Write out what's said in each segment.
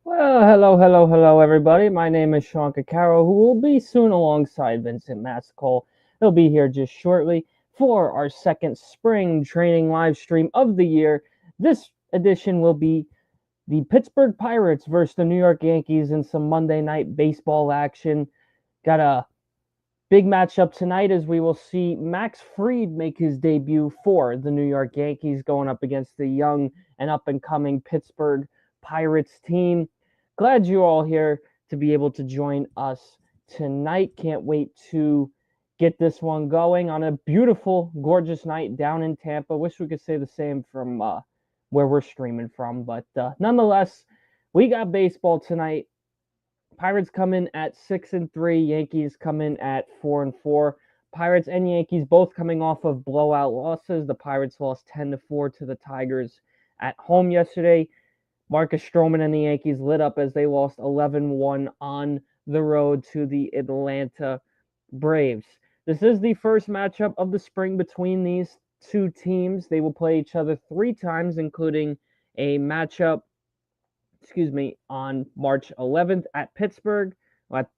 Well, hello, everybody. My name is Sean Cacaro, who will be soon alongside Vincent Massacole. He'll be here just shortly for our second spring training live stream of the year. This edition will be the Pittsburgh Pirates versus the New York Yankees in some Monday night baseball action. Got a big matchup tonight as we will see Max Fried make his debut for the New York Yankees going up against the young and up and coming Pittsburgh Pirates team. Glad you're all here to be able to join us tonight. Can't wait to get this one going on a beautiful, gorgeous night down in Tampa. Wish we could say the same from where we're streaming from, but nonetheless, we got baseball tonight. Pirates come in at 6-3. Yankees come in at 4-4. Pirates and Yankees both coming off of blowout losses. The Pirates lost 10-4 to the Tigers at home yesterday. Marcus Stroman and the Yankees lit up as they lost 11-1 on the road to the Atlanta Braves. This is the first matchup of the spring between these two teams. They will play each other 3 times, including a matchup on March 11th at Pittsburgh, at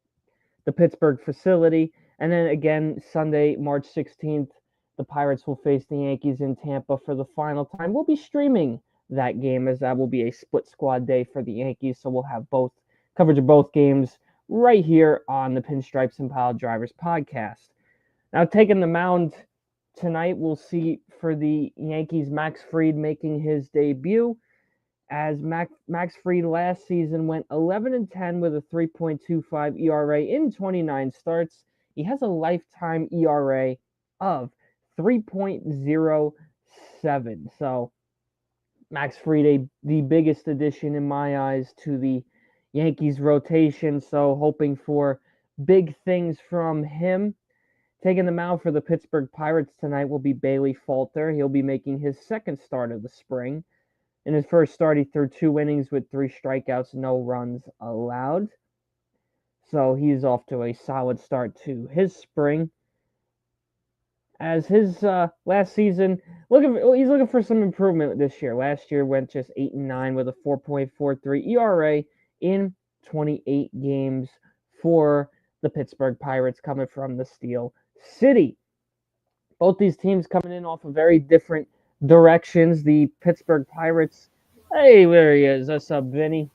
the Pittsburgh facility. And then again, Sunday, March 16th, the Pirates will face the Yankees in Tampa for the final time. We'll be streaming that game as that will be a split squad day for the Yankees. So we'll have both coverage of both games right here on the Pinstripes and Pile Drivers podcast. Now, taking the mound tonight, we'll see for the Yankees, Max Fried making his debut, as Max Fried last season went 11-10 with a 3.25 ERA in 29 starts. He has a lifetime ERA of 3.07. So Max Fried, the biggest addition in my eyes to the Yankees rotation. So hoping for big things from him. Taking the mound for the Pittsburgh Pirates tonight will be Bailey Falter. He'll be making his second start of the spring. In his first start, he threw 2 innings with 3 strikeouts, no runs allowed. So he's off to a solid start to his spring. As his last season, he's looking for some improvement this year. Last year went just 8-9 with a 4.43 ERA in 28 games for the Pittsburgh Pirates, coming from the Steel City. Both these teams coming in off of very different directions. The Pittsburgh Pirates. Hey, there he is. What's up, Vinny?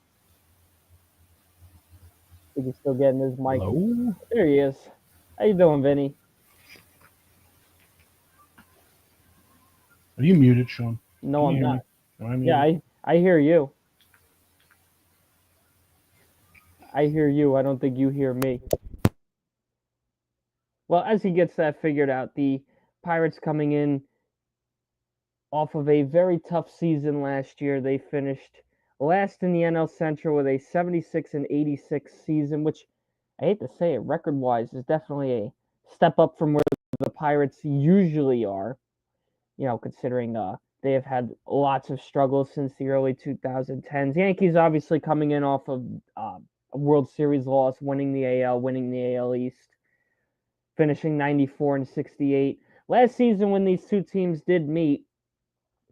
I think he's still getting his mic. Hello? There he is. How you doing, Vinny? Are you muted, Sean? No, Can you I'm hear not. me? Am I Yeah, muted? I hear you. I hear you. I don't think you hear me. Well, as he gets that figured out, the Pirates coming in off of a very tough season last year. They finished last in the NL Central with a 76-86 season, which I hate to say it, record wise, is definitely a step up from where the Pirates usually are. Considering they have had lots of struggles since the early 2010s. Yankees obviously coming in off of a World Series loss, winning the AL, winning the AL East, finishing 94-68. Last season, when these two teams did meet,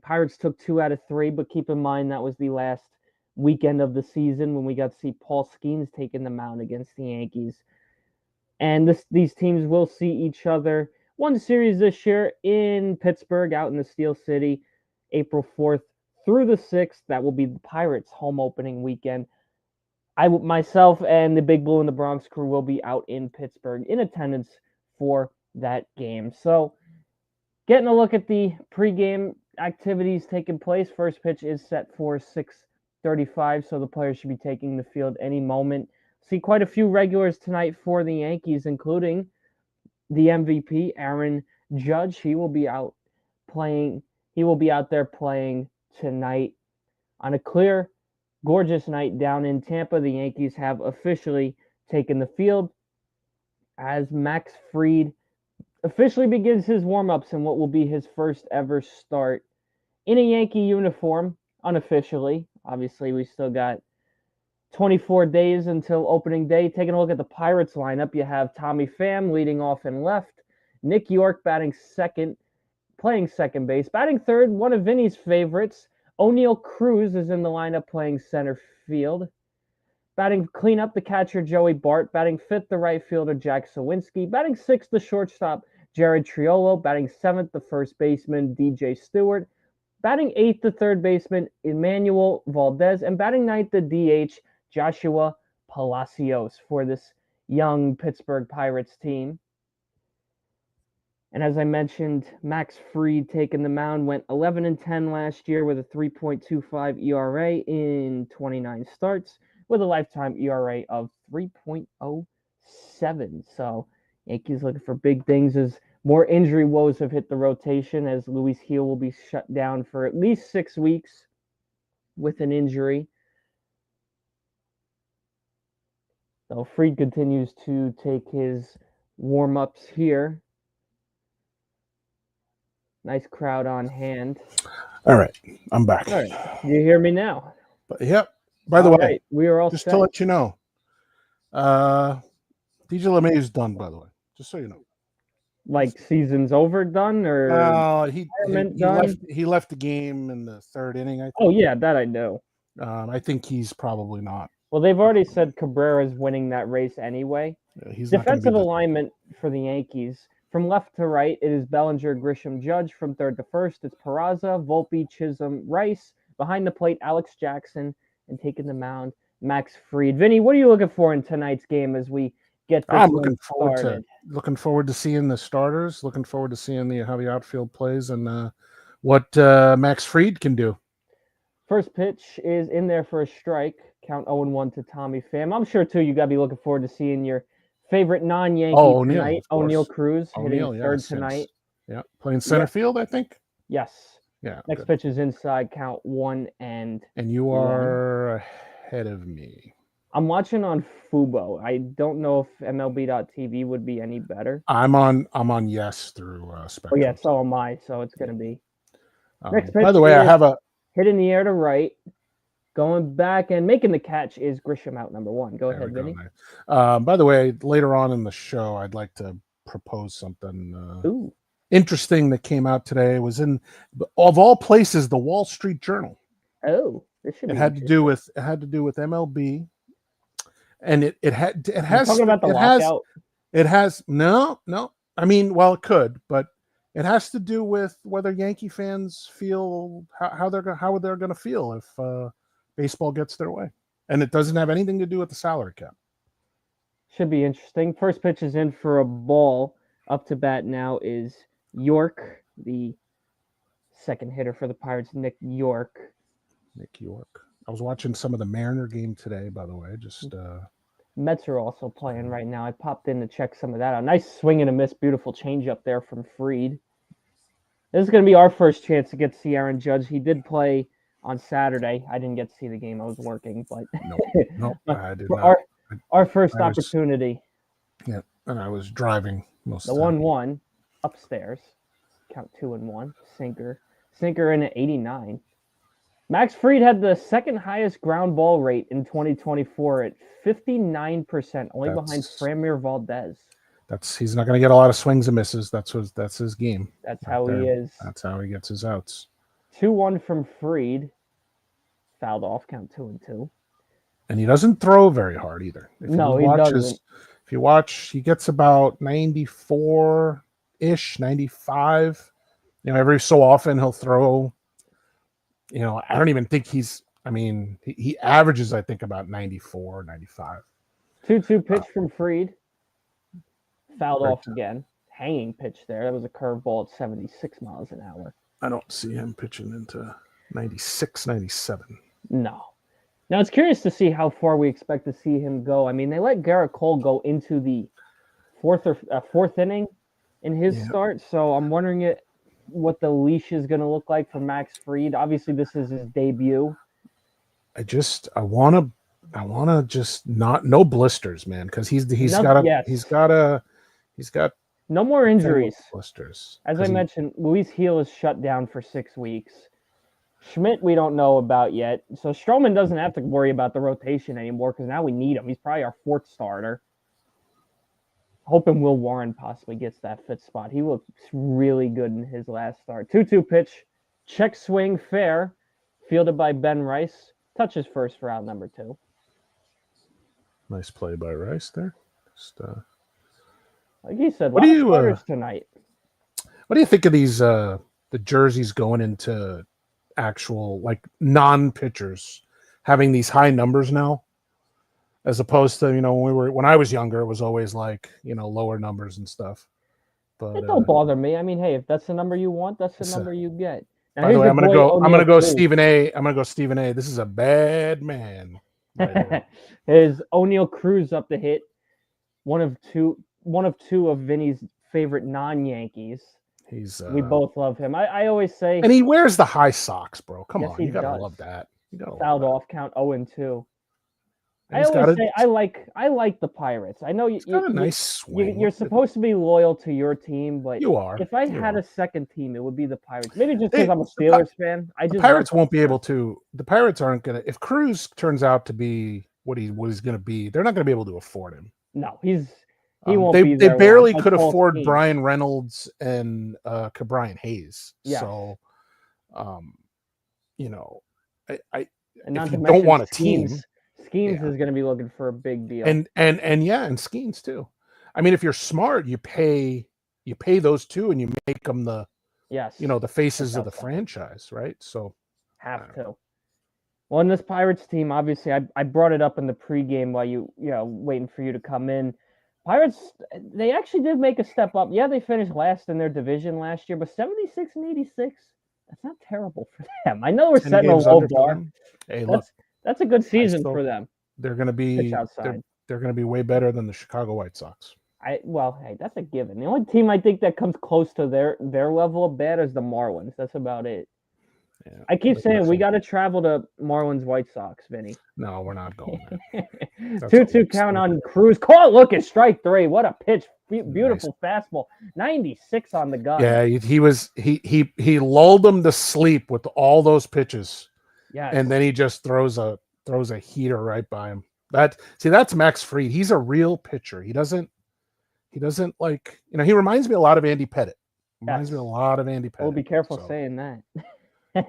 Pirates took 2 out of 3, but keep in mind that was the last weekend of the season when we got to see Paul Skeens taking the mound against the Yankees. And these teams will see each other one series this year in Pittsburgh, out in the Steel City, April 4th through the 6th. That will be the Pirates' home opening weekend. Myself and the Big Blue and the Bronx crew will be out in Pittsburgh in attendance for that game. So, getting a look at the pregame activities taking place. First pitch is set for 6:35, so the players should be taking the field any moment. See quite a few regulars tonight for the Yankees, including the MVP, Aaron Judge. He will be out playing. He will be out there playing tonight on a clear, gorgeous night down in Tampa. The Yankees have officially taken the field as Max Fried officially begins his warm-ups in what will be his first ever start in a Yankee uniform, unofficially. Obviously, we still got 24 days until opening day. Taking a look at the Pirates lineup, you have Tommy Pham leading off in left, Nick York batting second, playing second base. Batting third, one of Vinny's favorites, O'Neill Cruz is in the lineup playing center field. Batting cleanup, the catcher Joey Bart. Batting fifth, the right fielder Jack Sawinski. Batting sixth, the shortstop Jared Triolo. Batting seventh, the first baseman DJ Stewart. Batting eighth, the third baseman Emmanuel Valdez. And batting ninth, the DH Joshua Palacios for this young Pittsburgh Pirates team. And as I mentioned, Max Fried taking the mound went 11-10 last year with a 3.25 ERA in 29 starts with a lifetime ERA of 3.07. So Yankees looking for big things as more injury woes have hit the rotation, as Luis Gil will be shut down for at least 6 weeks with an injury. So Fried continues to take his warm-ups here. Nice crowd on hand. All right, I'm back. All right, you hear me now? Yep. By the way, we are all just set. to let you know, DJ LeMay is done. By the way, just so you know. Like season's over, done, or he done? He left the game in the third inning. I think. Oh yeah, that I know. I think he's probably not. Well, they've already said Cabrera's winning that race anyway. He's defensive alignment for the Yankees. From left to right, it is Bellinger, Grisham, Judge. From third to first, it's Peraza, Volpe, Chisholm, Rice. Behind the plate, Alex Jackson. And taking the mound, Max Fried. Vinny, what are you looking for in tonight's game as we get this looking forward to seeing the starters. Looking forward to seeing how the outfield plays and what Max Fried can do. First pitch is in there for a strike. Count 0-1 to Tommy Pham. I'm sure, too, you got to be looking forward to seeing your favorite non-Yankee tonight, O'Neill Cruz, hitting third tonight. Yeah, playing center field, I think. Yes. Yeah. Next pitch is inside, count 1 and you are ahead of me. I'm watching on Fubo. I don't know if MLB.TV would be any better. I'm on Yes through Spectrum. Oh yeah, so am I. So it's going to be. Next pitch. By the way, I have a hit in the air to right. Going back and making the catch is Grisham out number 1. Go ahead, Vinny. By the way, later on in the show, I'd like to propose something interesting that came out today. It was in, of all places, the Wall Street Journal. Oh, this should be. It had to do with MLB, and it has talking about the lockout. It has no. I mean, well, it could, but it has to do with whether Yankee fans feel how they're going to feel if baseball gets their way, and it doesn't have anything to do with the salary cap. Should be interesting. First pitch is in for a ball. Up to bat now is York, the second hitter for the Pirates, Nick York. I was watching some of the Mariner game today, by the way. Mets are also playing right now. I popped in to check some of that out. Nice swing and a miss. Beautiful change up there from Fried. This is going to be our first chance to get to see Aaron Judge. He did play on Saturday. I didn't get to see the game. I was working, but no, I did not. Our first opportunity. Yeah, and I was driving most of the 1-1 upstairs. Count 2-1. Sinker in at 89. Max Fried had the second highest ground ball rate in 2024 at 59%, only behind Framber Valdez. He's not going to get a lot of swings and misses. That's his game. That's how he is. That's how he gets his outs. 2-1 from Fried. Fouled off, count 2-2. And he doesn't throw very hard either. He doesn't. If you watch, he gets about 94-ish, 95. Every so often he'll throw. I don't even think he averages, I think, about 94, 95. 2-2 pitch from Fried. Fouled off again. Hanging pitch there. That was a curveball at 76 miles an hour. I don't see him pitching into 96, 97. No. Now, it's curious to see how far we expect to see him go. I mean, they let Garrett Cole go into the fourth inning in his start, so I'm wondering what the leash is going to look like for Max Fried. Obviously, this is his debut. I want to just no blisters, man, because he's got no more injuries. Blisters. As I mentioned, Luis Gil is shut down for 6 weeks. Schmidt, we don't know about yet. So Stroman doesn't have to worry about the rotation anymore because now we need him. He's probably our 4th starter. Hoping Will Warren possibly gets that 5th spot. He looked really good in his last start. 2-2 pitch. Check swing fair. Fielded by Ben Rice. Touches first for out number 2. Nice play by Rice there. Just, Like he said, a what do lot of you starters tonight. what do you think of these the jerseys going into actual like non-pitchers having these high numbers now, as opposed to when I was younger, it was always like lower numbers and stuff. But It don't bother me. I mean, hey, if that's the number you want, that's the it's number you get. Now by the here's way, your boy I'm gonna O'Neal go Cruz. Stephen A. I'm gonna go Stephen A. This is a bad man right here. Is O'Neal Cruz up to hit one of two of Vinny's favorite non-Yankees. We both love him. I always say, and he wears the high socks, bro. Come yes, on, he you gotta does. love that. You gotta Fouled love off count 0-2. that. I always say I like the Pirates. I know He's got a nice swing. you're supposed to be loyal to your team, but You are. if I had a second team, it would be the Pirates. Maybe just because I'm a Steelers fan. The Pirates won't be able to. The Pirates aren't gonna. If Cruz turns out to be what he's gonna be, they're not gonna be able to afford him. No, he won't be They there. barely could afford Brian Reynolds and Brian Hayes. Yeah. So, if not you don't want a team, Schemes is going to be looking for a big deal. And Skeens too. I mean, if you're smart, you pay those two, and you make them the faces of the franchise, right? So have to. Well, in this Pirates team, obviously, I brought it up in the pregame while you waiting for you to come in. Pirates, they actually did make a step up. Yeah, they finished last in their division last year, but 76 and 86, that's not terrible for them. I know we're setting a low bar. Hey, look, that's a good season for them. They're going to be they're going to be way better than the Chicago White Sox. Hey, that's a given. The only team I think that comes close to their level of bad is the Marlins. That's about it. Yeah, I keep saying we got to travel to Marlins White Sox, Vinny. No, we're not going there. 2-2 count on Cruz. Call it. Look at strike 3. What a pitch. Beautiful fastball. 96 on the gun. Yeah, he lulled them to sleep with all those pitches. Yeah. And then he just throws a heater right by him. That's Max Fried. He's a real pitcher. He doesn't like, he reminds me a lot of Andy Pettit. Reminds me a lot of Andy Pettit. Well, be careful saying that.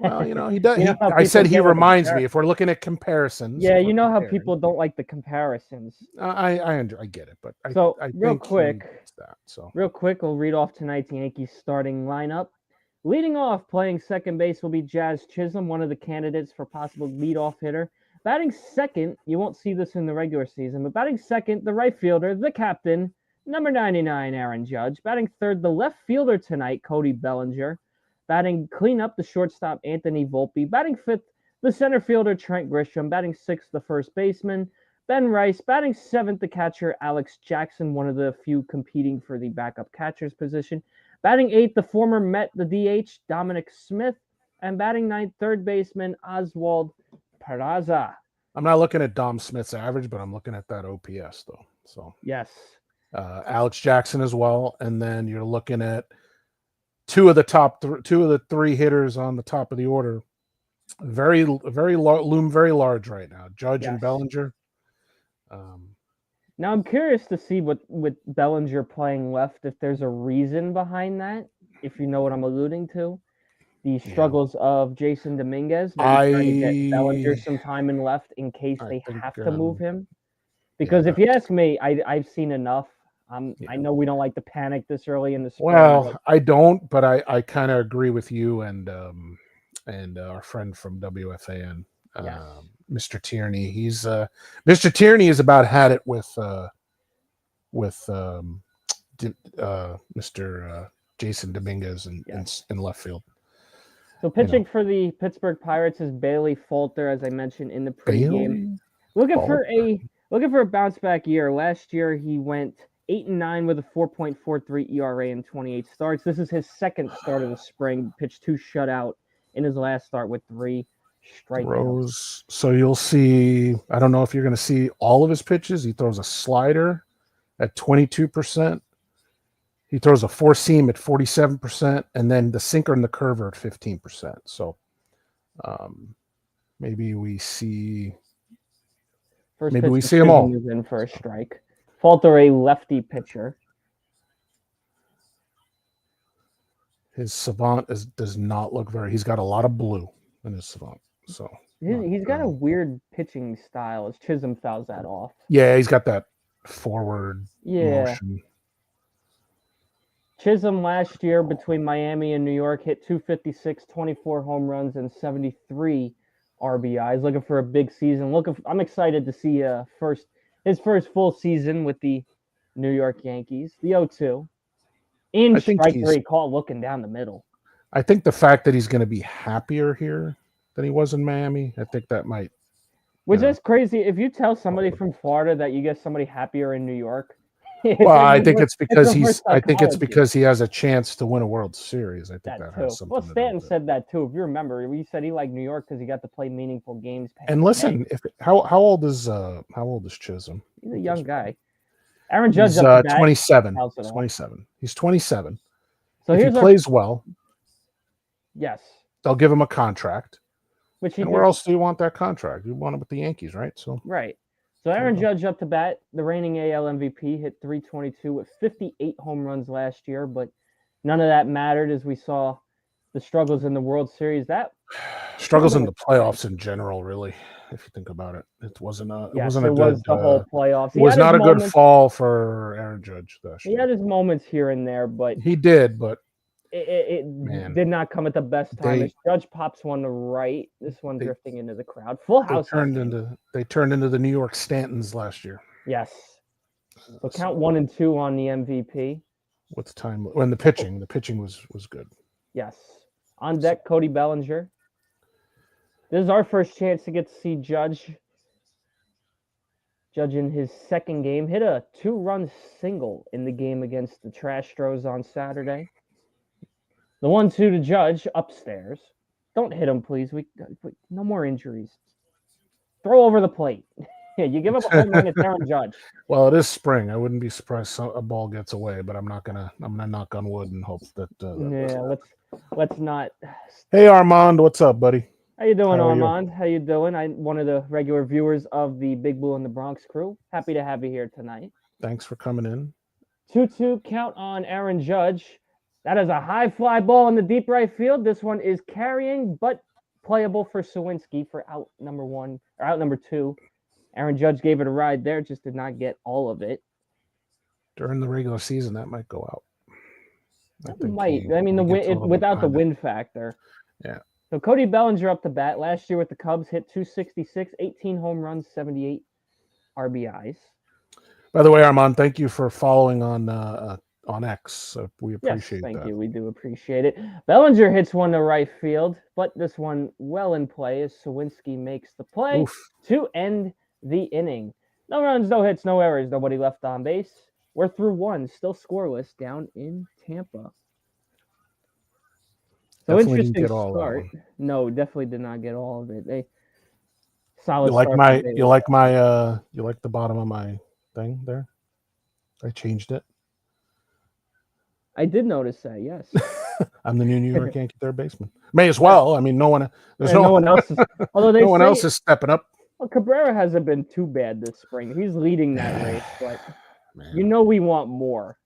Well, he does. I said he reminds me. If we're looking at comparisons, yeah, how people don't like the comparisons. I get it, but I real quick, we'll read off tonight's Yankees starting lineup. Leading off, playing second base will be Jazz Chisholm, one of the candidates for possible leadoff hitter. Batting second, you won't see this in the regular season, but batting second, the right fielder, the captain, number 99, Aaron Judge. Batting third, the left fielder tonight, Cody Bellinger. Batting cleanup, the shortstop, Anthony Volpe. Batting fifth, the center fielder, Trent Grisham. Batting sixth, the first baseman, Ben Rice. Batting seventh, the catcher, Alex Jackson, one of the few competing for the backup catcher's position. Batting eighth, the former Met, the DH, Dominic Smith. And batting ninth, third baseman, Oswald Peraza. I'm not looking at Dom Smith's average, but I'm looking at that OPS, though. So yes. Alex Jackson as well. And then you're looking at two of the three hitters on the top of the order. Loom very large right now. Judge and Bellinger. Now I'm curious to see with Bellinger playing left, if there's a reason behind that, if you know what I'm alluding to. The struggles of Jason Dominguez, maybe trying to get Bellinger some time in left in case they have to move him. Because if you ask me, I've seen enough. I know we don't like to panic this early in the spring. Well, I don't, but I kind of agree with you and our friend from WFAN, Mr. Tierney. He's Mr. Tierney has about had it with Mr. Jason Dominguez in left field. So pitching for the Pittsburgh Pirates is Bailey Falter, as I mentioned in the pregame. Looking for a bounce back year. Last year he went 8-9 with a 4.43 ERA in 28 starts. This is his second start of the spring. Pitched 2 shutout in his last start with 3 strikeouts. So you'll see. I don't know if you're going to see all of his pitches. He throws a slider at 22%. He throws a 4-seam at 47%, and then the sinker and the curve at 15%. So maybe we see. Maybe we see them all. In for a strike. Falter, a lefty pitcher. His savant does not look very. He's got a lot of blue in his savant. So He's got a weird pitching style. As Chisholm fouls that off. Yeah, he's got that forward Yeah. motion. Chisholm last year between Miami and New York hit 256, 24 home runs, and 73 RBIs. Looking for a big season. I'm excited to see his first full season with the New York Yankees. The 0-2. In strike three, call looking down the middle. I think the fact that he's going to be happier here than he was in Miami, I think that might. Which is crazy. If you tell somebody from Florida that you get somebody happier in New York, well, I think it's because he has a chance to win a World Series. I think that has something. Well, Stanton said that too. If you remember, he said he liked New York because he got to play meaningful games. And listen, how old is Chisholm? He's a young guy. Aaron Judge is 27. He's 27. He's 27. So if he plays well, yes, they'll give him a contract. And where else do you want that contract? You want it with the Yankees, right? So Aaron Judge up to bat, the reigning AL MVP, hit 322 with 58 home runs last year, but none of that mattered as we saw the struggles in the World Series. Struggles in the playoffs in general, really, if you think about it. It wasn't a good the whole playoffs. It was not a good fall for Aaron Judge. He had his moments here and there, but he did, but it did not come at the best time. As Judge pops one to right, this one drifting into the crowd. Full house. They turned into the New York Stantons last year. Yes. So count 1 and 2 on the MVP. What's the time? When the pitching was good. Yes. On deck, Cody Bellinger. This is our first chance to get to see Judge. Judge in his second game hit a 2-run single in the game against the Trastros on Saturday. The 1-2 to Judge upstairs. Don't hit him, please. We no more injuries. Throw over the plate. You give up a home run, it's Aaron Judge. Well, it is spring. I wouldn't be surprised a ball gets away, but I'm gonna knock on wood and hope that. Let's not. Hey Armand, what's up, buddy? How you doing, Armand? How you doing? I'm one of the regular viewers of the Big Blue and the Bronx crew. Happy to have you here tonight. Thanks for coming in. 2-2 count on Aaron Judge. That is a high fly ball in the deep right field. This one is carrying, but playable for Sawinski for out number 2. Aaron Judge gave it a ride there, just did not get all of it. During the regular season, that might go out. Without the wind factor. Yeah. So Cody Bellinger up to bat. Last year with the Cubs, hit 266, 18 home runs, 78 RBIs. By the way, Armand, thank you for following on X. We appreciate that. Thank you. We do appreciate it. Bellinger hits one to right field, but this one well in play as Sawinski makes the play to end the inning. No runs, no hits, no errors, nobody left on base. We're through 1, still scoreless down in Tampa. So definitely interesting start. No, definitely did not get all of it. Solid. You like the bottom of my thing there? I changed it. I did notice that, yes. I'm the new New York Yankee third baseman. May as well. I mean, no one else is. Although no one else is stepping up. Well, Cabrera hasn't been too bad this spring. He's leading that race, but we want more.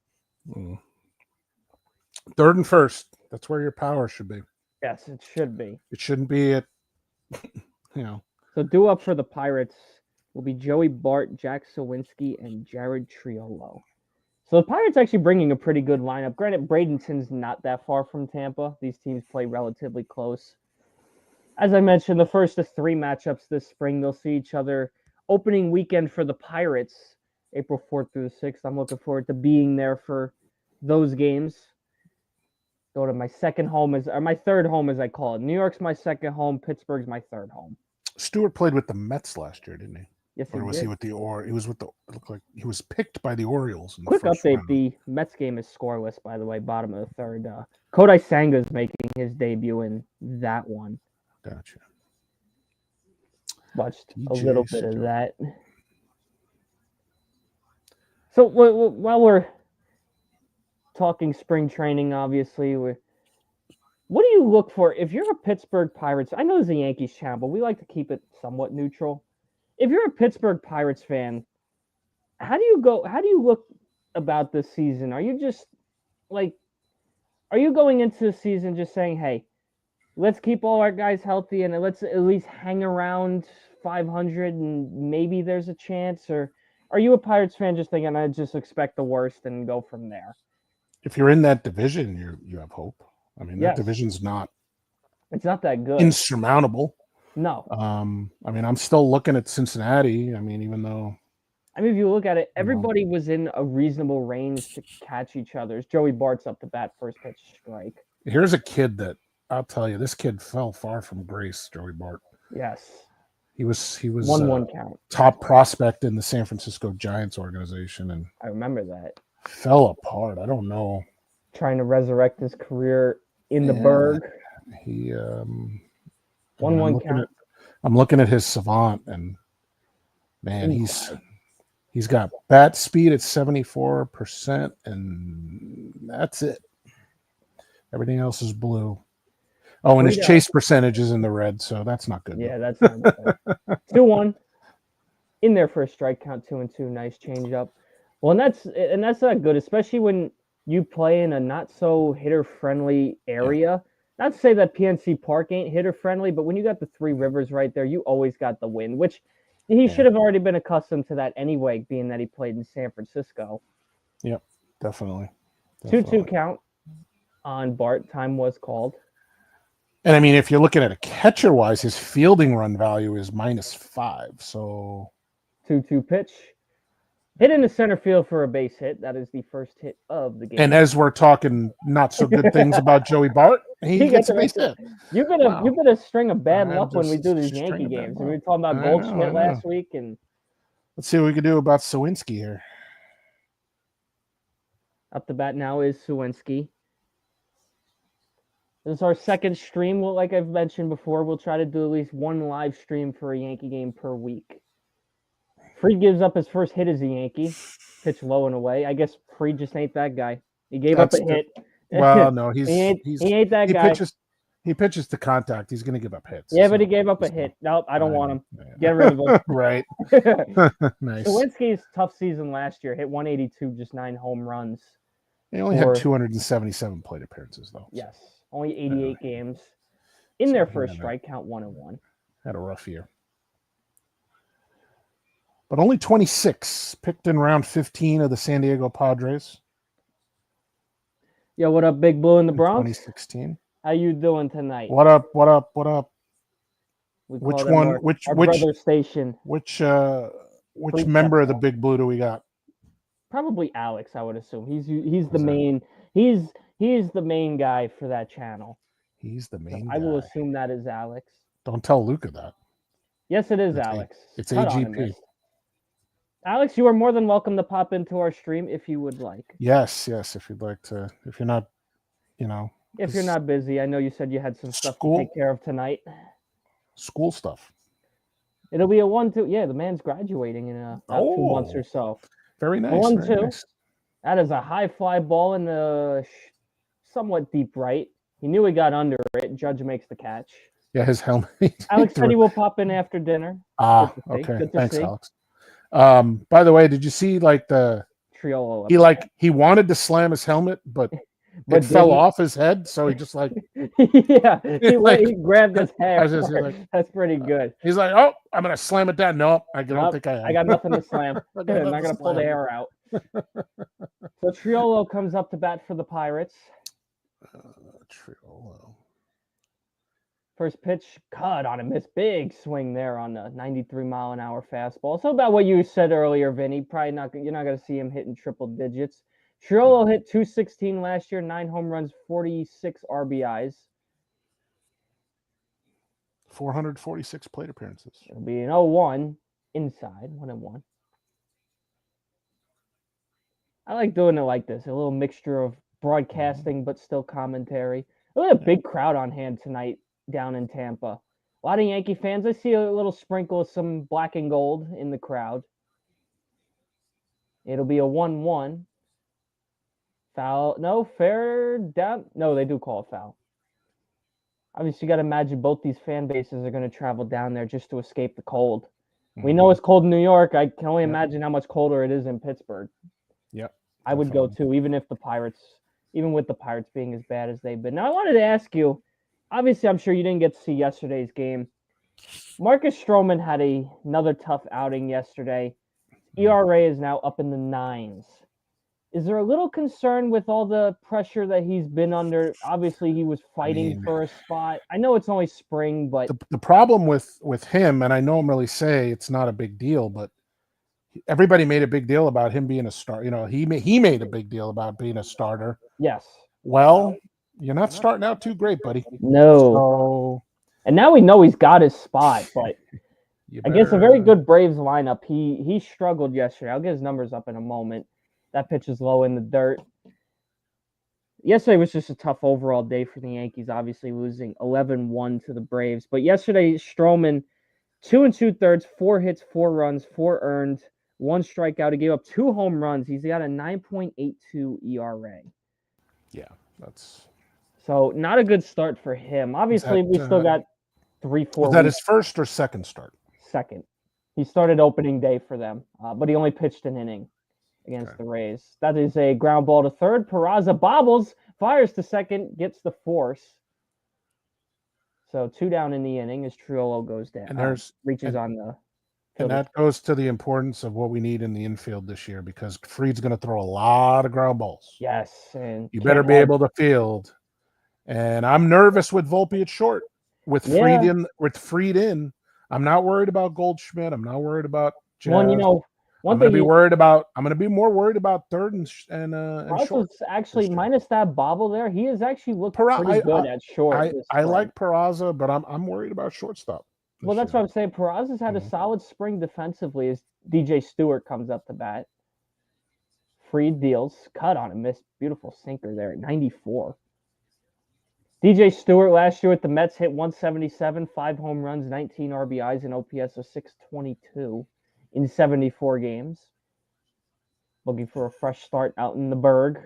Third and first. That's where your power should be. Yes, it should be. It shouldn't be at. So due up for the Pirates will be Joey Bart, Jack Sawinski, and Jared Triolo. So the Pirates actually bringing a pretty good lineup. Granted, Bradenton's not that far from Tampa. These teams play relatively close. As I mentioned, the first of 3 matchups this spring, they'll see each other opening weekend for the Pirates, April 4th through the 6th. I'm looking forward to being there for those games. Go to my second home, my third home, as I call it. New York's my second home. Pittsburgh's my third home. Stewart played with the Mets last year, didn't he? Yes, or was he with the He was with the. It looked like he was picked by the Orioles. Quick update: round. The Mets game is scoreless. By the way, bottom of the third. Kodai Senga's making his debut in that one. Gotcha. Watched a little bit of that. So while we're talking spring training, obviously, what do you look for if you're a Pittsburgh Pirates? I know it's a Yankees channel, but we like to keep it somewhat neutral. If you're a Pittsburgh Pirates fan, how do you look about this season? Are you just are you going into the season just saying, hey, let's keep all our guys healthy and let's at least hang around 500 and maybe there's a chance? Or are you a Pirates fan just thinking I just expect the worst and go from there? If you're in that division, you have hope. I mean, that Yes, division's not it's not that good. insurmountable. No. I mean, I'm still looking at Cincinnati. I mean, even though I mean, if you look at it, you know, everybody was in a reasonable range to catch each other's. Joey Bart's up to bat, first pitch strike. here's a kid that I'll tell you, this kid fell far from grace. Joey Bart. Yes. He was 1-1 count. top prospect in the San Francisco Giants organization and I remember that. fell apart. I don't know. Trying to resurrect his career in the Berg. He 1-1 count. I'm looking at his savant and man, he's got bat speed at 74% and that's it. Everything else is blue. Oh, and his chase percentage is in the red, so that's not good. Yeah, that's not good. 2-1 in there for a strike count, 2-2. Nice change up. Well, and that's not good, especially when you play in a not so hitter friendly area. Yeah. Not to say that PNC Park ain't hitter friendly, but when you got the Three Rivers right there, you always got the wind, which he should have already been accustomed to that anyway, being that he played in San Francisco. Yep, definitely. 2-2 count on Bart. Time was called. And I mean, if you're looking at a catcher wise, his fielding run value is -5. So 2-2 pitch. Hit in the center field for a base hit. That is the first hit of the game. And as we're talking not so good things about Joey Bart, he gets a base hit. You've been a string of bad luck when we do these Yankee games. We were talking about Goldschmidt last week, and let's see what we can do about Sawinski here. Up the bat now is Sawinski. This is our second stream. Well, like I've mentioned before, we'll try to do at least one live stream for a Yankee game per week. Fried gives up his first hit as a Yankee. Pitch low and away. I guess Fried just ain't that guy. He gave up a hit. Well, no, he ain't that guy. He pitches to contact. He's going to give up hits. Yeah, but he gave up a hit. Nope, I don't want him. Get rid of him. Right. Nice. Sawinski's tough season last year. Hit 182, just 9 home runs. He only had 277 plate appearances, though. Yes. Only 88 games. In their first strike count, 1-1. Had a rough year. But only 26, picked in round 15 of the San Diego Padres. Yo, what up, Big Blue in the Bronx? 2016. How you doing tonight? What up? Which one? Which brother station? Which member of the Big Blue do we got? Probably Alex, I would assume. He's the main. He's the main guy for that channel. He's the main guy. I will assume that is Alex. Don't tell Luca that. Yes, it is Alex. It's AGP. Alex, you are more than welcome to pop into our stream if you would like. Yes, if you'd like to. If you're not, If you're not busy, I know you said you had some stuff to take care of tonight. School stuff. It'll be a 1-2. Yeah, the man's graduating in about 2 months or so. Very nice. 1-2. Nice. That is a high fly ball in the somewhat deep right. He knew he got under it. Judge makes the catch. Yeah, his helmet. Alex said he will pop in after dinner. Okay. Thanks, Alex. By the way, did you see the Triolo? He wanted to slam his helmet, but it fell off his head, so he just yeah, he grabbed his hair. That's pretty good. He's like, "Oh, I'm gonna slam it down." Nope, I don't think I am. I got nothing to slam. I'm not gonna pull the hair out. So Triolo comes up to bat for the Pirates. Triolo. First pitch, cut on a miss. Big swing there on the 93-mile-an-hour fastball. So about what you said earlier, Vinny. You're not going to see him hitting triple digits. Triolo hit 216 last year, 9 home runs, 46 RBIs. 446 plate appearances. It'll be an 0-1 inside, 1-1. I like doing it like this, a little mixture of broadcasting but still commentary. Look at a big crowd on hand tonight down in Tampa. A lot of Yankee fans. I see a little sprinkle of some black and gold in the crowd. It'll be a 1-1. Foul. No, fair down. No, they do call a foul. Obviously, you got to imagine both these fan bases are going to travel down there just to escape the cold. Mm-hmm. We know it's cold in New York. I can only imagine how much colder it is in Pittsburgh. Yep. I would go too, even with the Pirates being as bad as they've been. Now, I wanted to ask you, obviously, I'm sure you didn't get to see yesterday's game. Marcus Stroman had another tough outing yesterday. ERA is now up in the 9s. Is there a little concern with all the pressure that he's been under? Obviously, he was fighting for a spot. I know it's only spring, but the problem with him, and I know him really say it's not a big deal, but everybody made a big deal about him being a star. He made a big deal about being a starter. yes. Well, you're not starting out too great, buddy. No. So, and now we know he's got his spot, but against a very good Braves lineup, he struggled yesterday. I'll get his numbers up in a moment. That pitch is low in the dirt. Yesterday was just a tough overall day for the Yankees, obviously losing 11-1 to the Braves. But yesterday, Stroman, 2 2/3, 4 hits, 4 runs, 4 earned, 1 strikeout. He gave up 2 home runs. He's got a 9.82 ERA. Yeah, that's so not a good start for him. Obviously, we still got 3-4 Was that his first or second start? Second. He started opening day for them, but he only pitched an inning against the Rays. That is a ground ball to third. Peraza bobbles, fires to second, gets the force. So 2 down in the inning as Triolo goes down. And reaches on the and that goes to the importance of what we need in the infield this year, because Fried's going to throw a lot of ground balls. Yes, and you better be able to field. And I'm nervous with Volpe at short. With Fried in, I'm not worried about Goldschmidt. I'm not worried about Jazz. Well, I'm going to be more worried about third and short. Actually, minus that bobble there, he has actually looked pretty good at short. I like Peraza, but I'm worried about shortstop. Well, that's what I'm saying. Peraza's had a solid spring defensively as DJ Stewart comes up to bat. Fried deals, cut on a miss, beautiful sinker there at 94. DJ Stewart last year with the Mets hit 177, 5 home runs, 19 RBIs, and OPS of 622 in 74 games. Looking for a fresh start out in the Berg.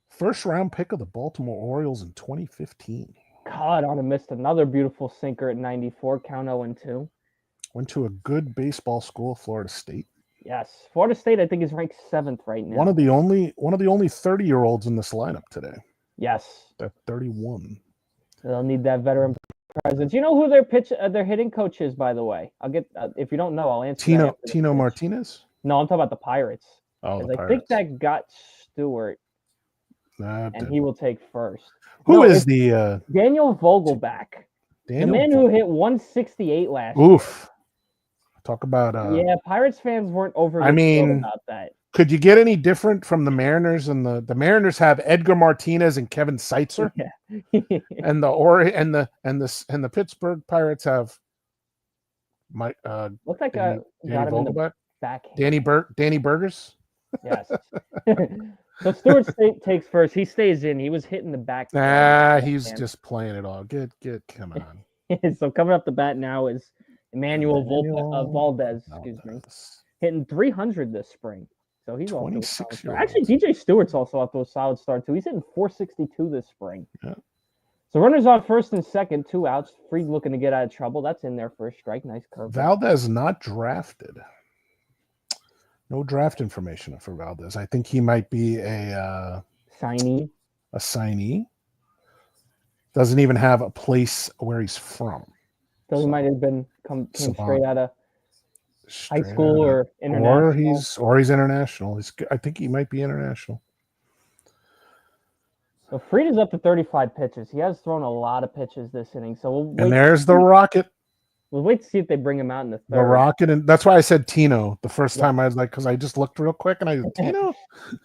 First round pick of the Baltimore Orioles in 2015. Caught on a missed another beautiful sinker at 94, count 0-2. Went to a good baseball school, Florida State. Yes, Florida State I think is ranked 7th right now. One of the only 30-year-olds in this lineup today. Yes. At 31. They'll need that veteran presence. You know who their hitting coach is, by the way? I'll get if you don't know, I'll answer. Tino Martinez? No, I'm talking about the Pirates. Oh, the Pirates. I think that got Stewart, and he will take first. Who is the Daniel Vogelback? The man who hit 168 last year. Oof. Talk about Pirates fans weren't overly about that. Could you get any different from the Mariners? And the Mariners have Edgar Martinez and Kevin Seitzer. Yeah. and the Pittsburgh Pirates have Mike looks like got him in the back. Danny Burgers. Yes. So Stewart takes first. He stays in. He was hitting the back. He's just playing it all. Come on. So coming up the bat now is Emmanuel Valdez, hitting 300 this spring. So he's 26. Actually, DJ Stewart's also off to a solid start too. He's hitting 462 this spring. Yeah. So runners on first and second, 2 outs. Fried looking to get out of trouble. That's in there for a strike. Nice curve. Valdez not drafted. No draft information for Valdez. I think he might be a signee. A signee. Doesn't even have a place where he's from. So he might have came straight out of high school or international. Or he's international. I think he might be international. So Fried is up to 35 pitches. He has thrown a lot of pitches this inning. So and there's the Rocket. We'll wait to see if they bring him out in the third. The Rocket, and that's why I said Tino the first time. I was like, because I just looked real quick and I said, Tino?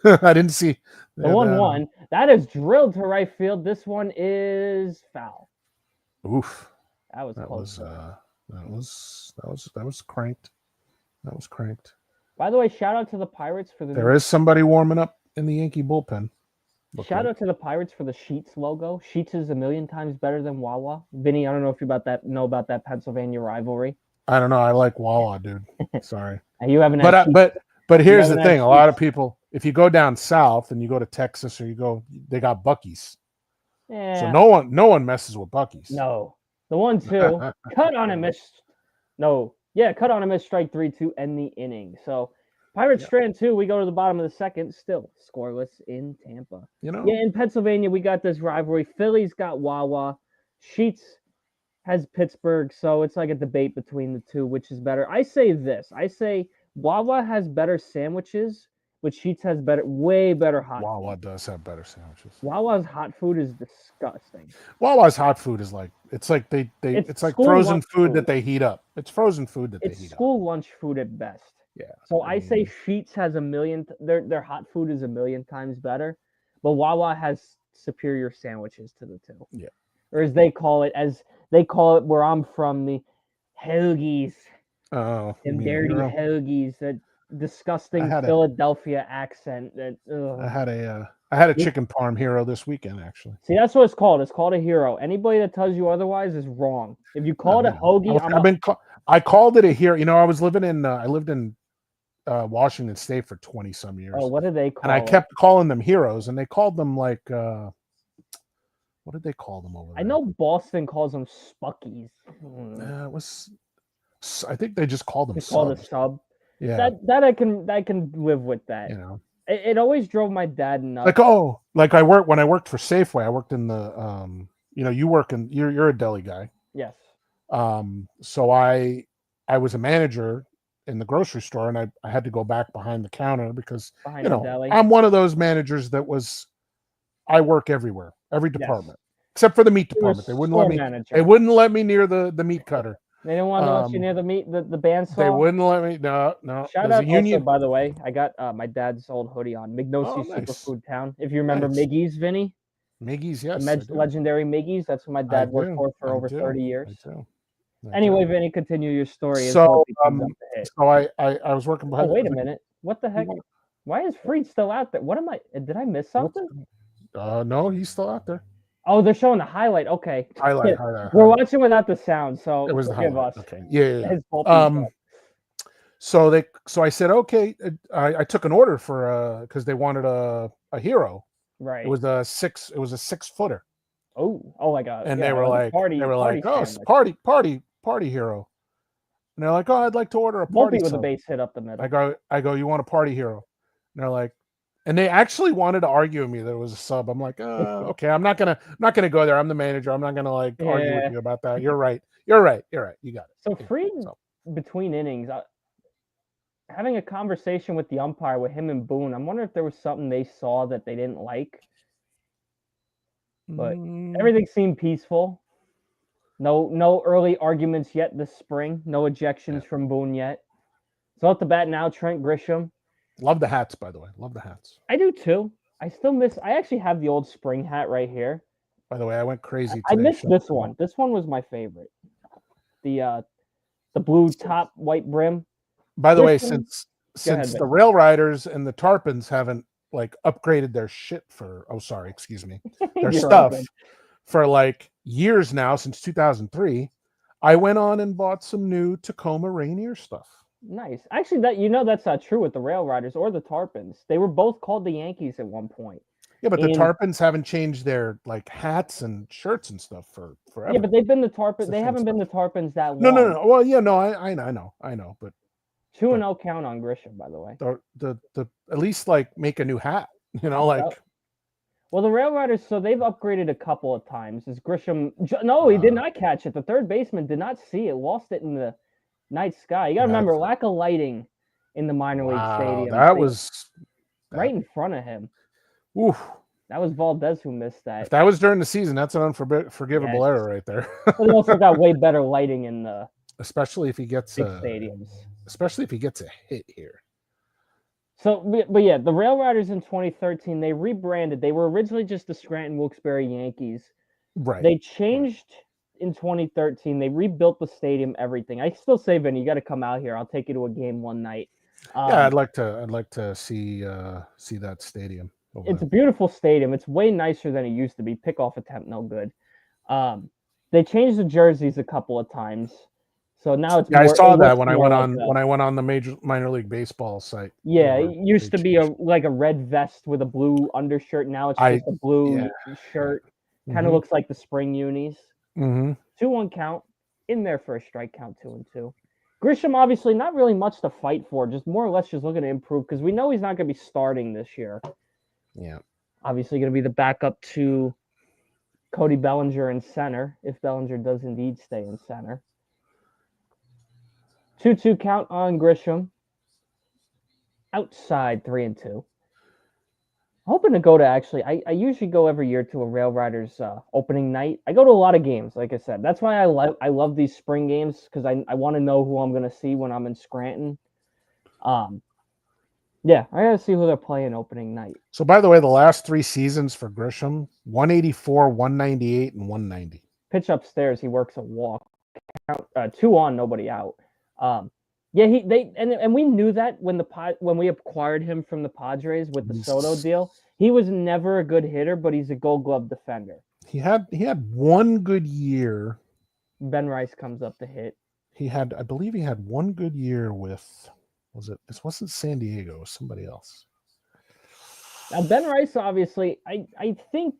I didn't see. The 1-1. That is drilled to right field. This one is foul. Oof. That was close. That was cranked. That was cranked. By the way, shout out to the Pirates for the. There is somebody warming up in the Yankee bullpen. Shout out to the Pirates for the Sheets logo. Sheets is a million times better than Wawa. Vinny, I don't know if you know about that Pennsylvania rivalry. I don't know. I like Wawa, dude. Sorry. You haven't. But here's the thing. A lot of people, if you go down south and you go to Texas or they got Buc-ee's. Yeah. So no one messes with Buc-ee's. No. The 1-2 cut on a miss. No. Yeah, cut on a miss, strike 3 to end the inning. So Pirates strand 2, we go to the bottom of the second, still scoreless in Tampa. In Pennsylvania, we got this rivalry. Philly's got Wawa. Sheets has Pittsburgh, so it's like a debate between the two, which is better. I say this. I say Wawa has better sandwiches, but Sheets has way better hot Wawa food. does have better sandwiches. Wawa's hot food is disgusting. Wawa's hot food is like it's like it's like school frozen lunch food that they heat up. It's frozen food that they It's heat up. school lunch food at best. Yeah. So I say Sheets has their hot food is a million times better, but Wawa has superior sandwiches to the two. Yeah. Or as they call it where I'm from, the hoagies. Oh, Them dirty hero? hoagies, that disgusting Philadelphia accent. I had a chicken parm hero this weekend, actually. See, that's what it's called. It's called a hero. Anybody that tells you otherwise is wrong. If you call it a hoagie, I called it a hero. You know, I lived in Washington State for 20 some years. Oh, what did they call? And I kept calling them heroes, and they called them like what did they call them over there? I know Boston calls them Spuckies. It was. I think they just called them. It's called a sub. Yeah, that I can live with that. You know, it always drove my dad nuts. When I worked for Safeway, I worked in the you're a deli guy. Yes. So I was a manager in the grocery store, and I had to go back behind the counter because the deli. I'm one of those managers I work everywhere, every department, except for the meat department. They wouldn't let me. Manager. They wouldn't let me near the meat cutter. They didn't want to let you near the meat, the bandsaw. They wouldn't let me. No. Shout out also, by the way, I got my dad's old hoodie on. Mignosi Superfood Town. If you remember Miggy's, Vinny. Miggy's, yes. Legendary Miggy's. That's what my dad worked for over 30 years. Anyway, Vinny, continue your story. So I was working behind. Oh, wait a minute. What the heck? Why is Freed still out there? What am I? Did I miss something? No, he's still out there. Oh, they're showing the highlight. Okay. Highlight. We're watching without the sound, so it was forgive us. Okay. Yeah. So I said, okay. I took an order for because they wanted a hero. Right. It was a 6-footer. Oh my God. And they were like, party hero. And they're like, oh, I'd like to order a party with a base hit up the middle. I go, you want a party hero? And they're like, and they actually wanted to argue with me that it was a sub. I'm like, okay, I'm not gonna go there. I'm the manager. I'm not gonna argue with you about that. You're right. You got it. So Freed between innings, having a conversation with the umpire with him and Boone. I'm wondering if there was something they saw that they didn't like. But everything seemed peaceful. No early arguments yet this spring. No ejections from Boone yet. So at the bat now, Trent Grisham. Love the hats, by the way. Love the hats. I do too. I actually have the old spring hat right here. By the way, I went crazy today. I missed this one. This one was my favorite. The blue top, white brim. By the way, since the Rail Riders and the Tarpons haven't like upgraded their shit their stuff for like years now, since 2003, I went on and bought some new Tacoma Rainier stuff. Nice. Actually, that's not true with the Rail Riders or the Tarpons. They were both called the Yankees at one point. Yeah, but the Tarpons haven't changed their like hats and shirts and stuff for forever. Yeah, but they've been the Tarpons. They haven't been the Tarpons that long. No. Well, yeah, no, I know, but 2-0 count on Grisham, by the way. The at least like make a new hat, like. Yep. Well, the Rail Riders, so they've upgraded a couple of times. Is Grisham? No, he did not catch it. The third baseman did not see it. Lost it in the night sky. You got to remember, lack of lighting in the minor league stadium. That was right in front of him. Oof. That was Valdez who missed that. If that was during the season, that's an unforgivable error right there. But they also got way better lighting in the especially if he gets big stadiums. Especially if he gets a hit here. So, but yeah, the Rail Riders in 2013, they rebranded. They were originally just the Scranton Wilkes-Barre Yankees. Right. They changed in 2013. They rebuilt the stadium, everything. I still say, Vin, you got to come out here. I'll take you to a game one night. Yeah, I'd like to see that stadium. It's a beautiful stadium. It's way nicer than it used to be. Pickoff attempt, no good. They changed the jerseys a couple of times, so now it's. Yeah, I saw that when I went on the minor league baseball site. Yeah, it used to be a red vest with a blue undershirt. Now it's just a blue shirt. Kind of looks like the spring unis. 2-1 count in there for a strike count. 2-2. Grisham obviously not really much to fight for. Just more or less just looking to improve because we know he's not going to be starting this year. Yeah, obviously going to be the backup to Cody Bellinger in center, if Bellinger does indeed stay in center. 2-2 count on Grisham. Outside 3-2. Hoping to go to I usually go every year to a Rail Riders opening night. I go to a lot of games, like I said. That's why I love these spring games, because I want to know who I'm going to see when I'm in Scranton. Yeah, I got to see who they're playing opening night. So, by the way, the last 3 seasons for Grisham, 184, 198, and 190. Pitch upstairs, he works a walk. 2 on, nobody out. Yeah, and we knew that when we acquired him from the Padres with the Soto deal. He was never a good hitter, but he's a Gold Glove defender. He had one good year. Ben Rice comes up to hit. I believe he had one good year with, this wasn't San Diego, it was somebody else. Now Ben Rice, obviously, I think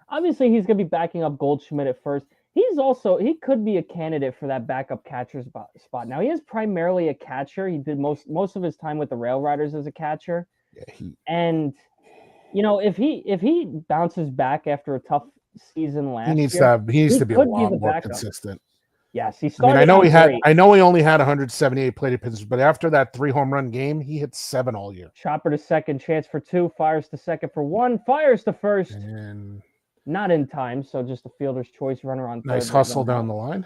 obviously he's gonna be backing up Goldschmidt at first. He could be a candidate for that backup catcher spot. Now he is primarily a catcher. He did most of his time with the Rail Riders as a catcher. Yeah, and if he bounces back after a tough season last year, he needs to be a lot more consistent. Yes, he started. I know he only had 178 plate appearances, but after that 3 home run game, he hit 7 all year. Chopper to second, chance for 2, fires to second for 1, fires to first. And not in time, so just a fielder's choice runner on third. Nice hustle down the line.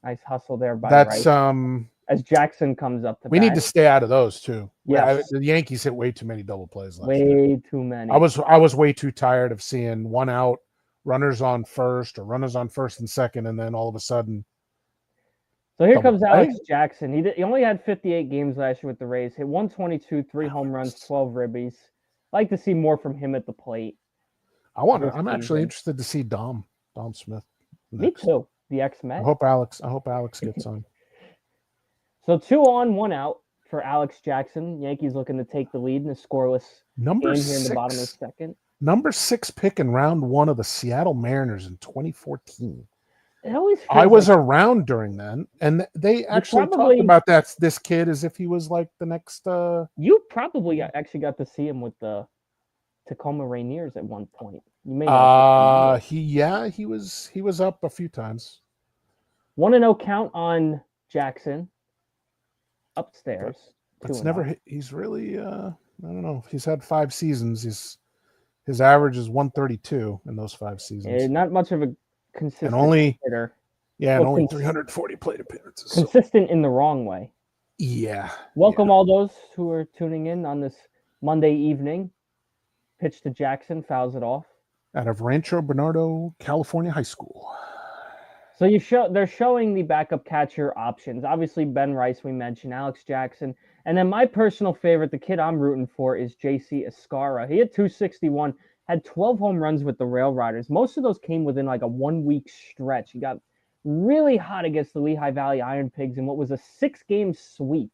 Nice hustle there by That's Rice. As Jackson comes up to we need to stay out of those too. Yes. The Yankees hit way too many double plays last year. Way too many. I was way too tired of seeing 1 out, runners on first or runners on first and second, and then all of a sudden. So here comes Alex Jackson. He only had 58 games last year with the Rays. Hit 122, 3 home runs, 12 ribbies. Like to see more from him at the plate. I'm actually interested to see Dom Smith next. Me too. The ex-Met. I hope Alex gets on. So 2 on, 1 out for Alex Jackson. Yankees looking to take the lead in a scoreless game here in the bottom of the second. Number 6 pick in round 1 of the Seattle Mariners in 2014. I was around during then, and they actually talked about this kid as if he was like the next. You probably actually got to see him with the Tacoma Rainiers at one point. You may he was up a few times. 1-0 count on Jackson. Upstairs. But it's never. He's really. I don't know. He's had 5 seasons. His average is 132 in those 5 seasons. Not much of a consistent hitter. Yeah, and only 340 plate appearances. Consistent in the wrong way. Yeah. Welcome all those who are tuning in on this Monday evening. Pitch to Jackson, fouls it off. Out of Rancho Bernardo, California High School. So they're showing the backup catcher options. Obviously, Ben Rice, we mentioned, Alex Jackson. And then my personal favorite, the kid I'm rooting for, is J.C. Escarra. He had 261, had 12 home runs with the Rail Riders. Most of those came within like a 1-week stretch. He got really hot against the Lehigh Valley Iron Pigs in what was a 6-game sweep.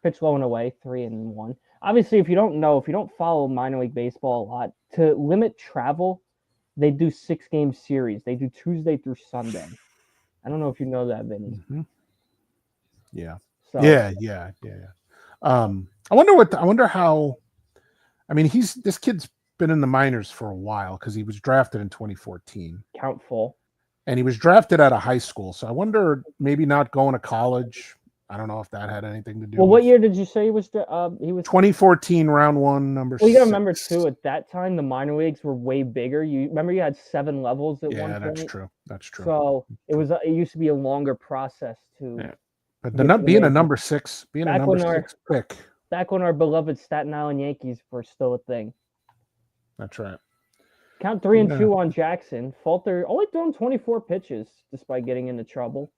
Pitch low and away, 3-1. Obviously, if you don't follow minor league baseball a lot, to limit travel, they do 6-game series. They do Tuesday through Sunday. I don't know if you know that, Vinny. Mm-hmm. Yeah. So, yeah. I wonder how. I mean, this kid's been in the minors for a while because he was drafted in 2014. Count full. And he was drafted out of high school. So I wonder, maybe not going to college. I don't know if that had anything to do. Well, what year did you say he was? He was 2014, round 1, number 6. Well, you got to remember too. At that time, the minor leagues were way bigger. You remember you had 7 levels at one point. Yeah, that's true. So it used to be a longer process to. Yeah. But being a number 6 pick. Back when our beloved Staten Island Yankees were still a thing. That's right. Count 3-2 on Jackson. Falter only thrown 24 pitches despite getting into trouble.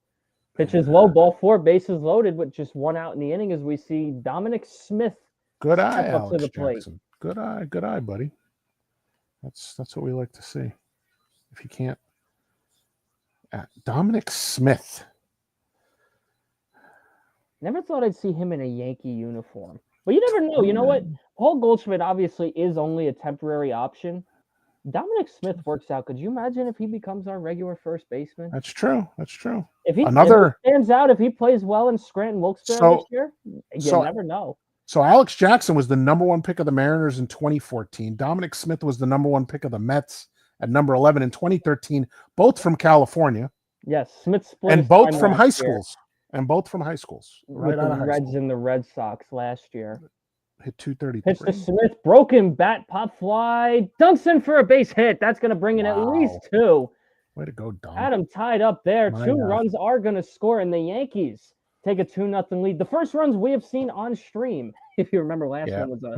Pitches low, ball 4, bases loaded with just 1 out in the inning as we see Dominic Smith. Good eye, Alex Jackson. Good eye, buddy. That's what we like to see. If you can't, Dominic Smith. Never thought I'd see him in a Yankee uniform, but you never know. You know what? Paul Goldschmidt obviously is only a temporary option. Dominic Smith works out. Could you imagine if he becomes our regular first baseman? That's true. If he stands out, if he plays well in Scranton Wilkes-Barre this year, you never know. So Alex Jackson was the number 1 pick of the Mariners in 2014. Dominic Smith was the number 1 pick of the Mets at number 11 in 2013, both from California. Yes, Smith split And his both time from last high year schools. And both from high schools. with Right the out of high Reds school. and the Red Sox last year. Hit Pitch to 233. Smith, broken bat, pop fly, dunks in for a base hit. That's going to bring in at least 2. Way to go, Dom. Had him tied up there. My 2 God. runs are going to score, and the Yankees take a 2-0 lead. The first runs we have seen on stream, if you remember, last one was a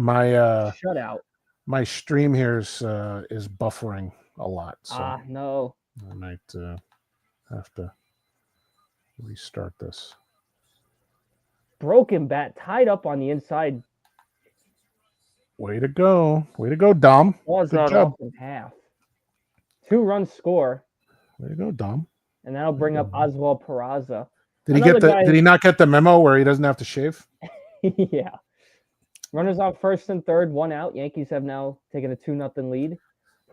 shutout. My stream here is buffering a lot, so no, I might have to restart this. Broken bat, tied up on the inside. Way to go, Dom. Was Good that job. off in half. 2 runs score. Way to go, Dom. And that'll bring up Oswald Peraza. Did he not get the memo where he doesn't have to shave? Yeah. Runners on first and third, 1 out. Yankees have now taken a 2-0 lead.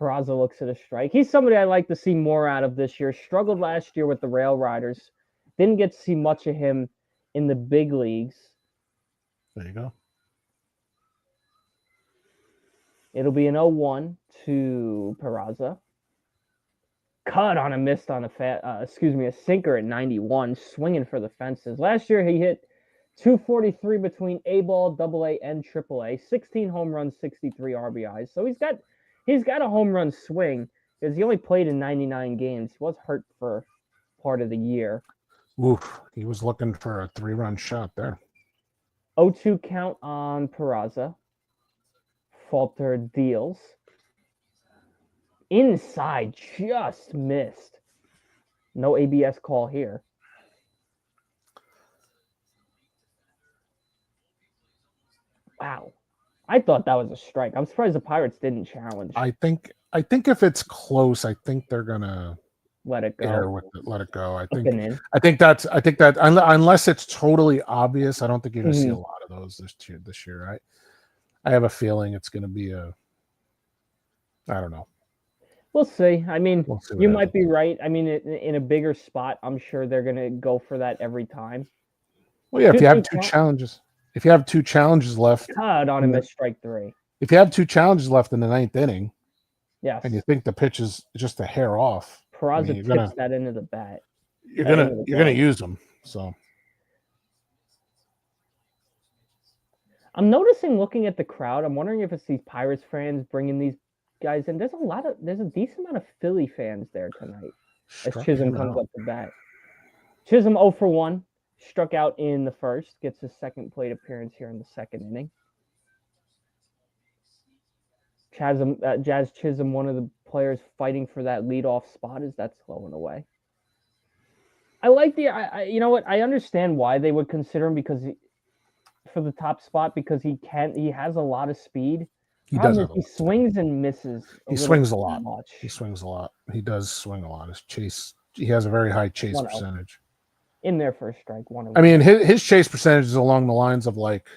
Peraza looks at a strike. He's somebody I'd like to see more out of this year. Struggled last year with the Rail Riders. Didn't get to see much of him in the big leagues. There you go. It'll be an 0-1 to Peraza. Cut on a missed on a sinker at 91, swinging for the fences. Last year he hit 243 between A-ball, AA, and AAA. 16 home runs, 63 RBIs. So he's got a home run swing because he only played in 99 games. He was hurt for part of the year. Oof, he was looking for a 3-run shot there. 0-2 count on Peraza. Falter deals. Inside, just missed. No ABS call here. Wow. I thought that was a strike. I'm surprised the Pirates didn't challenge. I think if it's close, I think they're gonna let it go. Let it go. I think that unless it's totally obvious, I don't think you're gonna see a lot of those this year. I have a feeling it's gonna be I don't know. We'll see. I mean, you might be right. I mean, in a bigger spot, I'm sure they're going to go for that every time. Well, yeah, if you have 2 challenges. If you have 2 challenges left. Cut on him at strike 3. If you have 2 challenges left in the 9th inning. Yes. And you think the pitch is just a hair off. Peraza tips that into the bat. You're gonna use them. So I'm noticing, looking at the crowd, I'm wondering if it's these Pirates fans bringing these guys in. There's a decent amount of Philly fans there tonight as Chisholm comes up to bat. Chisholm 0 for 1, struck out in the first, gets his second plate appearance here in the second inning. Jazz Chisholm, one of the players fighting for that leadoff spot, as that's slowing away. I like you know what? I understand why they would consider him for the top spot, because he has a lot of speed. He does. He swings and misses. He swings a lot. He swings a lot. He does swing a lot. He has a very high chase percentage. In there for a strike. I mean, his chase percentage is along the lines of like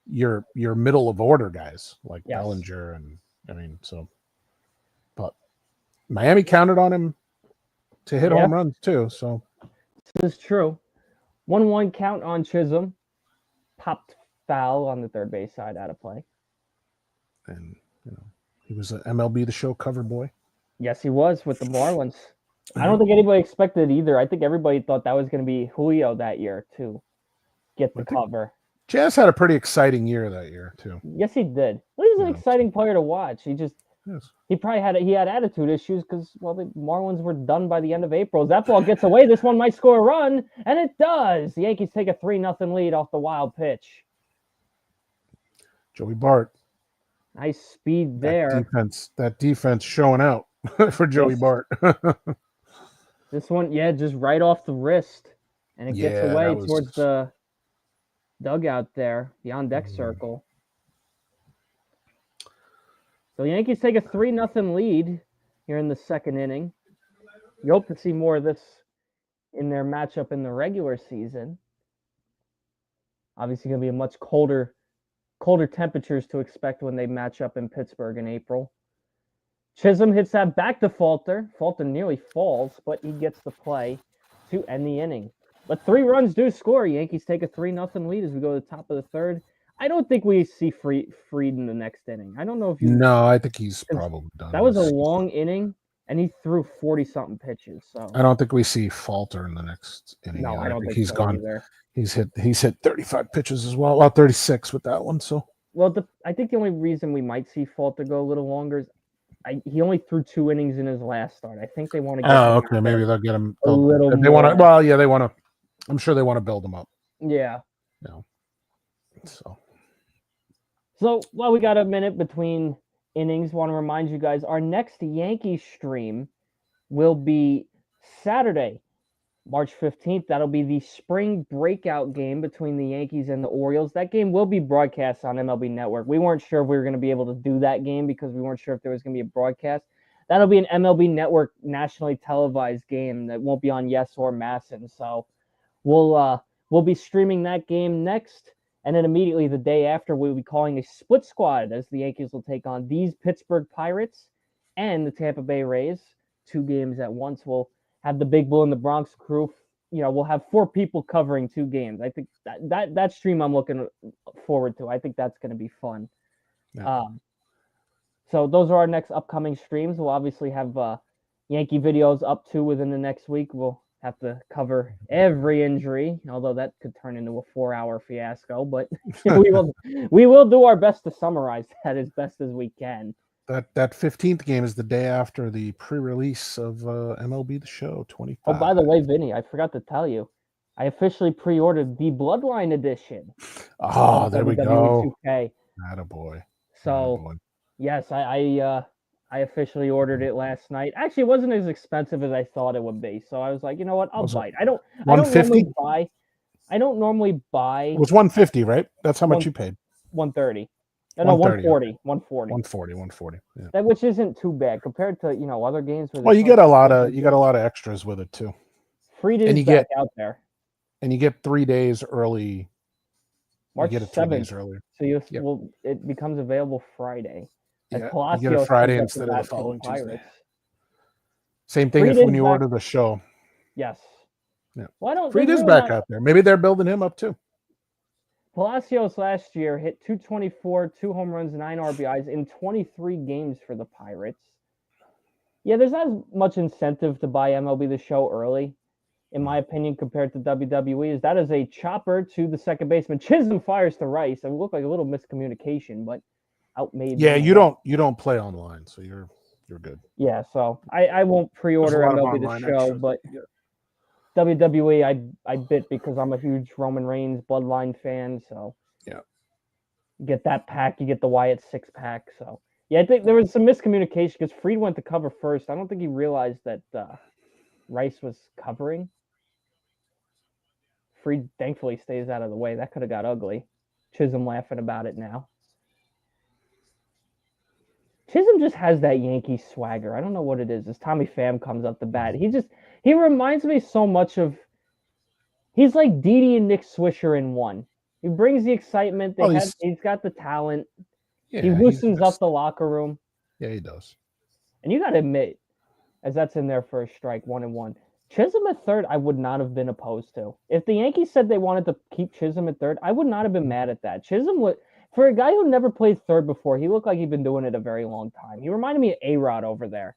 your middle of order guys like Bellinger, and I mean, so. But Miami counted on him to hit home runs too. So this is true. 1-1 count on Chisholm. Popped foul on the third base side, out of play. And he was an MLB The Show cover boy. Yes, he was with the Marlins. I don't think anybody expected it either. I think everybody thought that was going to be Julio that year to get the cover. Jazz had a pretty exciting year that year too. Yes, he did. Well, he was an exciting player to watch. He probably had attitude issues because the Marlins were done by the end of April. As that ball gets away, this one might score a run, and it does. The Yankees take a 3-0 lead off the wild pitch. Joey Bart. Nice speed there. That defense showing out for Joey Bart. This one, just right off the wrist. And it gets away towards the dugout there, the on-deck circle. So the Yankees take a 3-0 lead here in the second inning. You hope to see more of this in their matchup in the regular season. Obviously going to be a much colder temperatures to expect when they match up in Pittsburgh in April. Chisholm hits that back to Falter. Falter nearly falls, but he gets the play to end the inning. But 3 runs do score. Yankees take a 3-0 lead as we go to the top of the third. I don't think we see Fried in the next inning. I don't know if you. No, I think he's 'Cause probably done. that was a long inning, and he threw 40-something pitches. So I don't think we see Falter in the next inning. no, Either. I I don't think think he's so gone. either. He's hit 35 pitches as well. Well, 36 with that one. So Well, I think the only reason we might see Falter go a little longer is he only threw 2 innings in his last start. I think they want to get him okay, out maybe there they'll get him. a little They want to. more. Well, yeah, they want to. I'm sure they want to build him up. Yeah. You know, So while we got a minute between innings, want to remind you guys our next Yankees stream will be Saturday, March 15th. That'll be the spring breakout game between the Yankees and the Orioles. That game will be broadcast on MLB Network. We weren't sure if we were going to be able to do that game because we weren't sure if there was going to be a broadcast. That'll be an MLB Network nationally televised game that won't be on Yes or Masson. So we'll be streaming that game next. And then immediately the day after, we'll be calling a split squad as the Yankees will take on these Pittsburgh Pirates and the Tampa Bay Rays. 2 games at once. We'll have the Big Bull and the Bronx crew. We'll have 4 people covering 2 games. I think that stream I'm looking forward to. I think that's going to be fun. Yeah. So those are our next upcoming streams. We'll obviously have Yankee videos up to within the next week. We'll have to cover every injury, although that could turn into a 4-hour fiasco. But we will do our best to summarize that as best as we can. That 15th game is the day after the pre-release of MLB The Show 25. Oh, by the way, Vinny, I forgot to tell you, I officially pre-ordered the Bloodline edition. Oh, there we go. 2K. Attaboy. So, Attaboy. Yes, I officially ordered it last night. Actually, it wasn't as expensive as I thought it would be. So I was like, you know what? I'll bite. I don't normally buy. I don't normally buy. It was 150, right? That's how much you paid. 130. No, 140. 140. 140. Yeah. That which isn't too bad compared to other games. Well, you get a lot of extras with it too. Free is back out there. And you get 3 days early. March 7th. So it becomes available Friday. Yeah, you get it Friday instead of the following Tuesday. Same thing Fried if when you order the show. Yes. Yeah. Well, Fried is back out there. Maybe they're building him up too. Palacios last year hit 224, 2 home runs, 9 RBIs in 23 games for the Pirates. Yeah, there's not as much incentive to buy MLB The Show early, in my opinion, compared to WWE. That is a chopper to the second baseman. Chisholm fires to Rice. It looked like a little miscommunication, but outmade. Yeah, you don't play online, so you're good. Yeah, so I won't pre-order MLB The Show, but WWE I bit because I'm a huge Roman Reigns Bloodline fan. So yeah, you get that pack, you get the Wyatt 6-pack. So yeah, I think there was some miscommunication because Fried went to cover first. I don't think he realized that Rice was covering. Fried thankfully stays out of the way. That could have got ugly. Chisholm laughing about it now. Chisholm just has that Yankee swagger. I don't know what it is. As Tommy Pham comes up the bat, he reminds me so much of. He's like Didi and Nick Swisher in one. He brings the excitement. He's got the talent. Yeah, he loosens up the locker room. Yeah, he does. And you got to admit, as that's in their first strike, 1-1. Chisholm at third, I would not have been opposed to. If the Yankees said they wanted to keep Chisholm at third, I would not have been mad at that. Chisholm would. For a guy who never played third before, he looked like he'd been doing it a very long time. He reminded me of A-Rod over there.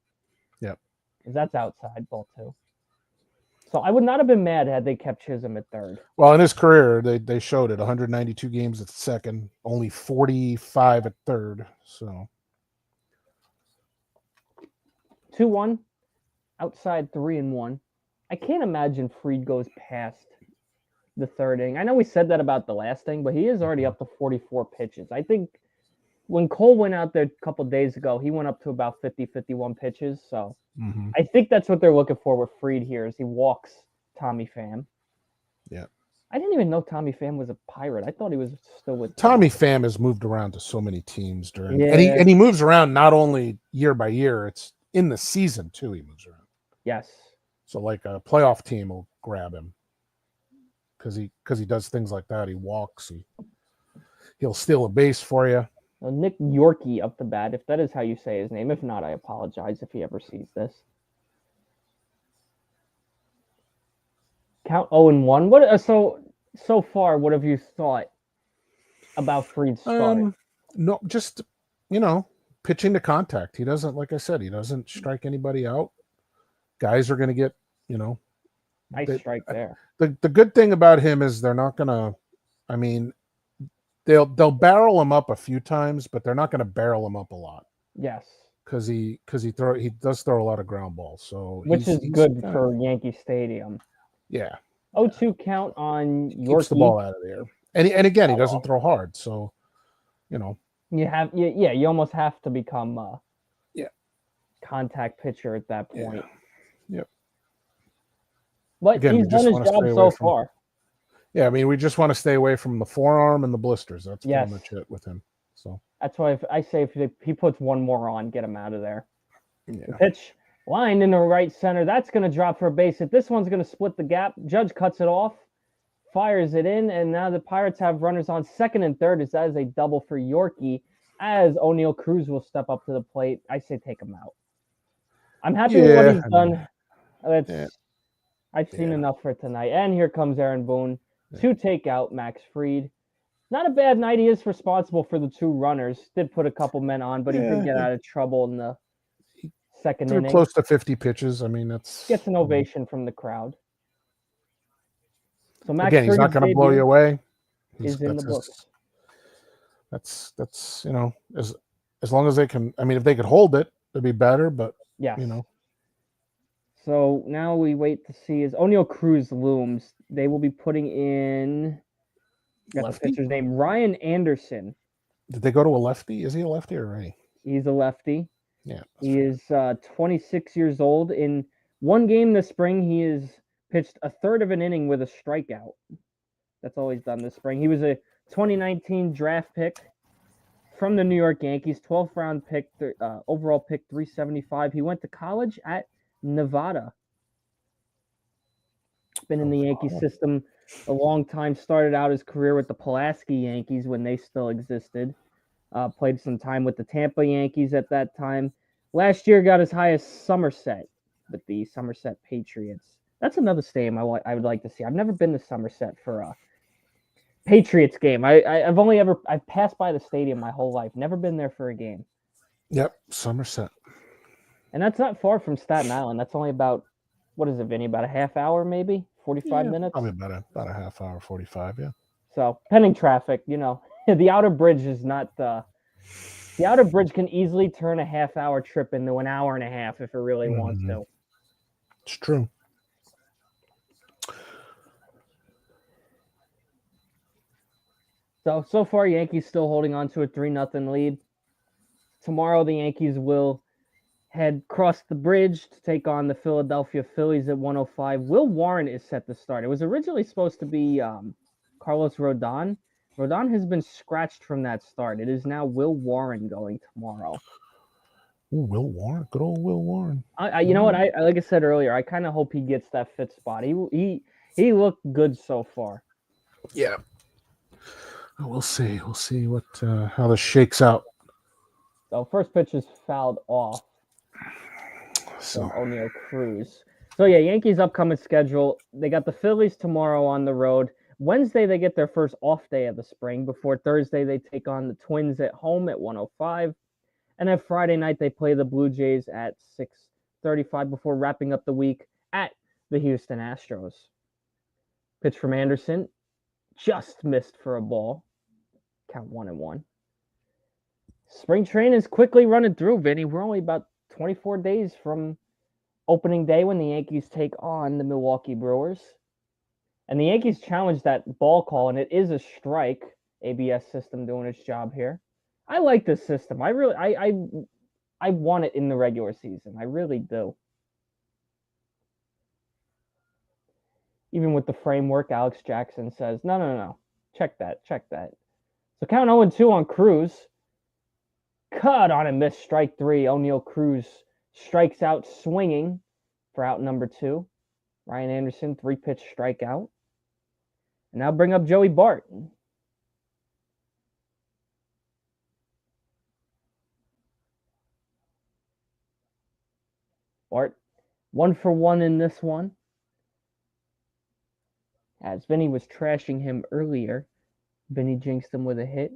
Yep. Because that's outside ball, too. So I would not have been mad had they kept Chisholm at third. Well, in his career, they showed it. 192 games at second, only 45 at third. So 2-1, outside 3-1. I can't imagine Fried goes past the third inning. I know we said that about the last thing, but he is already up to 44 pitches. I think when Cole went out there a couple days ago, he went up to about 50, 51 pitches. So I think that's what they're looking for with Fried here is he walks Tommy Pham. Yeah. I didn't even know Tommy Pham was a Pirate. I thought he was still with Tommy Pham has moved around to so many teams and he moves around not only year by year, it's in the season too, he moves around. Yes. So like a playoff team will grab him. Because he does things like that. He walks. He'll steal a base for you. Well, Nick Yorkie up the bat, if that is how you say his name. If not, I apologize if he ever sees this. Count 0-1. What? So far, what have you thought about Fried's start. No, just pitching to contact. He doesn't, like I said, he doesn't strike anybody out. Guys are going to get, Nice strike there. The good thing about him is they're not going to. I mean, they'll barrel him up a few times, but they're not going to barrel him up a lot. Yes, because he does throw a lot of ground balls. So which is good for Yankee Stadium. Yeah. 0-2 count on Yorkie. Keeps the ball out of the air, and again, he doesn't throw hard, so you almost have to become a contact pitcher at that point. Yep. But again, he's done his job so far. Yeah, I mean, we just want to stay away from the forearm and the blisters. That's pretty much it with him. So that's why I say if he puts one more on, get him out of there. Yeah. The pitch line in the right center. That's going to drop for a base hit. This one's going to split the gap. Judge cuts it off, fires it in, and now the Pirates have runners on second and third. As that is a double for Yorkie, as O'Neal Cruz will step up to the plate. I say take him out. I'm happy with what he's done. I've seen enough for tonight. And here comes Aaron Boone to take out Max Fried. Not a bad night. He is responsible for the two runners. Did put a couple men on, but he did get out of trouble in the second inning. Close to 50 pitches. I mean, that's gets an ovation from the crowd. So Max again, he's not going to blow you away. He's in the books. That's as long as they can. I mean, if they could hold it, it'd be better. But So now we wait to see as O'Neal Cruz looms. They will be putting in the pitcher's name, Ryan Anderson. Did they go to a lefty? Is he a lefty or righty? He's a lefty. Yeah. He is 26 years old. In one game this spring, he has pitched a third of an inning with a strikeout. That's all he's done this spring. He was a 2019 draft pick from the New York Yankees, 12th round pick, overall pick 375. He went to college at Nevada. Been in the Yankee system a long time. Started out his career with the Pulaski Yankees when they still existed. Played some time with the Tampa Yankees at that time. Last year got as high as Somerset with the Somerset Patriots. That's another stadium I would like to see. I've never been to Somerset for a Patriots game. I've passed by the stadium my whole life. Never been there for a game. Yep, Somerset. And that's not far from Staten Island. That's only about, what is it, Vinny? About a half hour, maybe 45 minutes. Probably about a half hour, 45. Yeah. So pending traffic, the outer bridge is not the outer bridge can easily turn a half hour trip into an hour and a half if it really wants to. It's true. So far, Yankees still holding on to a 3-0 lead. Tomorrow, the Yankees will head across the bridge to take on the Philadelphia Phillies at 1:05. Will Warren is set to start. It was originally supposed to be Carlos Rodon. Rodon has been scratched from that start. It is now Will Warren going tomorrow. Ooh, Will Warren, good old Will Warren. You know what? Like I said earlier, I kind of hope he gets that fifth spot. He looked good so far. Yeah. We'll see. We'll see what how this shakes out. So first pitch is fouled off. So O'Neal Cruz. So yeah, Yankees' upcoming schedule. They got the Phillies tomorrow on the road. Wednesday they get their first off day of the spring. Before Thursday they take on the Twins at home at 1:05, and then Friday night they play the Blue Jays at 6:35 before wrapping up the week at the Houston Astros. Pitch from Anderson. Just missed for a ball. Count 1-1. Spring training is quickly running through, Vinny. We're only about 24 days from opening day when the Yankees take on the Milwaukee Brewers. And the Yankees challenged that ball call, and it is a strike. ABS system doing its job here. I like this system. I want it in the regular season. I really do. Even with the framework, Alex Jackson says, no. Check that. So count 0-2 on Cruz. Cut on a miss, strike 3. O'Neal Cruz strikes out swinging for out number 2. Ryan Anderson, 3-pitch strikeout. And now bring up Joey Bart. Bart, 1-for-1 in this one. As Vinny was trashing him earlier, Vinny jinxed him with a hit.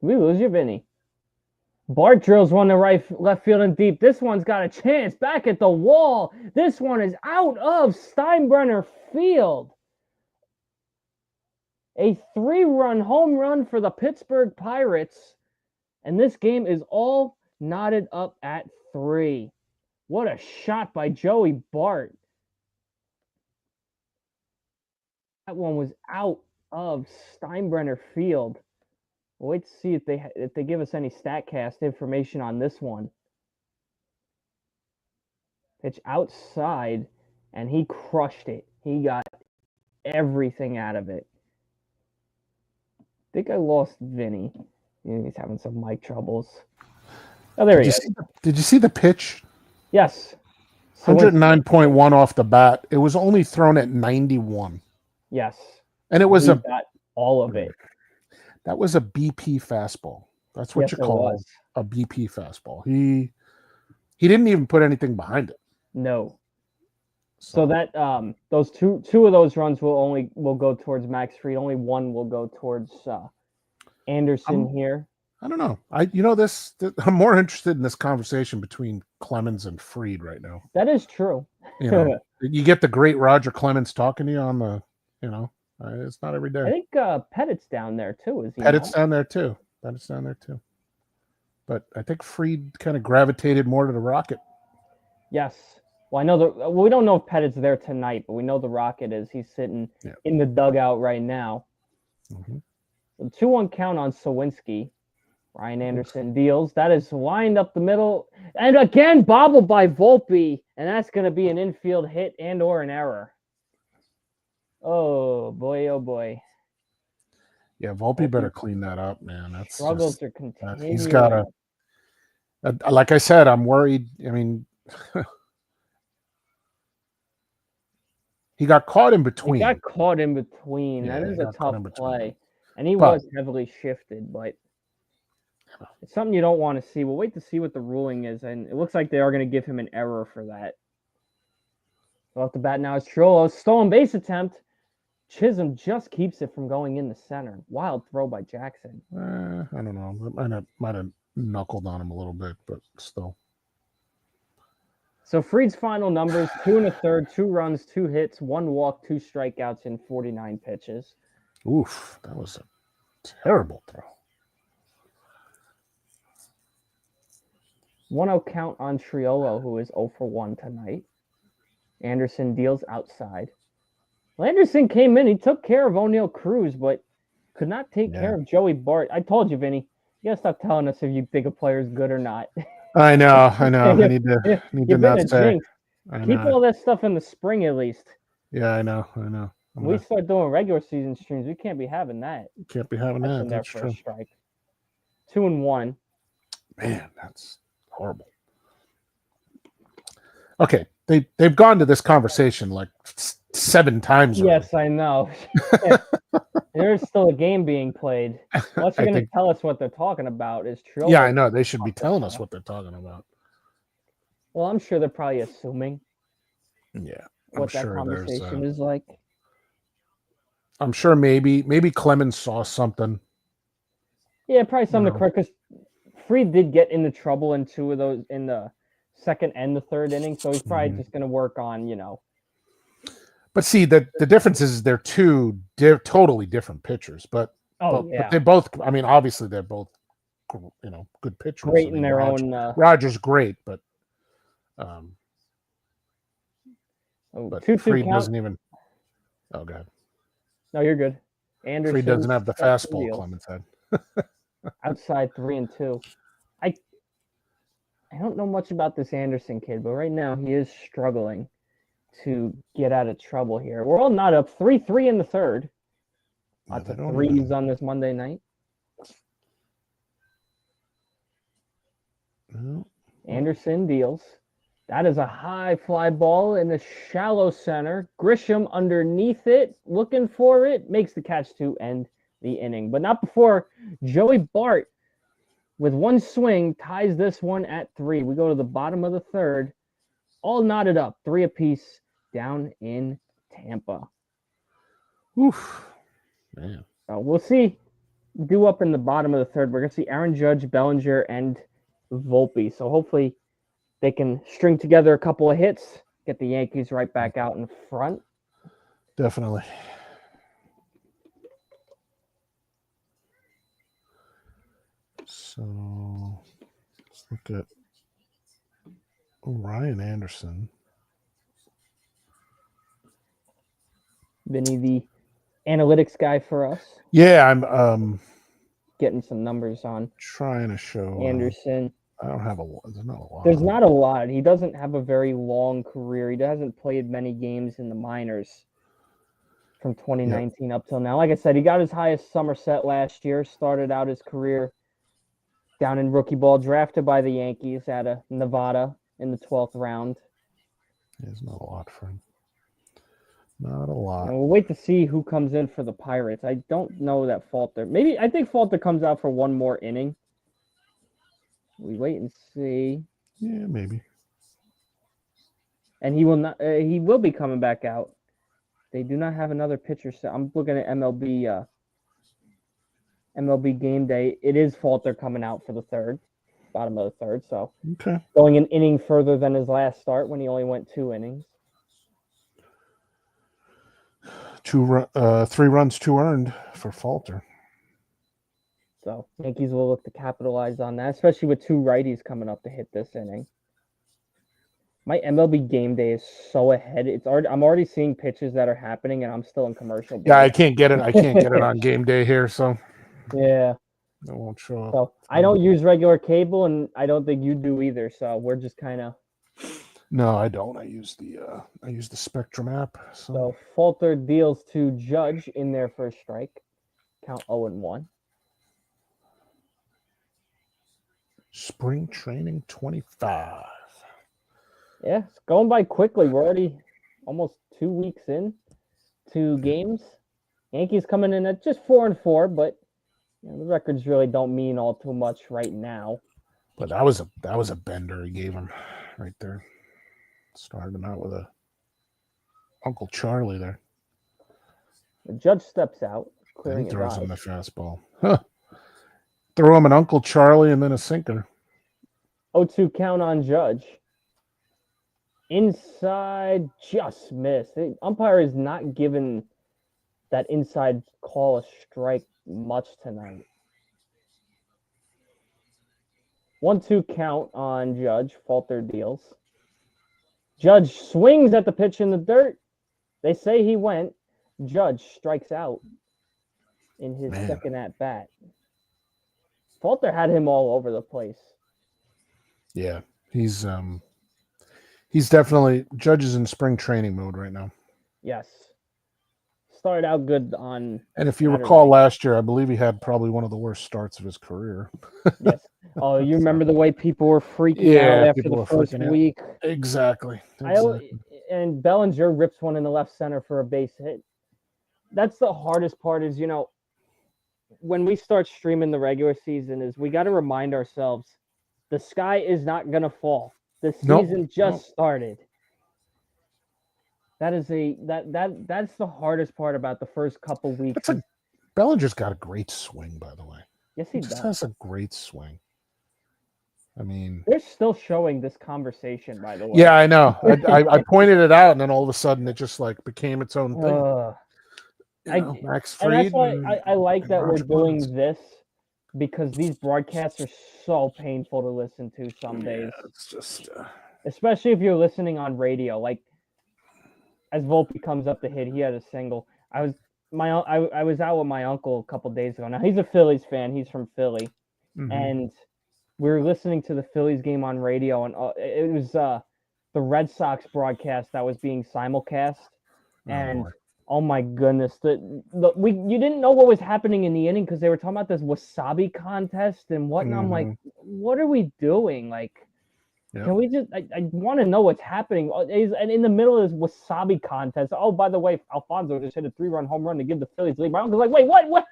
We lose you, Vinny. Bart drills one to left field and deep. This one's got a chance back at the wall. This one is out of Steinbrenner Field. A 3-run home run for the Pittsburgh Pirates. And this game is all knotted up at 3. What a shot by Joey Bart. That one was out of Steinbrenner Field. We'll wait to see if they give us any StatCast information on this one. Pitch outside, and he crushed it. He got everything out of it. I think I lost Vinny. He's having some mic troubles. Oh, there he is. Did you see the pitch? Yes. 109.1 off the bat. It was only thrown at 91. Yes. And it was got all of it. That was a BP fastball. That's what you call a BP fastball. He didn't even put anything behind it. No. So that those two of those runs will go towards Max Fried. Only one will go towards Anderson here. I don't know. I'm more interested in this conversation between Clemens and Fried right now. That is true. You get the great Roger Clemens talking to you on the, it's not every day. I think Pettit's down there too. Is he? Pettit's down there too. But I think Fried kind of gravitated more to the Rocket. Yes. Well, I know we don't know if Pettit's there tonight, but we know the Rocket is. He's sitting in the dugout right now. Mm-hmm. So 2-1 count on Sawinski. Ryan Anderson deals. That is lined up the middle. And again, bobbled by Volpe. And that's going to be an infield hit and or an error. Oh, boy, oh, boy. Yeah, Volpe better clean that up, man. That's struggles are continuing. He's got like I said, I'm worried. I mean, he got caught in between. That is a tough play. And he was heavily shifted, but it's something you don't want to see. We'll wait to see what the ruling is, and it looks like they are going to give him an error for that. Off the bat now is Trollo. Stolen base attempt. Chisholm just keeps it from going in the center. Wild throw by Jackson. I don't know. Might have knuckled on him a little bit, but still. So Fried's final numbers, 2 1/3, 2 runs, 2 hits, 1 walk, 2 strikeouts in 49 pitches. Oof, that was a terrible throw. 1-0 count on Triolo, who is 0 for 1 tonight. Anderson deals outside. Well, Anderson came in. He took care of O'Neal Cruz, but could not take care of Joey Bart. I told you, Vinny. You gotta stop telling us if you think a player's good or not. I know. I need to not say. Keep all that stuff in the spring at least. Yeah, I know. We start doing regular season streams. We can't be having that. Can't be having that. That's true. Strike. 2-1. Man, that's horrible. Okay, they've gone to this conversation like 7 times already. Yes, I know. There's still a game being played. Unless you're going to tell us what they're talking about is true. Yeah, I know. They should be telling us what they're talking about. Well, I'm sure they're probably assuming. Yeah, what that conversation is like. I'm sure maybe Clemens saw something. Yeah, probably something to correct, because Fried did get into trouble in 2 of those in the second and the third inning, so he's probably just going to work on, But see, the difference is they're 2 totally different pitchers, but they both. I mean, obviously they're both, good pitchers. Great in their own. Roger's great, but Fried doesn't even. Oh, God. No, you're good. Anderson. Fried doesn't have the fastball. Clemens had. Outside 3-2. I don't know much about this Anderson kid, but right now he is struggling to get out of trouble here. We're all not up 3-3 in the third. Lots of threes on this Monday night. No. Anderson deals. That is a high fly ball in the shallow center. Grisham underneath it, looking for it, makes the catch to end the inning. But not before Joey Bart, with 1 swing, ties this one at 3. We go to the bottom of the third. All knotted up, 3 apiece, down in Tampa. Oof. Man. We'll see. Due up in the bottom of the third, we're going to see Aaron Judge, Bellinger, and Volpe. So hopefully they can string together a couple of hits, get the Yankees right back out in front. Definitely. So let's look at Ryan Anderson. Vinny, the analytics guy for us. Yeah, I'm getting some numbers on trying to show Anderson. I don't have there's not a lot. There's not a lot. He doesn't have a very long career. He hasn't played many games in the minors from 2019 up till now. Like I said, he got his highest Somerset last year, started out his career down in rookie ball, drafted by the Yankees out of Nevada in the 12th round. There's not a lot for him. Not a lot. And we'll wait to see who comes in for the Pirates. I don't know that Falter. I think Falter comes out for one more inning. We wait and see. Yeah, maybe. And he will not. He will be coming back out. They do not have another pitcher set. I'm looking at MLB game day. It is Falter coming out for the third, bottom of the third. So going an inning further than his last start when he only went 2 innings. 3 runs, 2 earned for Falter. So Yankees will look to capitalize on that, especially with 2 righties coming up to hit this inning. My MLB game day is so ahead. I'm already seeing pitches that are happening, and I'm still in commercial break. Yeah, I can't get it. I can't get it on game day here, so yeah, it won't show up. So I don't use regular cable, and I don't think you do either. So we're just kind of. No, I don't. I use the Spectrum app. So Falter deals to Judge in their first strike. Count 0-1. Spring training 25. Yeah, it's going by quickly. We're already almost 2 weeks in, 2 games. Yankees coming in at just 4-4, but the records really don't mean all too much right now. But that was a bender he gave him right there. Started him out with a Uncle Charlie there. The Judge steps out, clearing he throws his eyes. him the fastball. Huh. Throw him an Uncle Charlie and then a sinker. 0-2 count on Judge. Inside, just missed. The umpire is not given that inside call a strike much tonight. 1-2 count on Judge. Falter deals. Judge swings at the pitch in the dirt. They say he went. Judge strikes out in his second at bat. Falter had him all over the place. Yeah, he's definitely Judge's in spring training mode right now. Yes. Started out good on. And if you recall last year, I believe he had probably one of the worst starts of his career. Yes. Oh, you remember the way people were freaking out after the first week? Exactly. And Bellinger rips one in the left center for a base hit. That's the hardest part is, when we start streaming the regular season is we got to remind ourselves the sky is not going to fall. The season just started. That's the hardest part about the first couple weeks. Bellinger's got a great swing, by the way. Yes, he does. Just has a great swing. I mean, they're still showing this conversation, by the way. Yeah, I know. I pointed it out, and then all of a sudden, it just became its own thing. Max Fried. And that's why I like that we're doing this because these broadcasts are so painful to listen to some days. It's just, especially if you're listening on radio. Like as Volpe comes up to hit, he had a single. I was out with my uncle a couple days ago. Now he's a Phillies fan. He's from Philly, and we were listening to the Phillies game on radio, and it was the Red Sox broadcast that was being simulcast, and oh my goodness, you didn't know what was happening in the inning because they were talking about this wasabi contest and whatnot. I'm like, what are we doing? Can we just? I want to know what's happening. And in the middle of this wasabi contest, oh, by the way, Alfonso just hit a 3-run home run to give the Phillies lead. My uncle's like, wait, what?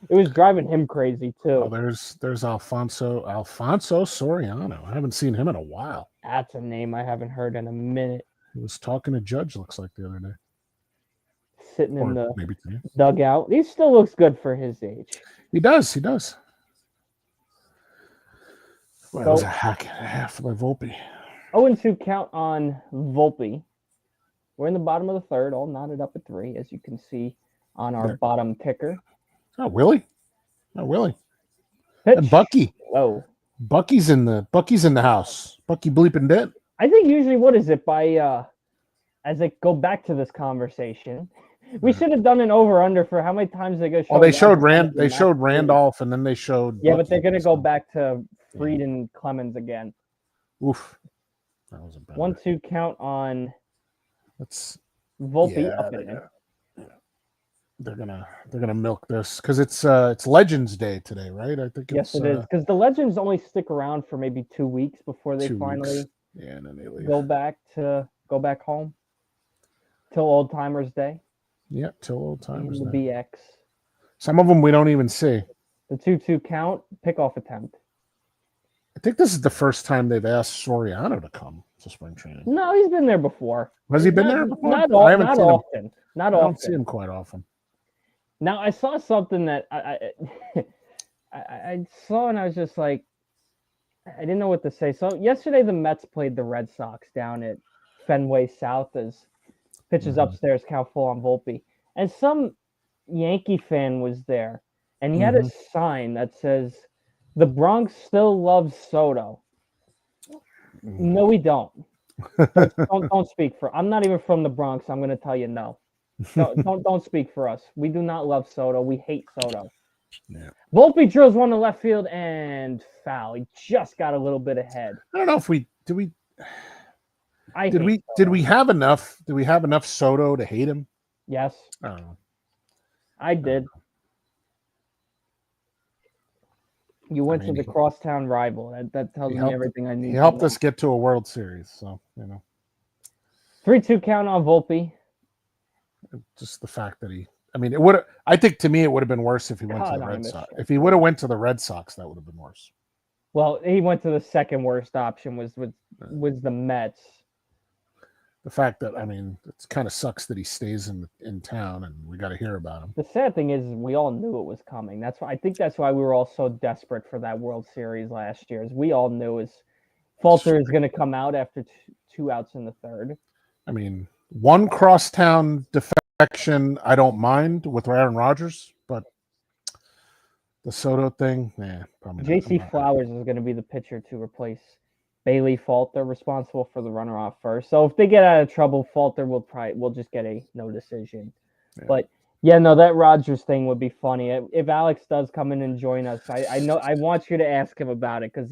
It was driving him crazy too. Oh, there's Alfonso Soriano. I haven't seen him in a while. That's a name I haven't heard in a minute. He was talking to Judge, looks like, the other day. sitting in Or the maybe 2 years. dugout. He still looks good for his age. He does. Well, that was So a hack and a half by Volpe. 0-2 count on Volpe. We're in the bottom of the third, all knotted up at 3, as you can see on our bottom ticker. Oh, Willie. Pitch. And Bucky. Whoa. Bucky's in the house. Bucky bleeping dead. I think usually, what is it, by as I go back to this conversation, we should have done an over-under for how many times they go show. Well, they showed Randolph, and then they showed Yeah, Bucky, but they're going to go back to Fried and Clemens again. Oof. That was a bad 1-2 count on That's Volpe up in there. They're gonna milk this because it's Legends Day today, right? I think Yes, it is, because the Legends only stick around for maybe 2 weeks before they finally and then they leave. go back home till Old Timers Day. Yeah, till Old Timers the Day. BX. Some of them we don't even see. The 2-2 count pickoff attempt. I think this is the first time they've asked Soriano to come to spring training. No, he's been there before. Has he been there before? Not often. Not I often. don't see him quite often. Now, I saw something that I saw, and I was just like, I didn't know what to say. So yesterday, the Mets played the Red Sox down at Fenway South as pitches upstairs, count full on Volpe. And some Yankee fan was there, and he had a sign that says, "The Bronx still loves Soto." No, we don't. Don't speak for. I'm not even from the Bronx. I'm going to tell you no. Don't speak for us. We do not love Soto. We hate Soto. Yeah. Volpe drills one to left field and foul. He just got a little bit ahead. I don't know if we did we have enough? Do we have enough Soto to hate him? Yes. I don't know. I did. You went to the crosstown rival. That tells me everything I need. He helped us get to a World Series, so 3-2 count on Volpe. Just the fact that it would. I think to me it would have been worse if he went to the Red Sox. If he would have went to the Red Sox, that would have been worse. Well, he went to the second worst option was the Mets. The fact that it kind of sucks that he stays in town and we got to hear about him. The sad thing is we all knew it was coming. That's why we were all so desperate for that World Series last year. As we all knew Falter is going to come out after 2 outs in the third. One crosstown defection I don't mind with Aaron Rodgers, but the Soto thing, probably J.C. Flowers is going to be the pitcher to replace Bailey Falter, responsible for the runner off first. So if they get out of trouble, Falter will just get a no decision. Yeah. But that Rodgers thing would be funny. If Alex does come in and join us, I know I want you to ask him about it because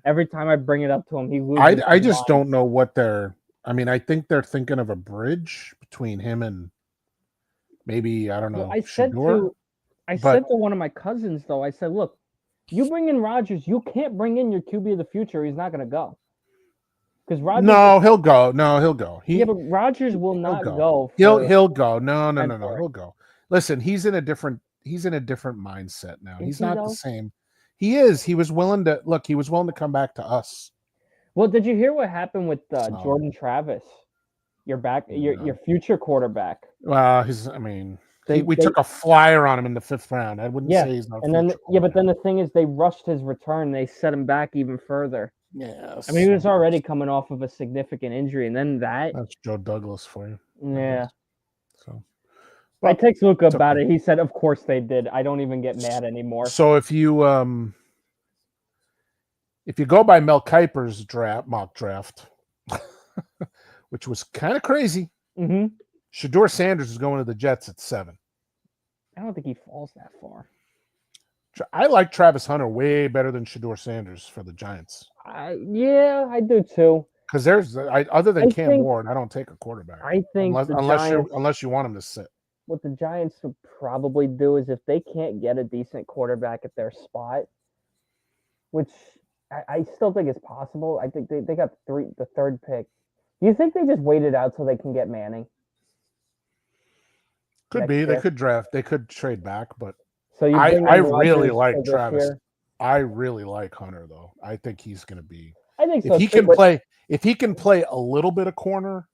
every time I bring it up to him, he loses. I just don't know what they're. I think they're thinking of a bridge between him and maybe I don't know. Well, I said to one of my cousins though. I said, look. You bring in Rodgers, you can't bring in your QB of the future. He's not going to go. Because Rodgers. No, he'll go. He'll go. But Rodgers will not go. He'll go. No. He'll go. Listen, he's in a different mindset now. He's not the same. He is. He was willing to come back to us. Well, did you hear what happened with Jordan Travis? Your future quarterback. Well, we took a flyer on him in the 5th round. I wouldn't say he's not. And then but then the thing is, they rushed his return. They set him back even further. Yes. He was already coming off of a significant injury, and then that's Joe Douglas for you. Yeah. So, I text Luca about it. He said, "Of course they did. I don't even get mad anymore." So if you go by Mel Kiper's mock draft, which was kind of crazy. Mm-hmm. Shedeur Sanders is going to the Jets at 7. I don't think he falls that far. I like Travis Hunter way better than Shedeur Sanders for the Giants. I do too. Because other than Cam Ward, I don't take a quarterback. I think unless you want him to sit. What the Giants would probably do is if they can't get a decent quarterback at their spot, which I still think is possible. I think they got the third pick. Do you think they just waited out so they can get Manning? Could be. They could draft. They could trade back, but so I really like Travis. I really like Hunter, though. I think he's going to be. I think so. If he can play a little bit of corner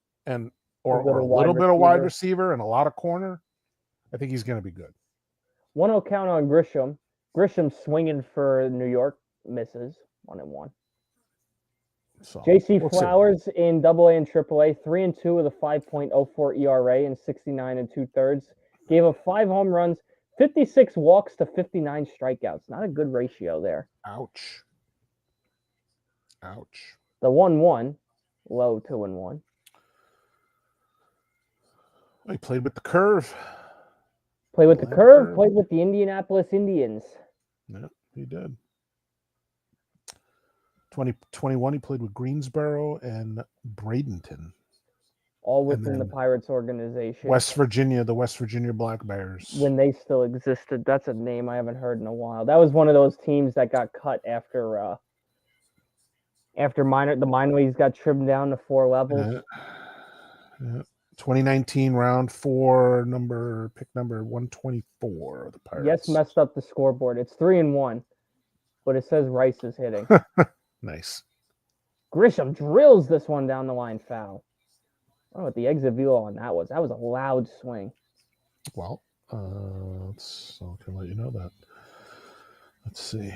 or a little bit of wide receiver and a lot of corner, I think he's going to be good. 1-0 count on Grisham. Grisham swinging for New York, misses 1-1. So J.C. we'll Flowers in AA and AAA, 3-2 with a 5.04 ERA and 69 2/3. Gave up 5 home runs, 56 walks to 59 strikeouts. Not a good ratio there. Ouch. Ouch. The 1-1, low 2-1. He played with the curve. Played with the curve, played with the Indianapolis Indians. Yeah, he did. 2021, he played with Greensboro and Bradenton. All within the Pirates organization. West Virginia, the West Virginia Black Bears. When they still existed. That's a name I haven't heard in a while. That was one of those teams that got cut after the minor leagues got trimmed down to 4 levels. Yeah. 2019 round 4, pick number 124 of the Pirates. Yes, messed up the scoreboard. It's 3-1, but it says Rice is hitting. Nice. Grisham drills this one down the line, foul. I don't know what the exit velo on that was. That was a loud swing. Well, I can let you know that. Let's see.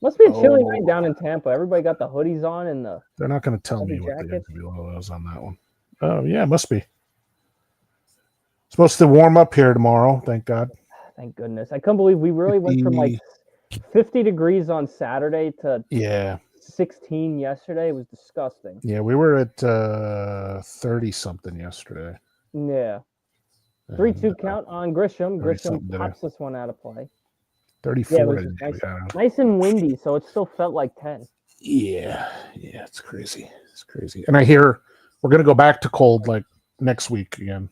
Must be a chilly night down in Tampa. Everybody got the hoodies on and the. They're not going to tell me what the exit velo is on that one. Oh yeah, it must be. Supposed to warm up here tomorrow. Thank God. Thank goodness. I couldn't believe we really went from like 50 degrees on Saturday to 16 yesterday. It was disgusting. Yeah, we were at 30-something yesterday. Yeah. 3-2 count on Grisham. Grisham pops this one out of play. 34. Yeah, nice and windy, so it still felt like 10. Yeah, it's crazy. It's crazy. And I hear we're going to go back to cold like next week again.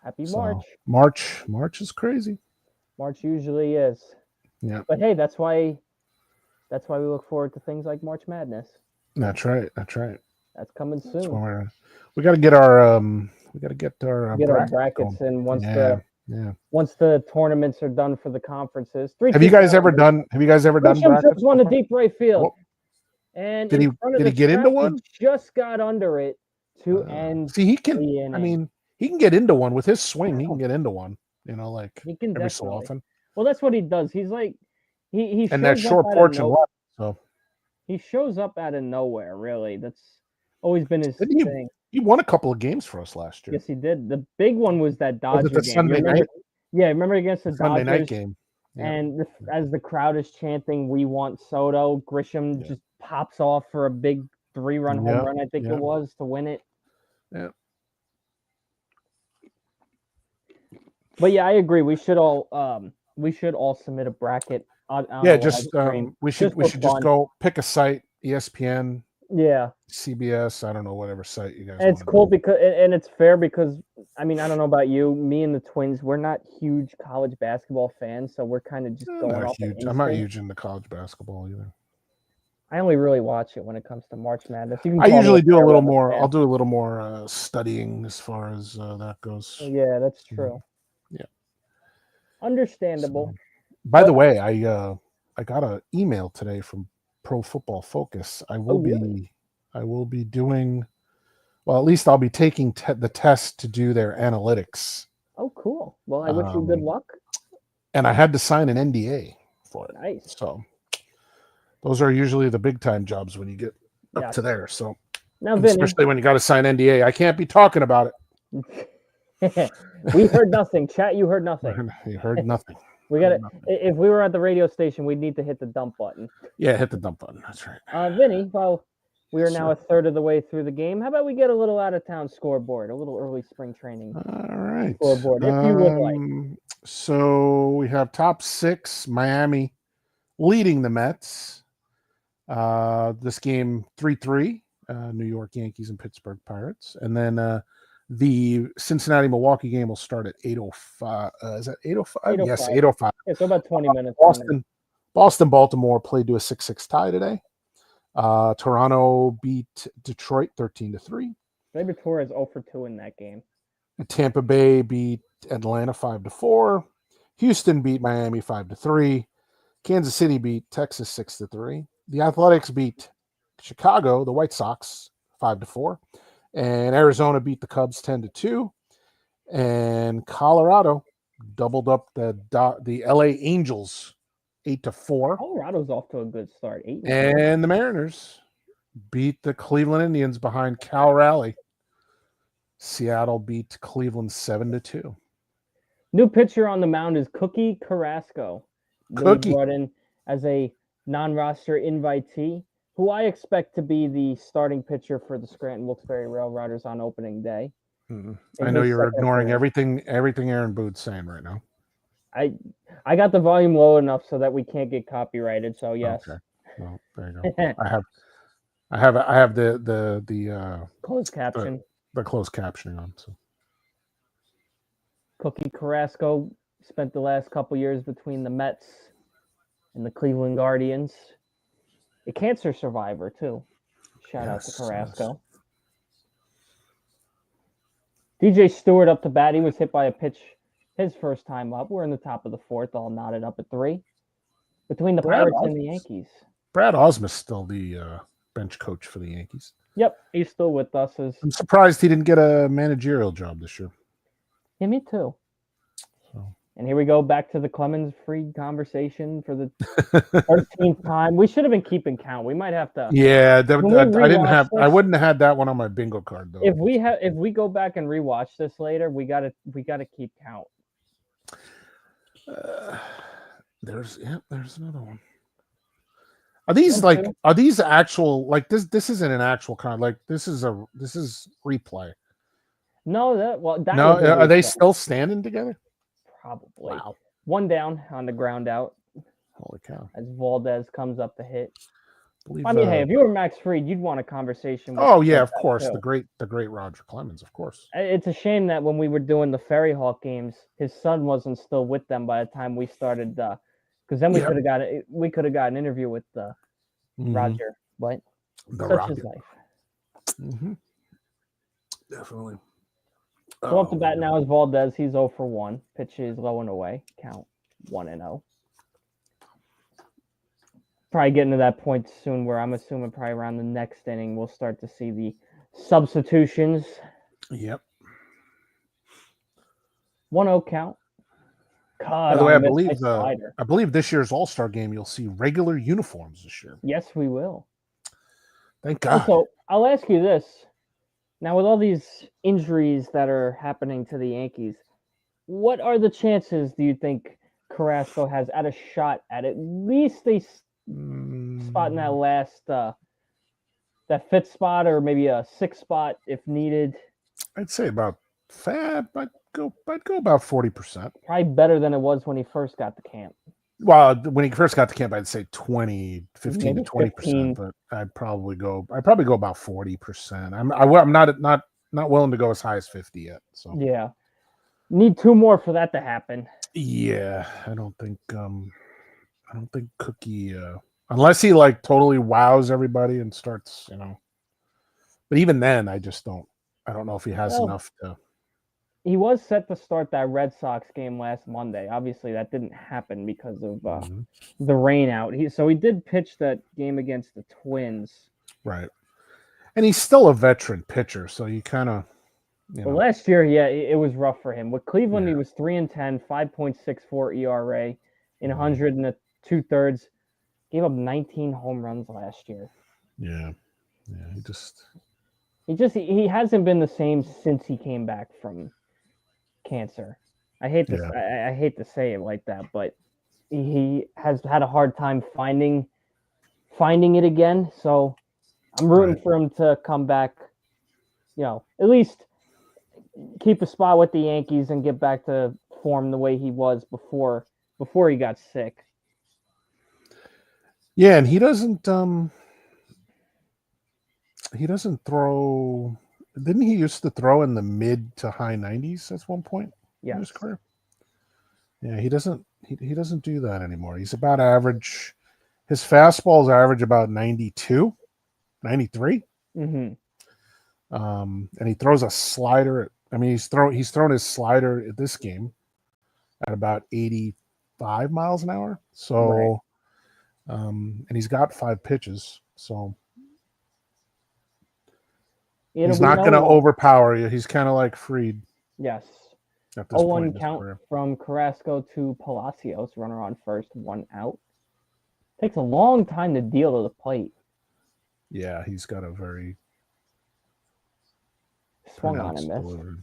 Happy March. March is crazy. March usually is. Yeah. But hey, that's why we look forward to things like March Madness. That's right. That's coming soon. We got to get our brackets in once the tournaments are done for the conferences. Have you guys ever done brackets? Won a deep right field. And did he get into one? He just got under it to end. See, he can. I mean, he can get into one with his swing. He can get into one. You know, like he can every so often. Well, that's what he does. He's like he and that short porch and left. So he shows up out of nowhere. Really, that's always been his thing. He won a couple of games for us last year. Yes, he did. The big one was that Dodger game. Sunday night? Yeah, remember against the Sunday Dodgers? Night game. Yeah. And as the crowd is chanting, "We want Soto," Grisham just pops off for a big 3-run home run, I think it was, to win it. Yeah. But yeah, I agree. We should all submit a bracket. We should just go pick a site, ESPN. Yeah. CBS, I don't know, whatever site you guys. And it's cool because it's fair because I mean, I don't know about you, me and the Twins, we're not huge college basketball fans, so we're kind of just going off. I'm not huge into college basketball either. I only really watch it when it comes to March Madness. I usually do a little more. I'll do a little more studying as far as that goes. Yeah, that's true. Yeah, understandable. So, by the way, I got an email today from Pro Football Focus. I will be doing. Well, at least I'll be taking the test to do their analytics. Oh, cool. Well, I wish you good luck. And I had to sign an NDA for it. Nice. So those are usually the big time jobs when you get up to there. So now, Vinny, especially when you got to sign NDA, I can't be talking about it. We heard nothing. Chat, you heard nothing. You heard nothing. We got it. If we were at the radio station, we'd need to hit the dump button. Yeah, hit the dump button. That's right. Vinny, well, we are now a third of the way through the game. How about we get a little out of town scoreboard, a little early spring training All right. scoreboard, if you would like. So we have top 6, Miami leading the Mets. This game 3-3, New York Yankees and Pittsburgh Pirates. And then the Cincinnati-Milwaukee game will start at 8:05. Is that 8:05? Yes, 8:05. Yeah, so about 20 minutes. Boston-Baltimore played to a 6-6 tie today. Toronto beat Detroit 13-3. Maybe Torres 0 for 2 in that game. Tampa Bay beat Atlanta 5-4. Houston beat Miami 5-3. Kansas City beat Texas 6-3. The Athletics beat Chicago, the White Sox, 5-4. And Arizona beat the Cubs 10-2. And Colorado doubled up the LA Angels 8-4, Colorado's off to a good start, 8-4. and the Mariners beat the Cleveland Indians behind Cal Raleigh. Seattle beat Cleveland 7-2. New pitcher on the mound is Cookie Carrasco. Cookie. Brought in as a non-roster invitee, who I expect to be the starting pitcher for the Scranton Wilkes-Barre Railroaders on opening day. I know you're ignoring everything Aaron Boone's saying right now. I got the volume low enough so that we can't get copyrighted. So yes. Okay. Well, there you go. I have the closed caption. The closed captioning on. So Cookie Carrasco spent the last couple years between the Mets and the Cleveland Guardians. A cancer survivor too. Shout out to Carrasco. Yes. DJ Stewart up to bat. He was hit by a pitch his first time up. We're in the top of the fourth, all knotted up at 3. Between the Pirates and the Yankees. Brad Osmus still the bench coach for the Yankees. Yep, he's still with us. I'm surprised he didn't get a managerial job this year. Yeah, me too. So. And here we go back to the Clemens-Fried conversation for the 13th time. We should have been keeping count. We might have to. Yeah, I wouldn't have had that one on my bingo card though. If we go back and rewatch this later, we gotta keep count. There's another one. Are these actual, like this isn't an actual con, like this is replay. No, are they still standing together? Probably. Wow. One down on the ground out. Holy cow. As Valdez comes up to hit. Hey, if you were Max Fried, you'd want a conversation with of course. Too. The great Roger Clemens, of course. It's a shame that when we were doing the Ferry Hawk games, his son wasn't still with them by the time we started, because then we could have got an interview with Roger, but such is life. Mm-hmm. Definitely. So up to bat now is Valdez. He's 0 for 1. Pitch is low and away. Count 1-0. Probably getting to that point soon where I'm assuming probably around the next inning we'll start to see the substitutions. Yep. 1-0 count. God, by the way, I believe this year's All-Star game you'll see regular uniforms this year. Yes, we will. Thank God. Also, I'll ask you this. Now, with all these injuries that are happening to the Yankees, what are the chances, do you think, Carrasco has at a shot at least a spot in that last, that 5th spot, or maybe a 6th spot if needed? I'd say about I'd go about 40%. Probably better than it was when he first got to camp. Well, when he first got to camp, I'd say 15 to 20%, but I'd probably go about 40%. I'm not willing to go as high as 50 yet. So yeah, need 2 more for that to happen. Yeah, I don't think Cookie, unless he like totally wows everybody and starts, But even then, I don't know if he has enough to. He was set to start that Red Sox game last Monday. Obviously, that didn't happen because of the rain out. So he did pitch that game against the Twins. Right. And he's still a veteran pitcher, so you kind of, Well, last year, it was rough for him. With Cleveland, he was 3-10, 5.64 ERA in 100 2/3. Gave up 19 home runs last year. Yeah. He hasn't been the same since he came back from cancer. I hate to say it like that, but he has had a hard time finding it again. So I'm rooting for him to come back, at least keep a spot with the Yankees and get back to form the way he was before he got sick. Yeah, and he doesn't throw. Didn't he used to throw in the mid to high 90s at one point in his career? Yeah, he doesn't do that anymore. He's about average. His fastball's average about 92, 93. Mm-hmm. And he throws a slider. He's thrown his slider at this game at about 85 miles an hour. So, and he's got 5 pitches. So. He's not going to overpower you. He's kind of like Fried. Yes. at this 0-1 point in his count career. from Carrasco to Palacios. Runner on first, 1 out. Takes a long time to deal to the plate. Yeah, he's got a very Swung on and missed. delivery.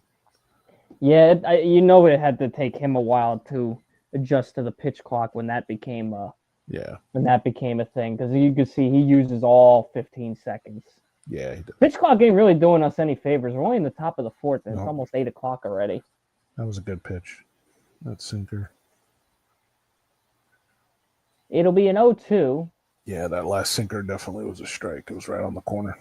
Yeah, it had to take him a while to adjust to the pitch clock when that became a thing, because you could see he uses all 15 seconds. Yeah, he does. Pitch clock ain't really doing us any favors. We're only in the top of the fourth, and It's almost 8 o'clock already. That was a good pitch. That sinker. It'll be an 0-2. Yeah, that last sinker definitely was a strike. It was right on the corner.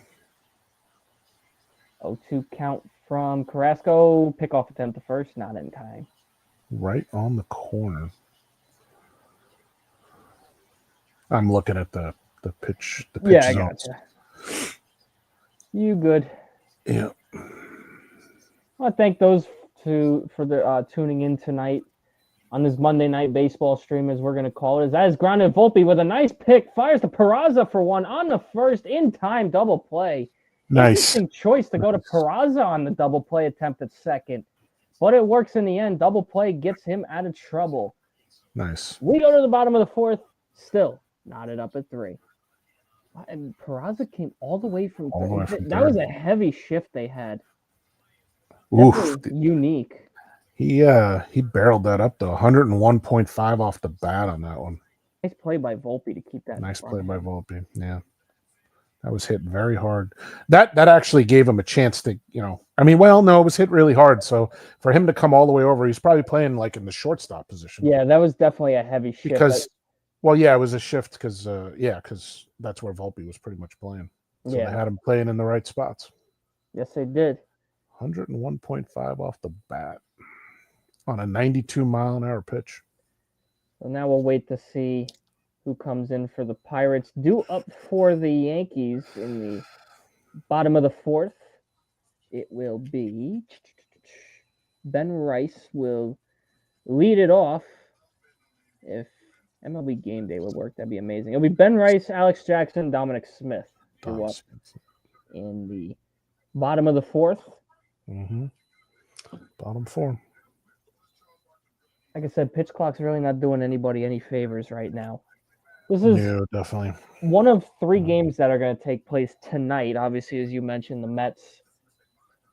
0-2 count from Carrasco. Pickoff attempt to first, not in time. Right on the corner. I'm looking at the pitch. The pitch I zones. gotcha. You good? Yeah. I want to thank those for the tuning in tonight on this Monday Night Baseball stream, as we're going to call it. That is grounded Volpe with a nice pick. Fires to Peraza for one on the first in time double play. Nice. Interesting choice to go to Peraza on the double play attempt at second, but it works in the end. Double play gets him out of trouble. Nice. We go to the bottom of the fourth, still knotted up at 3. And Peraza came all the way from third. That was a heavy shift they had. Oof. Unique. He barreled that up to 101.5 off the bat on that one. Nice play by Volpe to keep that. Nice play by Volpe. Yeah. That was hit very hard. That actually gave him a chance to, no, it was hit really hard. So for him to come all the way over, he's probably playing like in the shortstop position. Yeah, that was definitely a heavy shift. Because, it was a shift because that's where Volpe was pretty much playing. So they had him playing in the right spots. Yes, they did. 101.5 off the bat on a 92-mile-an-hour pitch. So now we'll wait to see who comes in for the Pirates. Due up for the Yankees in the bottom of the fourth. It will be Ben Rice will lead it off. If MLB Game Day would work, that'd be amazing. It'll be Ben Rice, Alex Jackson, Dominic Smith due up in the bottom of the fourth. Mm-hmm. Bottom 4. Like I said, pitch clock's really not doing anybody any favors right now. This is definitely one of 3 games that are going to take place tonight. Obviously, as you mentioned, the Mets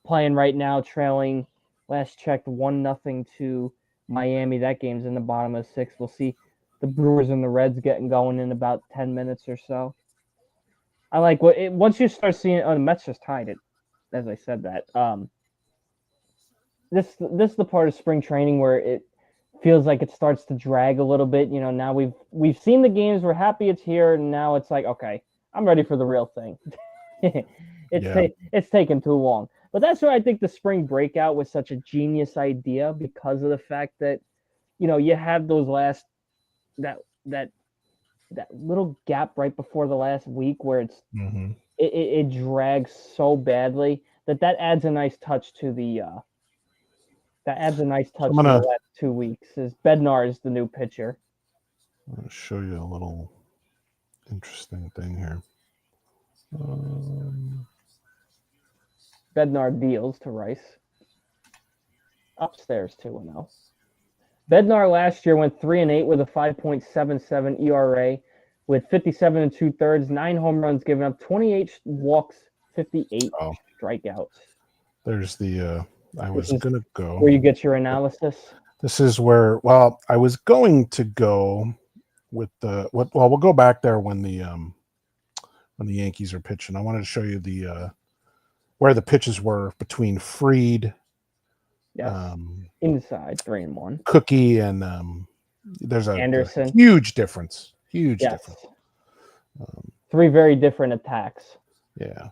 playing right now, trailing, last checked, 1-0 to Miami. That game's in the bottom of the 6th. We'll see the Brewers and the Reds getting going in about 10 minutes or so. I like once you start seeing the Mets just tied it, as I said that. This is the part of spring training where it feels like it starts to drag a little bit. Now we've seen the games, we're happy it's here, and now it's like, okay, I'm ready for the real thing. It's taken too long. But that's why I think the spring breakout was such a genius idea, because of the fact that, you have those last that little gap right before the last week where it's it drags so badly that adds a nice touch to the the last 2 weeks. Is Bednar is the new pitcher. I'll show you a little interesting thing here. Bednar deals to Rice. Upstairs 2-0. Bednar last year went 3-8 with a 5.77 ERA, with 57 2/3, 9 home runs given up, 28 walks, 58 strikeouts. There's the. I was gonna go where you get your analysis. This is where. Well, I was going to go with the. We'll go back there when the Yankees are pitching. I wanted to show you the where the pitches were between Fried. Yes. Inside 3-1. Cookie and there's Anderson. A huge difference. Difference. 3 very different attacks. Yeah.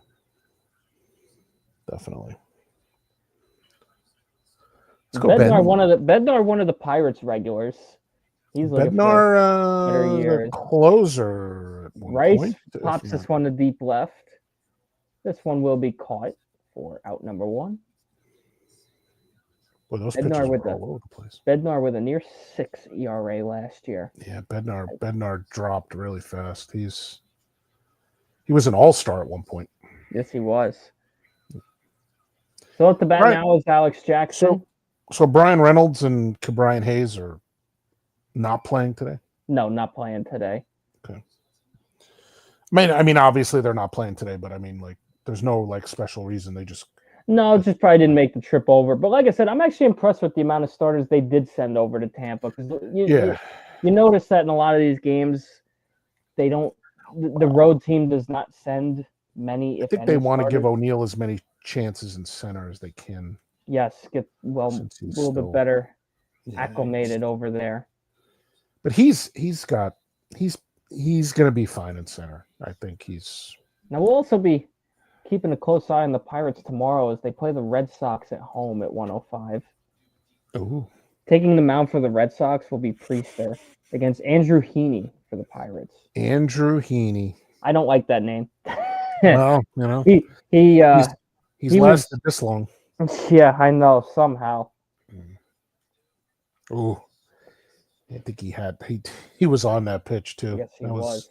Definitely. Let's go, Bednar, one of the Pirates regulars. He's looking for better years. Closer. Rice pops this one to deep left. This one will be caught for out number 1. Well, those pitches were all over the place. Bednar with a near 6 ERA last year. Yeah, Bednar dropped really fast. He was an all-star at one point. Yes, he was. So at the bat now is Alex Jackson. So Brian Reynolds and Brian Hayes are not playing today? No, not playing today. Okay. I mean, obviously they're not playing today, but I mean, like, there's no like special reason. They just No, just probably didn't make the trip over. But like I said, I'm actually impressed with the amount of starters they did send over to Tampa because you notice that in a lot of these games, they don't. The road team does not send many. I think they want to give O'Neill as many chances in center as they can. Yes, get a little bit better acclimated over there. But he's going to be fine in center. I think he's. Now we'll also be keeping a close eye on the Pirates tomorrow as they play the Red Sox at home at 1:05. Ooh. Taking the mound for the Red Sox will be Priester against Andrew Heaney for the Pirates. Andrew Heaney. I don't like that name. Well, you know, he's lasted this long. Yeah, I know, somehow. Ooh. I think he was on that pitch too. Yes, he was.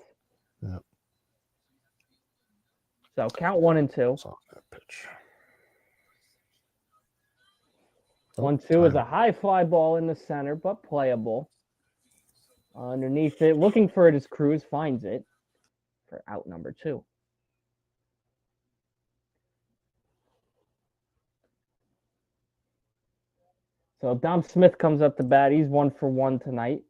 Yeah. So count 1 and 2. On that pitch. 1-2 is a high fly ball in the center, but playable. Underneath it, looking for it as Cruz finds it for out number 2. So Dom Smith comes up to bat. He's 1 for 1 tonight.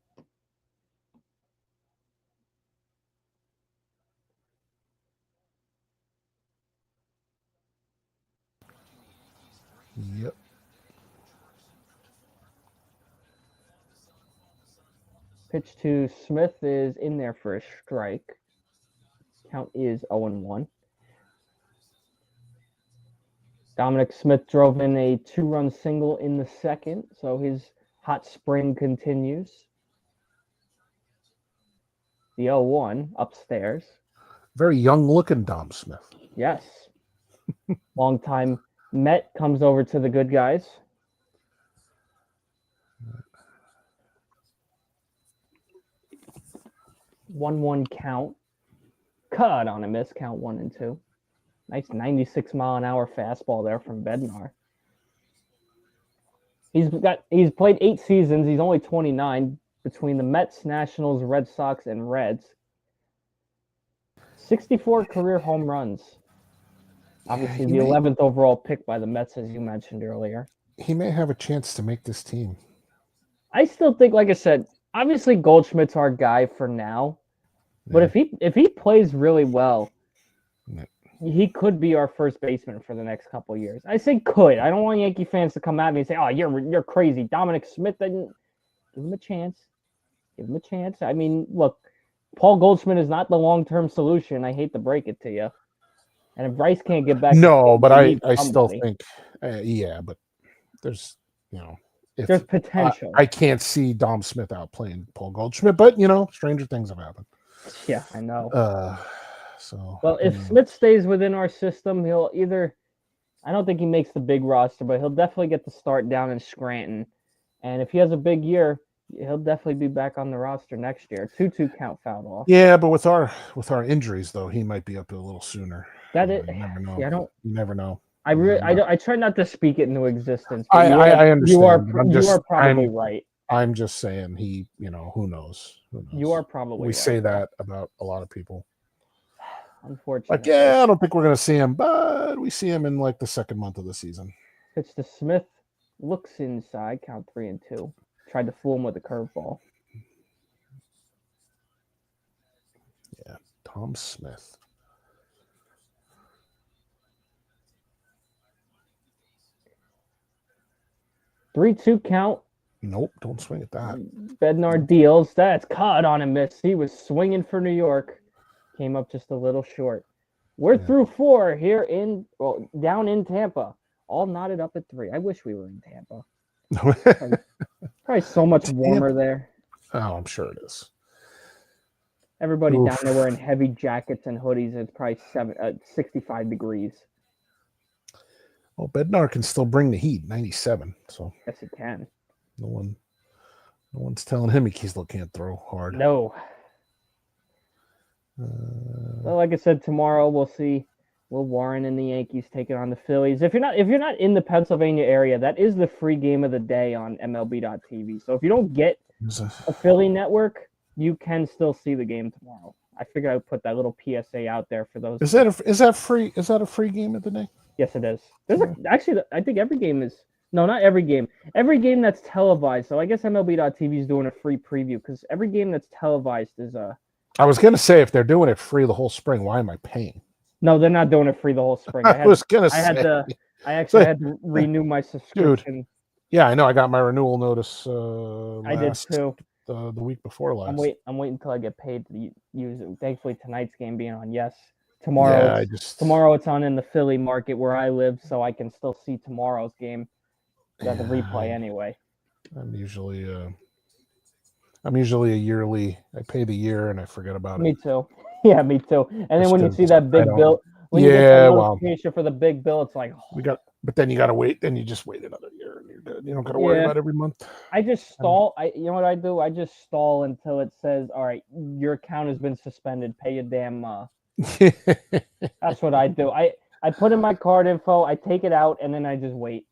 Yep. Pitch to Smith is in there for a strike. Count is 0-1. Dominic Smith drove in a 2-run single in the second, so his hot spring continues. The 0-1 upstairs. Very young-looking Dom Smith. Yes. Longtime Met comes over to the good guys. 1-1 count. Cut on a miss. Count 1 and 2. Nice 96-mile-an-hour fastball there from Bednar. He's played 8 seasons. He's only 29 between the Mets, Nationals, Red Sox, and Reds. 64 career home runs. Obviously, the 11th overall pick by the Mets, as you mentioned earlier. He may have a chance to make this team. I still think, like I said, obviously Goldschmidt's our guy for now. But if he plays really well, he could be our first baseman for the next couple of years. I say could. I don't want Yankee fans to come at me and say, "Oh, you're crazy." Dominic Smith didn't give him a chance. Give him a chance. I mean, look, Paul Goldschmidt is not the long-term solution. I hate to break it to you. And if Bryce can't get back, no, but I still think, but there's there's potential. I can't see Dom Smith outplaying Paul Goldschmidt, but stranger things have happened. Yeah, I know. Well, if Smith stays within our system, he'll either, I don't think he makes the big roster, but he'll definitely get the start down in Scranton. And if he has a big year, he'll definitely be back on the roster next year. 2-2 count fouled off. Yeah, but with our injuries though, he might be up a little sooner. You never know. You never know. I try not to speak it into existence. I understand. You are probably right. I'm just saying who knows? You are probably right. Say that about a lot of people. Unfortunately. I don't think we're going to see him, but we see him in like the second month of the season. Pitch to Smith, looks inside, count 3-2. Tried to fool him with a curveball. Yeah, Tom Smith. Three-two count. Nope, don't swing at that. Bednar deals. That's caught on a miss. He was swinging for New York. Came up just a little short. We're through 4 here down in Tampa. All knotted up at 3. I wish we were in Tampa. Probably so much warmer there. Oh, I'm sure it is. Everybody down there wearing heavy jackets and hoodies. It's probably 65 degrees. Well, Bednar can still bring the heat, 97. So yes, he can. No one's telling him he still can't throw hard. No. Well, like I said, tomorrow we'll see Will Warren and the Yankees taking on the Phillies. If you're not in the Pennsylvania area, that is the free game of the day on MLB.TV. So if you don't get a Philly network, you can still see the game tomorrow. I figured I would put that little PSA out there for those. Is that free? Is that a free game of the day? Yes, it is. Actually, I think every game is. No, not every game. Every game that's televised. So I guess MLB.TV is doing a free preview because every game that's televised is a. I was gonna say if they're doing it free the whole spring, why am I paying? No, they're not doing it free the whole spring. I actually had to renew my subscription. Dude, yeah, I know. I got my renewal notice. I did too. The week before last. I'm waiting until I get paid to use it. Thankfully, tonight's game being on. Yes, tomorrow. Yeah, tomorrow it's on in the Philly market where I live, so I can still see tomorrow's game. Got the replay anyway. I'm usually a yearly. I pay the year and I forget about it. Me too. Yeah, me too. And then when you see that big bill, when you get the notification for the big bill, it's like but then you got to wait. Then you just wait another year and you're good. You don't got to worry about every month. I just stall. You know what I do? I just stall until it says, "All right, your account has been suspended. Pay your damn." That's what I do. I put in my card info. I take it out and then I just wait.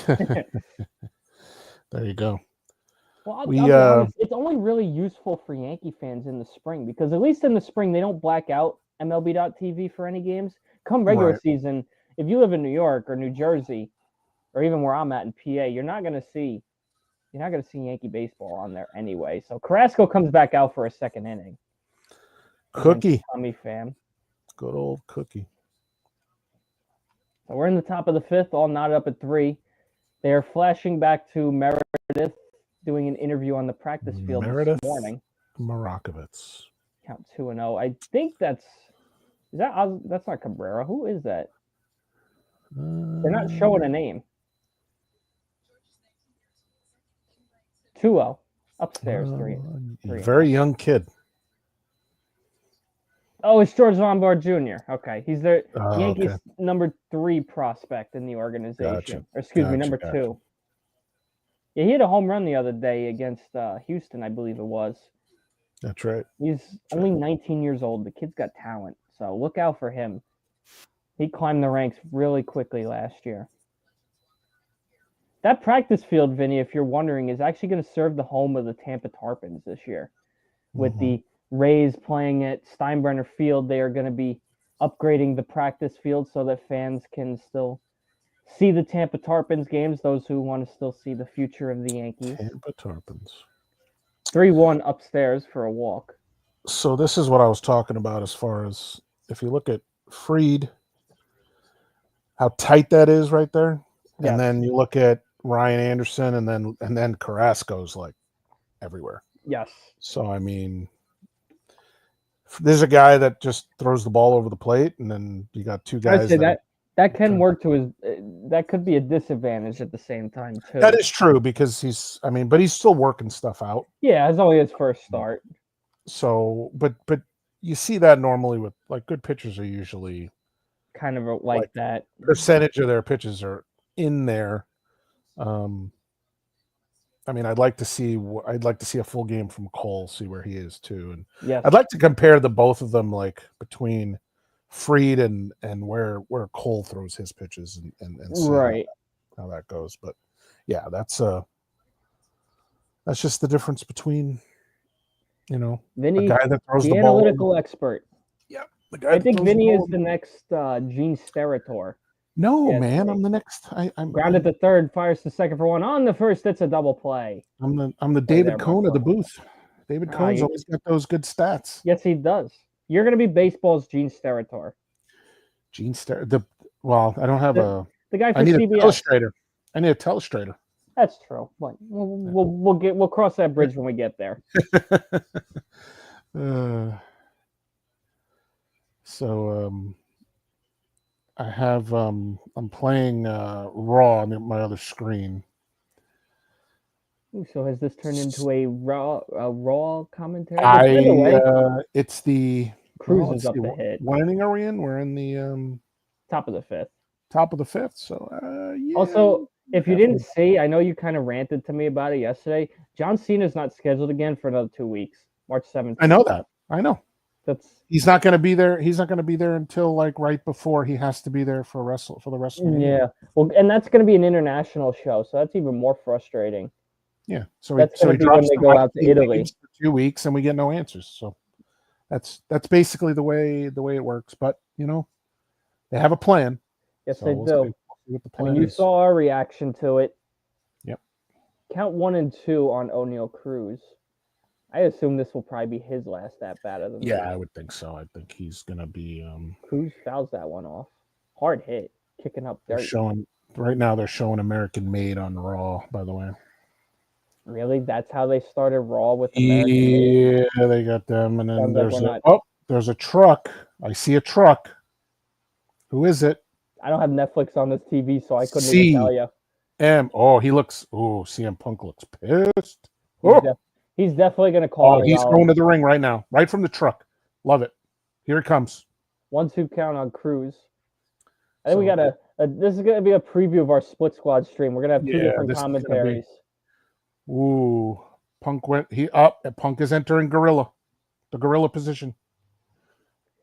There you go. Well, I'll be honest, it's only really useful for Yankee fans in the spring because at least in the spring they don't black out MLB.TV for any games. Come regular season, if you live in New York or New Jersey, or even where I'm at in PA, you're not gonna see Yankee baseball on there anyway. So Carrasco comes back out for a second inning. Cookie, Tommy Pham, good old Cookie. So we're in the top of the fifth, all knotted up at 3. They are flashing back to Meredith doing an interview on the practice field this morning. Marakovitz. Count 2-0. I think that's not Cabrera. Who is that? They're not showing a name. 2-0. Upstairs, 3. Very young kid. Oh, it's George Lombard Jr. Okay. He's the Yankees number 3 prospect in the organization. Gotcha. Or excuse me, number 2. Yeah, he hit a home run the other day against Houston, I believe it was. That's right. He's only 19 years old. The kid's got talent, so look out for him. He climbed the ranks really quickly last year. That practice field, Vinny, if you're wondering, is actually going to serve the home of the Tampa Tarpons this year. With the Rays playing at Steinbrenner Field, they are going to be upgrading the practice field so that fans can still see the Tampa Tarpons games, those who want to still see the future of the Yankees. Tampa Tarpons. 3-1 upstairs for a walk. So this is what I was talking about as far as if you look at Fried, how tight that is right there. Yes. And then you look at Ryan Anderson and then Carrasco's like everywhere. Yes. So, I mean, there's a guy that just throws the ball over the plate, and then you got two guys. I'd say that can work to his. That could be a disadvantage at the same time too. That is true because but he's still working stuff out. Yeah, it's only his first start. So, but you see that normally with like good pitchers are usually kind of like that. Percentage of their pitches are in there. I mean, I'd like to see a full game from Cole, see where he is too, and yes. I'd like to compare the both of them, like between Fried and where Cole throws his pitches and see right how that goes. But yeah, that's just the difference between Vinny, a guy that throws the analytical expert. Yeah, I think Vinny is the next Gene Steratore. No, man, I'm the next. I'm grounded to third, fires to second for 1 on the first. It's a double play. I'm the David Cohn of the booth. David Cohn's always got those good stats. Yes, he does. You're going to be baseball's Gene Steratore. Gene Steratore. Well, I don't have the guy from CBS. I need a telestrator. That's true. But we'll cross that bridge when we get there. I have I'm playing Raw on my other screen. Ooh, so has this turned into a raw commentary? It's the Cruz is up the hit. What inning are we in? We're in the top of the fifth. Top of the fifth. So yeah. Also, if you didn't see, I know you kind of ranted to me about it yesterday. John Cena's not scheduled again for another 2 weeks. March 17th. I know that. I know. He's not going to be there. He's not going to be there until like right before he has to be there for the WrestleMania. Yeah. Well, and that's going to be an international show, so that's even more frustrating. Yeah. So that's going to be when they go out to Italy for 2 weeks and we get no answers. So that's basically the way it works. But they have a plan. Yes, so they we'll do. See what the plan you is. saw our reaction to it. Yep. Count 1 and 2 on O'Neal Cruz. I assume this will probably be his last at bat of the Yeah, I would think so. I think he's gonna be. Cruz fouls that one off. Hard hit, kicking up dirt. Right now. They're showing American Made on Raw. By the way. Really, that's how they started Raw with American Made. Yeah, they got them, and then like there's a truck. I see a truck. Who is it? I don't have Netflix on this TV, so I couldn't even tell you. He looks. Oh, CM Punk looks pissed. He's definitely going to call. Oh, he's going to the ring right now, right from the truck. Love it. Here it comes. 1-2 count on Cruz. I think we got this is going to be a preview of our Split Squad stream. We're going to have two different commentaries. Ooh, Punk Punk is entering the gorilla position.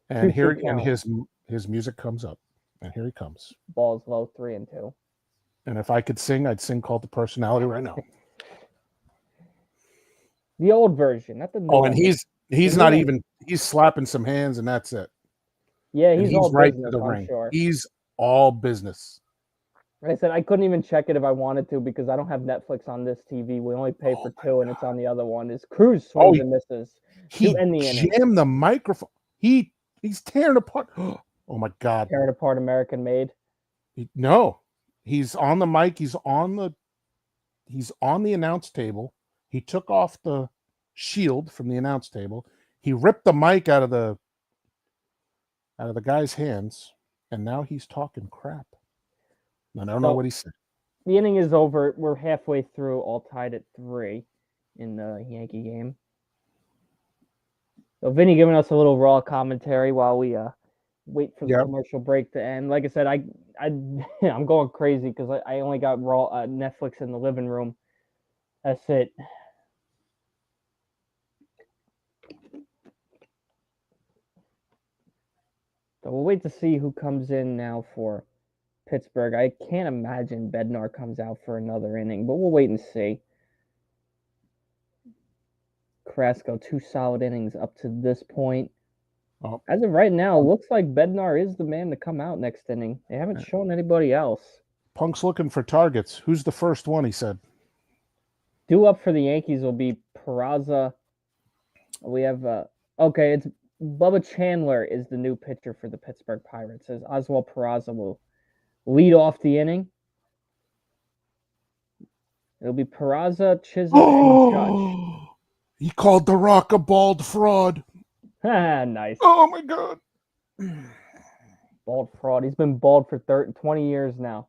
And his music comes up. And here he comes. Balls low, 3-2. And if I could sing, I'd sing Cult of Personality right now. The old version, not the new. Oh, and he's not even. He's slapping some hands, and that's it. Yeah, he's all right business, to the ring. Sure. He's all business. Like I said, I couldn't even check it if I wanted to because I don't have Netflix on this TV. We only pay for 2, and it's on the other one. Is Cruz swings and misses? He jammed the microphone. He's tearing apart. Oh my God! Tearing apart American Made. No, he's on the mic. He's on the announce table. He took off the shield from the announce table. He ripped the mic out of the guy's hands, and now he's talking crap. I don't know what he said. The inning is over. We're halfway through, all tied at 3 in the Yankee game. So Vinny giving us a little Raw commentary while we wait for the commercial break to end. Like I said, I'm going crazy because I only got Raw Netflix in the living room. That's it. So we'll wait to see who comes in now for Pittsburgh. I can't imagine Bednar comes out for another inning, but we'll wait and see. Carrasco, 2 solid innings up to this point. Oh. As of right now, it looks like Bednar is the man to come out next inning. They haven't shown anybody else. Punk's looking for targets. Who's the first one, he said? Due up for the Yankees will be Peraza. We have, it's Bubba Chandler is the new pitcher for the Pittsburgh Pirates, as Oswald Peraza will lead off the inning. It'll be Peraza, Chisholm, and Judge. He called The Rock a bald fraud. Nice. Oh, my God. Bald fraud. He's been bald for 20 years now.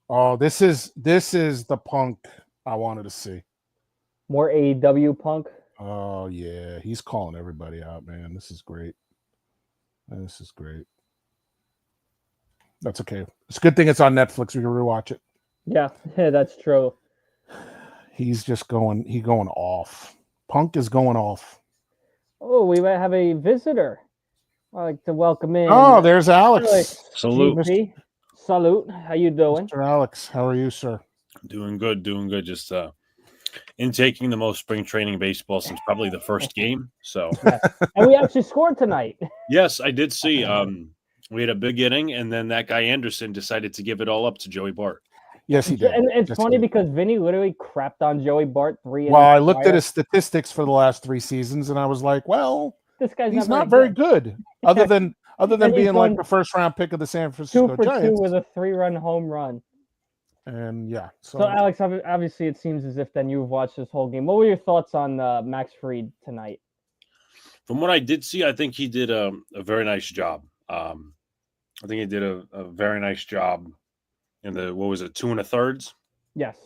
Oh, this is the Punk I wanted to see. More AEW Punk? Oh, yeah. He's calling everybody out, man. This is great. That's okay. It's a good thing it's on Netflix. We can rewatch it. Yeah, that's true. He's going off. Punk is going off. Oh, we might have a visitor. I'd like to welcome in. Oh, there's Alex. Salute. GP. Salute. How you doing? Mr. Alex, how are you, sir? Doing good. Just intaking the most spring training baseball since probably the first game. So, and we actually scored tonight. Yes, I did see. We had a big inning, and then that guy Anderson decided to give it all up to Joey Bart. Yes, he did. And it's funny because Vinny literally crapped on Joey Bart 3. Well, I looked at his statistics for the last 3 seasons, and I was like, well, this guy's he's not very good. Other than being like the first round pick of the San Francisco 2 for Giants. 2 with a 3-run home run. And yeah. So Alex, obviously it seems as if then you've watched this whole game. What were your thoughts on Max Fried tonight? From what I did see, I think he did a very nice job. I think he did a very nice job in the, 2 1/3? Yes.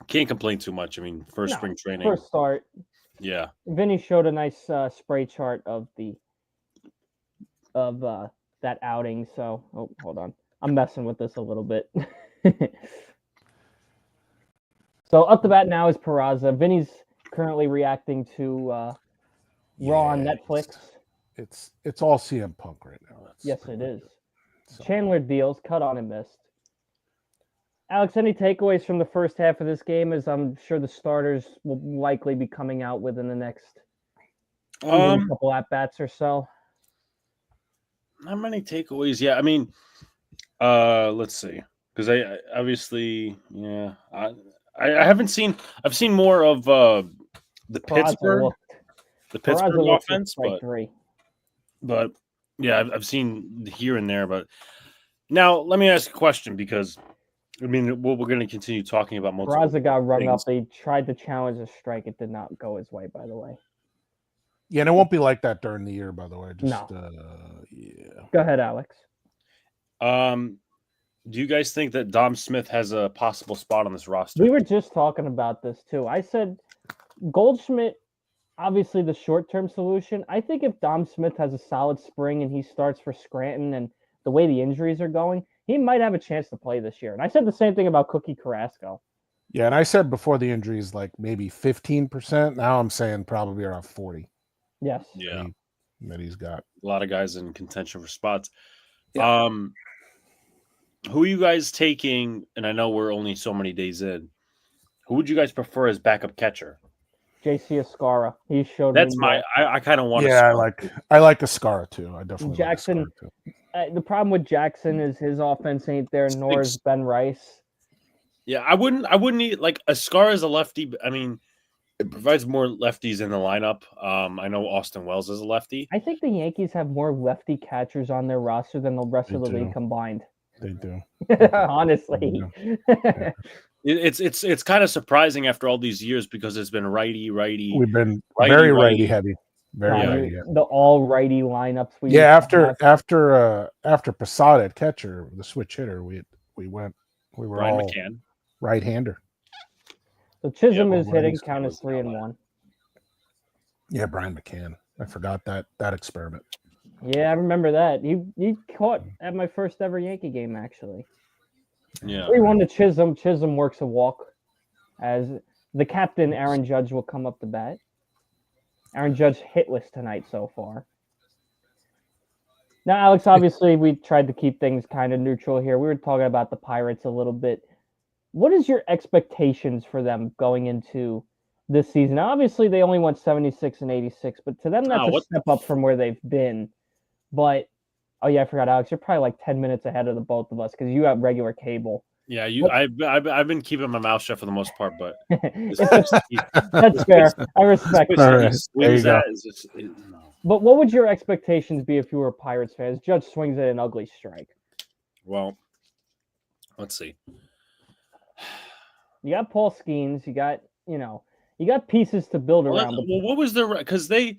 Can't complain too much. I mean, spring training. First start. Yeah. Vinny showed a nice spray chart of that outing. So, hold on. I'm messing with this a little bit. So up the bat now is Peraza. Vinny's currently reacting to Raw on Netflix. It's all CM Punk right now. That's Yes, pretty it much is. So, Chandler deals, cut on and missed. Alex, any takeaways from the first half of this game? As I'm sure the starters will likely be coming out within the next couple at bats or so. Not many takeaways. Yeah, I mean, let's see, because I obviously, yeah, I haven't seen. I've seen more of the Peraza Pittsburgh looked offense, strike three. but yeah, I've seen here and there. But now let me ask a question, because I mean, we're going to continue talking about multiple. Peraza got rung things. up. They tried to challenge a strike. It did not go his way, by the way. yeah, and it won't be like that during the year, by the way. Just yeah. Go ahead, Alex. Do you guys think that Dom Smith has a possible spot on this roster? We were just talking about this too. I said Goldschmidt, obviously the short-term solution. I think if Dom Smith has a solid spring and he starts for Scranton, and the way the injuries are going, he might have a chance to play this year. And I said the same thing about Cookie Carrasco. Yeah, and I said before the injuries, like maybe 15%. Now I'm saying probably around 40. Yes. Yeah. That he's got a lot of guys in contention for spots. Yeah. Who are you guys taking? And I know we're only so many days in. Who would you guys prefer as backup catcher? JC Escara. He showed That's me my. I kind of want. Yeah, I like Escara too. I definitely Jackson. Like Escara too. The problem with Jackson is his offense ain't there, nor is Ben Rice. Yeah, I wouldn't need like Escara as a lefty. I mean, it provides more lefties in the lineup. I know Austin Wells is a lefty. I think the Yankees have more lefty catchers on their roster than the rest of the league combined. They do. Honestly. Yeah. It's kind of surprising after all these years, because it's been righty. We've been very righty heavy. Very righty. The all righty lineups. After Posada at catcher, the switch hitter, we were Brian all McCann. right-hander. So Chisholm is hitting, count is 3-1. Yeah, Brian McCann. I forgot that experiment. Yeah, I remember that. He caught at my first ever Yankee game, actually. Yeah. 3-1 to Chisholm. Chisholm works a walk, as the captain, Aaron Judge, will come up to bat. Aaron Judge hitless tonight so far. Now, Alex, obviously, we tried to keep things kind of neutral here. We were talking about the Pirates a little bit. What is your expectations for them going into this season? Now, obviously, they only went 76 and 86, but to them, that's a step up from where they've been. But, oh yeah, I forgot, Alex, you're probably like 10 minutes ahead of the both of us because you have regular cable. Yeah, I've been keeping my mouth shut for the most part, but that's fair. I respect that. But what would your expectations be if you were a Pirates fan? Judge swings at an ugly strike. Well, let's see. You got Paul Skeens. You got pieces to build around. Well, what was the because they?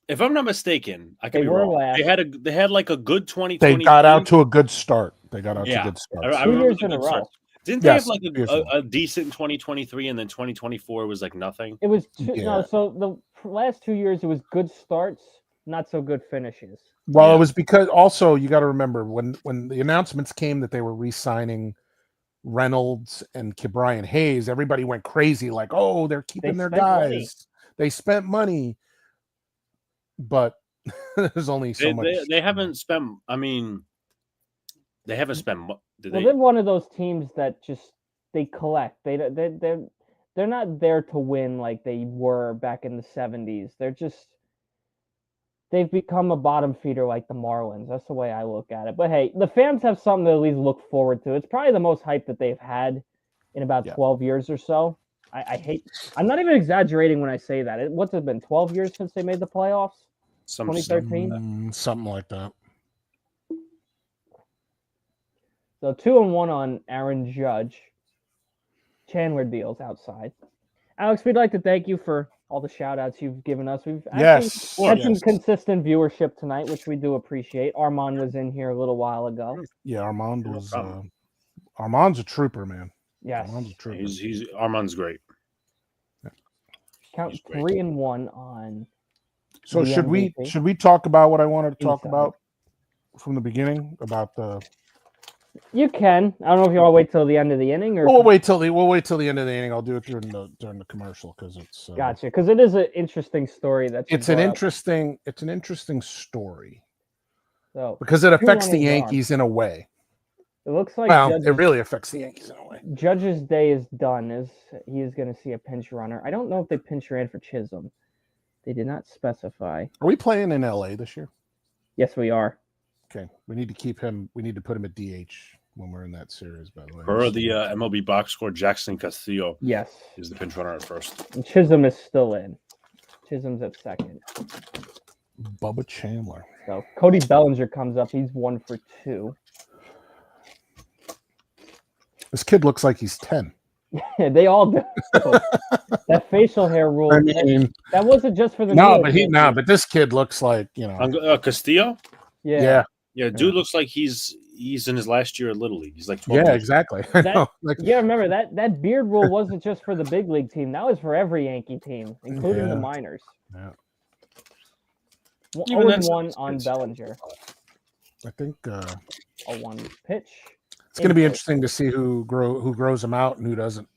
If I'm not mistaken, I could be wrong. Last. They had like a good 2020. They got out to a good start. They got out to a good start. I 2 years in a row. Start. Didn't they have like a decent 2023, and then 2024 was like nothing? It was so the last 2 years it was good starts, not so good finishes. Well, it was because also you got to remember when the announcements came that they were re-signing Reynolds and Brian Hayes, everybody went crazy like, oh, they're keeping their guys. Money. They spent money, but there's only so much. They haven't spent. I mean, they haven't spent. They're one of those teams that just they collect. They're not there to win like they were back in the 70s. They've become a bottom feeder like the Marlins. That's the way I look at it. But hey, the fans have something to at least look forward to. It's probably the most hype that they've had in about 12 years or so. I'm not even exaggerating when I say that. What's it been, 12 years since they made the playoffs? 2013? Something like that. So 2-1 on Aaron Judge. Chandler deals outside. Alex, we'd like to thank you for all the shout-outs you've given us. We've had some consistent viewership tonight, which we do appreciate. Armand was in here a little while ago. Yeah, Armand was Armand's a trooper, man. Yes. Armand's a trooper. Armand's great. Count 3-1 on. So should we talk about what I wanted to talk about from the beginning about the You can. I don't know if you want to wait till the end of the inning or. We'll wait till the end of the inning. I'll do it during the commercial because it's Gotcha. Because it is an interesting story. It's an interesting story. So because it affects the Yankees in a way. It looks like it really affects the Yankees in a way. Judge's day is done. As he is going to see a pinch runner. I don't know if they pinch ran for Chisholm. They did not specify. Are we playing in LA this year? Yes, we are. Okay, we need to keep him. We need to put him at DH when we're in that series. By the way, per the MLB box score, Jackson Castillo, yes, is the pinch runner at first. And Chisholm is still in. Chisholm's at second. Bubba Chandler. So Cody Bellinger comes up. He's 1 for 2. This kid looks like he's 10. They all do. That facial hair rule. I mean, that wasn't just for the. But this kid looks like Castillo. Yeah. Dude looks like he's in his last year at Little League. He's like 12 years. Exactly. Remember that beard rule wasn't just for the big league team. That was for every Yankee team, including the minors. Yeah. 0-1 on Bellinger. I think a 1 pitch. It's going to be interesting to see who grows him out and who doesn't.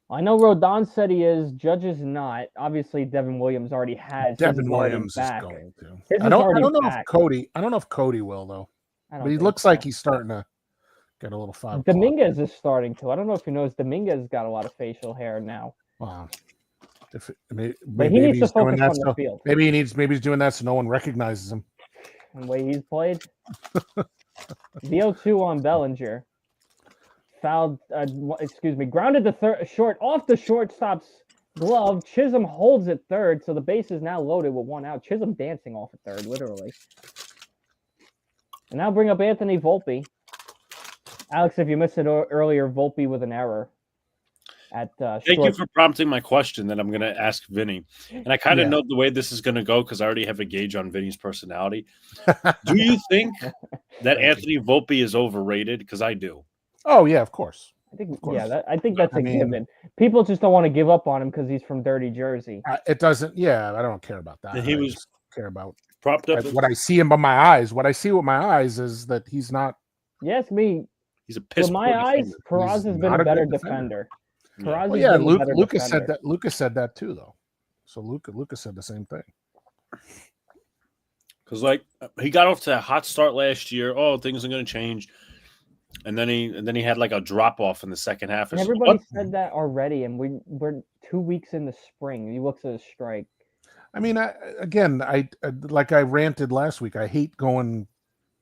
I know Rodon said he is. Judge is not. Obviously, Devin Williams already has. Devin Williams is going to. I don't know if Cody will though. But he looks like he's starting to get a little 5 o'clock. Dominguez is starting to. I don't know if you noticed. Dominguez got a lot of facial hair now. Wow. But he needs to focus on the field. Maybe he's doing that so no one recognizes him. The way he's played. The 0-2 on Bellinger. Fouled, grounded to short off the shortstop's glove. Chisholm holds at third, so the base is now loaded with 1 out. Chisholm dancing off at third, literally. And now bring up Anthony Volpe. Alex, if you missed it earlier, Volpe with an error. Thank you for prompting my question that I'm going to ask Vinny. And I kind of know the way this is going to go because I already have a gauge on Vinny's personality. Do you think that Anthony Volpe is overrated? Because I do. Oh, yeah, of course. I think that's a given. People just don't want to give up on him because he's from dirty Jersey. It doesn't. Yeah, I don't care about that. He was care about propped up. What I see him by my eyes. What I see with my eyes is that he's not. Yes, he's a piss. With my eyes, Peraza has been a better defender. Lucas said that. Lucas said that too, though. So Lucas said the same thing. Because he got off to a hot start last year. Oh, things are going to change, and then he had like a drop off in the second half. And everybody said that already, and we're 2 weeks in the spring. He looks at a strike. I mean, I ranted last week. I hate going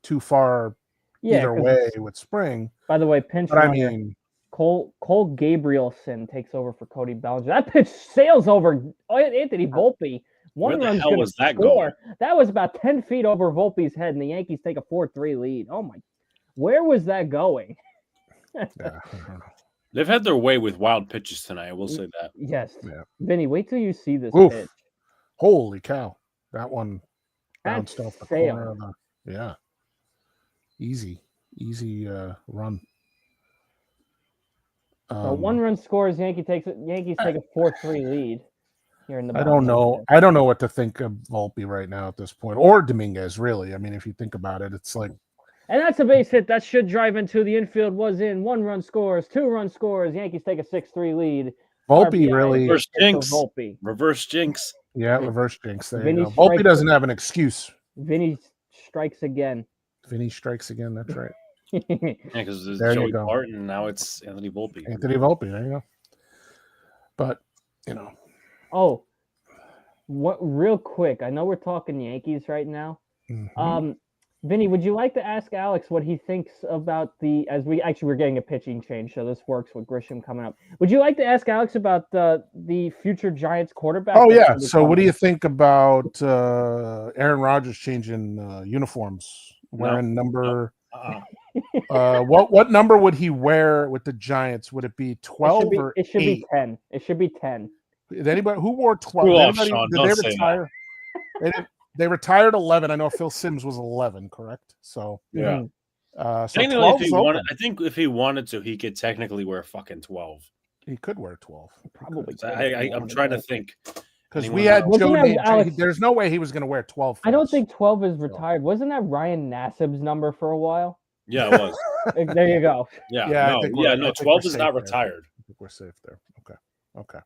too far either way with spring. By the way, pinch runner. Cole Gabrielson takes over for Cody Bellinger. That pitch sails over Anthony Volpe. Where the hell was that going? That was about 10 feet over Volpe's head, and the Yankees take a 4-3 lead. Oh, my. Where was that going? They've had their way with wild pitches tonight. I will say that. Yes. Yeah. Vinny, wait till you see this pitch. Holy cow. That one bounced off the corner of the... Yeah. Easy run. So 1-run scores. Yankees take a 4-3 lead here in the. I don't know. I don't know what to think of Volpe right now at this point, or Dominguez. Really, I mean, if you think about it, it's like. And that's a base hit that should drive into the infield. Was in 1-run scores, 2-run scores. Yankees take a 6-3 lead. Volpe really reverse jinx. Reverse jinx. Yeah, reverse jinx. There you go. Volpe doesn't have an excuse. Vinny strikes again. That's right. Because there's Joey Barton, now it's Anthony Volpe. There you go. But, Oh, what? Real quick, I know we're talking Yankees right now. Mm-hmm. Vinny, would you like to ask Alex what he thinks about we're getting a pitching change, so this works with Grisham coming up. Would you like to ask Alex about the future Giants quarterback? Oh, yeah. So what do you think about Aaron Rodgers changing uniforms, wearing number... what number would he wear with the Giants? Would it be 12 or 8? It should be 10. It should be 10. Did anybody who wore 12? Did they retire? They retired 11. I know Phil Simms was 11, correct? So yeah. So technically, I think if he wanted to, he could technically wear fucking 12. He could wear 12. Probably. I'm trying to think. Because we had Joe Namath. There's no way he was going to wear 12. I don't think 12 is retired. Wasn't that Ryan Nassib's number for a while? Yeah, it was. There you go. Yeah. No. 12 is not retired. I think we're safe there. Okay.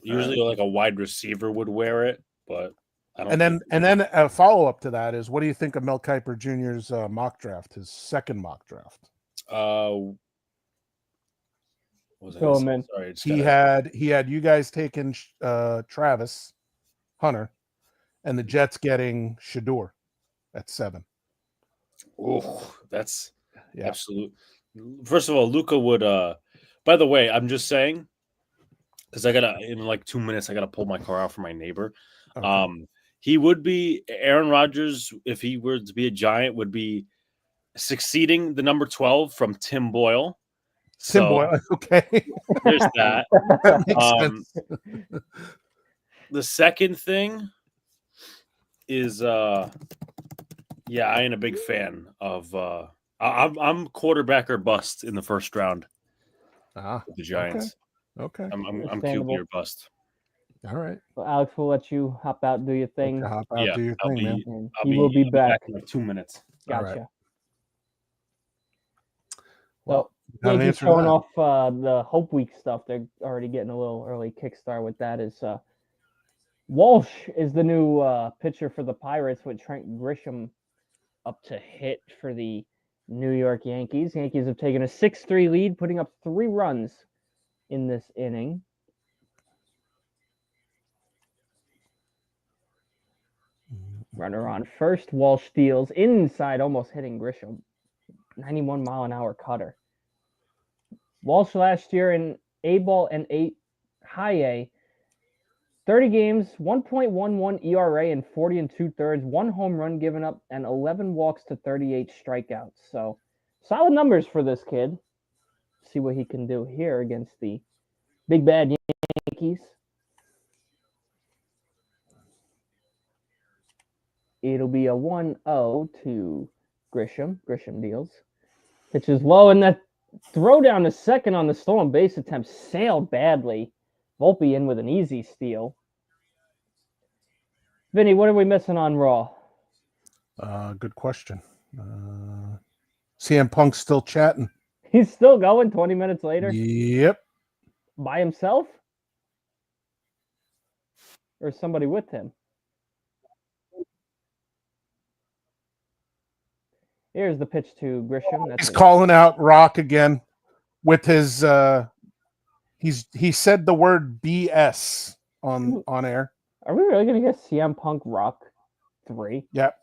Usually, like a wide receiver would wear it, but I don't. And then a follow up to that is, what do you think of Mel Kiper Jr.'s mock draft? His second mock draft. Sorry, he had you guys taking Travis Hunter, and the Jets getting Shador at 7. Oh, that's absolute. First of all, Luka would. By the way, I'm just saying, because I gotta in like 2 minutes, I gotta pull my car out for my neighbor. Okay. He would be Aaron Rodgers if he were to be a Giant. Would be succeeding the number 12 from Tim Boyle. Tim Boyle, okay. There's that. That makes sense. The second thing is, I ain't a big fan of. I'm quarterback or bust in the first round. With the Giants. Okay. I'm QB or bust. All right. Well, Alex, we'll let you hop out, do your thing. Do your thing, man. He will be back in like 2 minutes. Gotcha. Right. Well, Yankees showing off the Hope Week stuff. They're already getting a little early kickstart with that. Is Walsh is the new pitcher for the Pirates with Trent Grisham up to hit for the New York Yankees. Yankees have taken a 6-3 lead, putting up 3 runs in this inning. Runner on first. Walsh steals inside, almost hitting Grisham. 91-mile-an-hour cutter. Walsh last year in A-ball and high A, 30 games, 1.11 ERA and 40 2/3, 1 home run given up, and 11 walks to 38 strikeouts. So solid numbers for this kid. See what he can do here against the big bad Yankees. It'll be a 1-0 to Grisham. Grisham deals. Pitches low, and that throw down to second on the stolen base attempt sailed badly. Volpe in with an easy steal. Vinny, what are we missing on Raw? Good question. CM Punk's still chatting. He's still going 20 minutes later? Yep. By himself? Or somebody with him? Here's the pitch to Grisham. He's calling out Rock again with his he said the word BS on air. Are we really gonna get CM Punk Rock 3? Yep.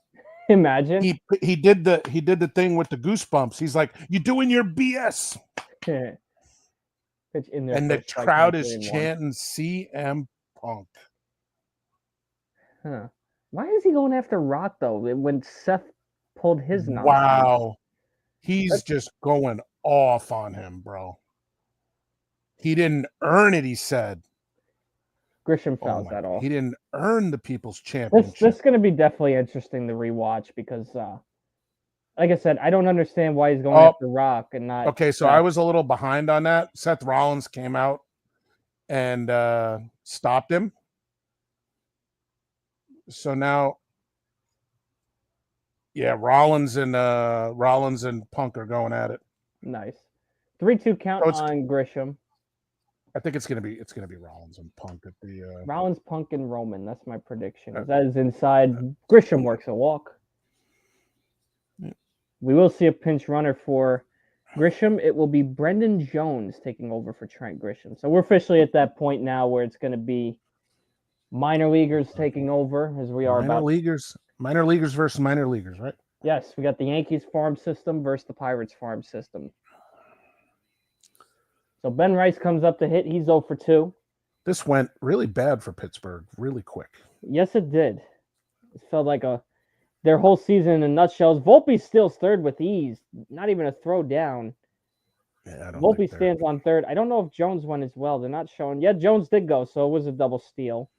Imagine. He did the thing with the goosebumps. He's like, "You doing your BS?" Pitch in there. And the crowd is chanting CM Punk. Huh. Why is he going after Rock though? When Seth pulled his nonsense. Wow. He's just going off on him, bro. He didn't earn it, he said. Grisham fouls that off. He didn't earn the People's Championship. This is going to be definitely interesting to rewatch because, like I said, I don't understand why he's going after Rock and not. Okay, so I was a little behind on that. Seth Rollins came out and stopped him. So now, yeah, Rollins and Punk are going at it. Nice. 3-2 count on Grisham. I think it's gonna be Rollins and Punk at the Rollins, Punk, and Roman. That's my prediction. That is inside. Grisham works a walk. Yeah. We will see a pinch runner for Grisham. It will be Brendan Jones taking over for Trent Grisham. So we're officially at that point now where it's going to be minor leaguers taking over as we are minor leaguers versus minor leaguers, right? Yes, we got the Yankees farm system versus the Pirates farm system. So Ben Rice comes up to hit. He's 0 for 2. This went really bad for Pittsburgh really quick. Yes, it did. It felt like their whole season in a nutshell. Volpe steals third with ease. Not even a throw down. Yeah, Volpe stands on third. I don't know if Jones went as well. They're not showing. Yeah, Jones did go, so it was a double steal.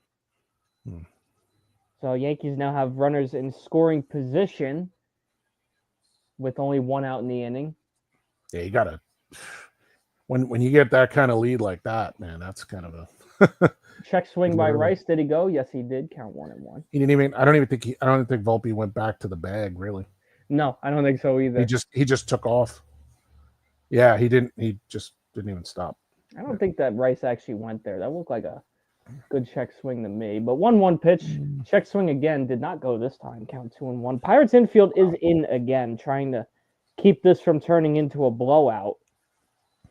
So Yankees now have runners in scoring position with only 1 out in the inning. Yeah, you gotta when you get that kind of lead like that, man, that's kind of a check swing by Rice. Did he go? Yes, he did. Count 1-1. He didn't even. I don't think Volpe went back to the bag. Really? No, I don't think so either. He just took off. Yeah, he didn't. He just didn't even stop. I don't think that Rice actually went there. That looked like a good check swing to me. But 1-1 pitch, check swing again, did not go this time. Count 2-1. Pirates infield is in again, trying to keep this from turning into a blowout.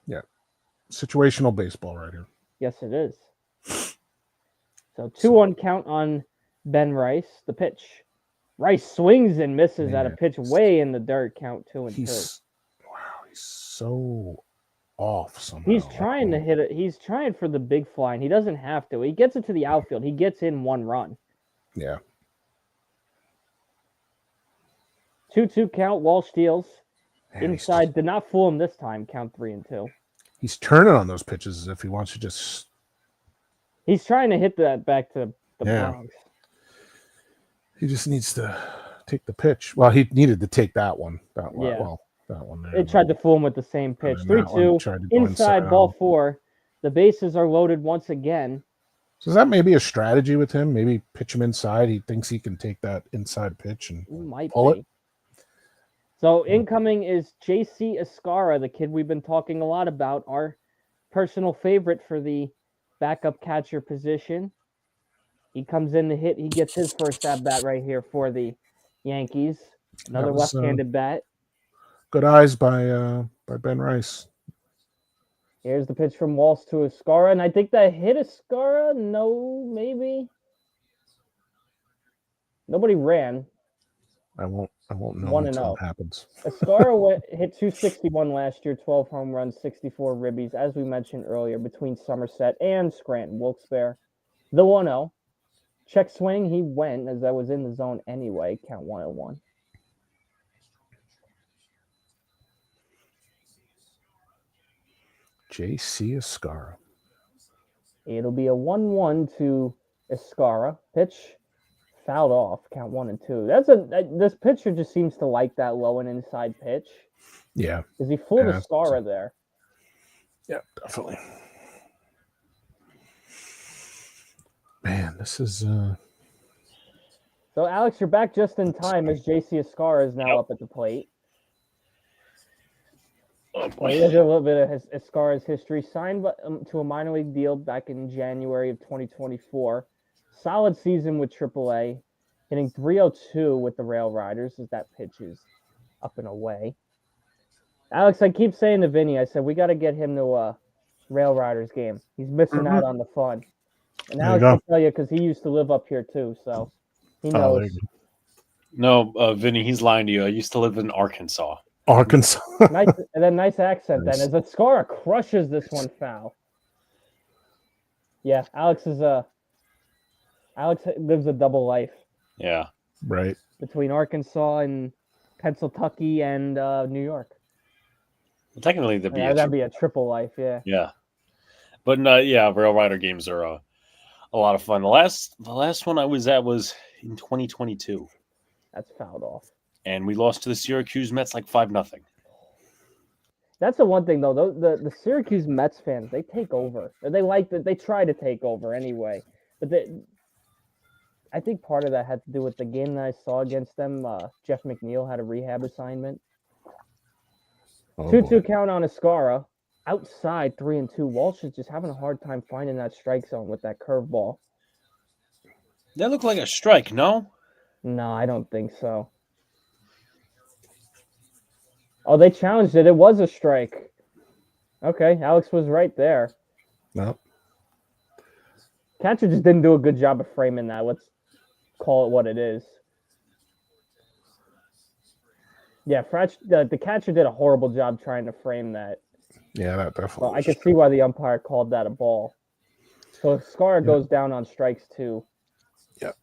Yeah. Situational baseball right here. Yes, it is. So 2-1 count on Ben Rice. The pitch. Rice swings and misses at a pitch way in the dirt. Count 2-2. Wow, he's so off somehow. He's trying to hit it. He's trying for the big fly, and he doesn't have to. He gets it to the outfield. He gets in 1 run. Yeah. 2-2 count. Walsh steals. Inside. Did not fool him this time. Count 3-2. He's turning on those pitches as if he wants to just... He's trying to hit that back to the Bronx. He just needs to take the pitch. Well, he needed to take that one. That one. Yeah. Well, that one there. It tried to fool him with the same pitch. 3-2. Inside ball 4. The bases are loaded once again. So is that maybe a strategy with him? Maybe pitch him inside. He thinks he can take that inside pitch and pull it. So incoming is J.C. Escara, the kid we've been talking a lot about, our personal favorite for the backup catcher position. He comes in to hit. He gets his first at-bat right here for the Yankees. Another left-handed bat. Good eyes by Ben Rice. Here's the pitch from Walsh to Escara, and I think that hit Escara. No, maybe. Nobody ran. I won't know until it happens. Escara hit 261 last year, 12 home runs, 64 ribbies, as we mentioned earlier, between Somerset and Scranton Wilkes-Barre. The 1-0. Check swing, he went, as I was in the zone anyway. Count 1-1. J.C. Escara. It'll be a 1-1 to Escara. Pitch fouled off. Count 1-2. This pitcher just seems to like that low and inside pitch. Yeah. Because he fooled Escara there. Yeah, definitely. Man, this is So Alex, you're back just in time as J.C. Escara is now up at the plate. Look at a little bit of Escara's history. Signed to a minor league deal back in January of 2024. Solid season with AAA, hitting 302 with the Rail Riders as that pitch is up and away. Alex, I keep saying to Vinny, I said, we got to get him to a Rail Riders game. He's missing out on the fun. And Alex can tell you because he used to live up here too, so he knows. No, Vinny, he's lying to you. I used to live in Arkansas. Nice accent then. As Escara crushes this one foul. Yeah, Alex lives a double life. Yeah. Right. Between Arkansas and Pennsylvania and New York. Well, technically, that'd be a triple life, yeah. Yeah. But Rail Rider games are a lot of fun. The last one I was at was in 2022. That's fouled off. And we lost to the Syracuse Mets like 5-0. That's the one thing though. The Syracuse Mets fans, they take over. They try to take over anyway. But I think part of that had to do with the game that I saw against them. Jeff McNeil had a rehab assignment. 2-2 count on Escara. Outside 3-2. Walsh is just having a hard time finding that strike zone with that curveball. That looked like a strike, no? No, I don't think so. Oh, they challenged it. It was a strike. Okay, Alex was right there. No. Catcher just didn't do a good job of framing that. Let's call it what it is. Yeah, the catcher did a horrible job trying to frame that. Yeah, that definitely. Well, I could see why the umpire called that a ball. So Escara goes down on strikes 2. Yep.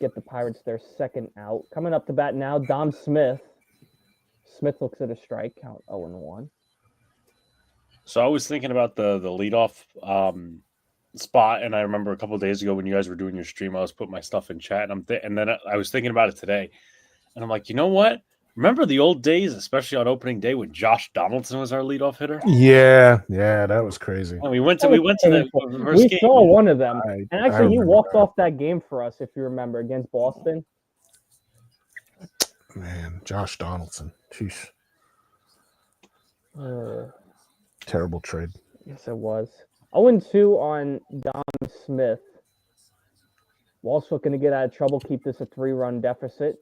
Get the Pirates their second out. Coming up to bat now, Dom Smith. Smith looks at a strike, count 0-1. So I was thinking about the leadoff spot, and I remember a couple of days ago when you guys were doing your stream, I was putting my stuff in chat, and then I was thinking about it today, and I'm like, you know what? Remember the old days, especially on opening day, when Josh Donaldson was our leadoff hitter? Yeah, that was crazy. And we went to that first game. Saw one of them, and actually he walked off that game for us, if you remember, against Boston. Man, Josh Donaldson. Jeez. Terrible trade. Yes, it was. 0-2 on Dom Smith. Walsh looking to get out of trouble, keep this a 3-run deficit.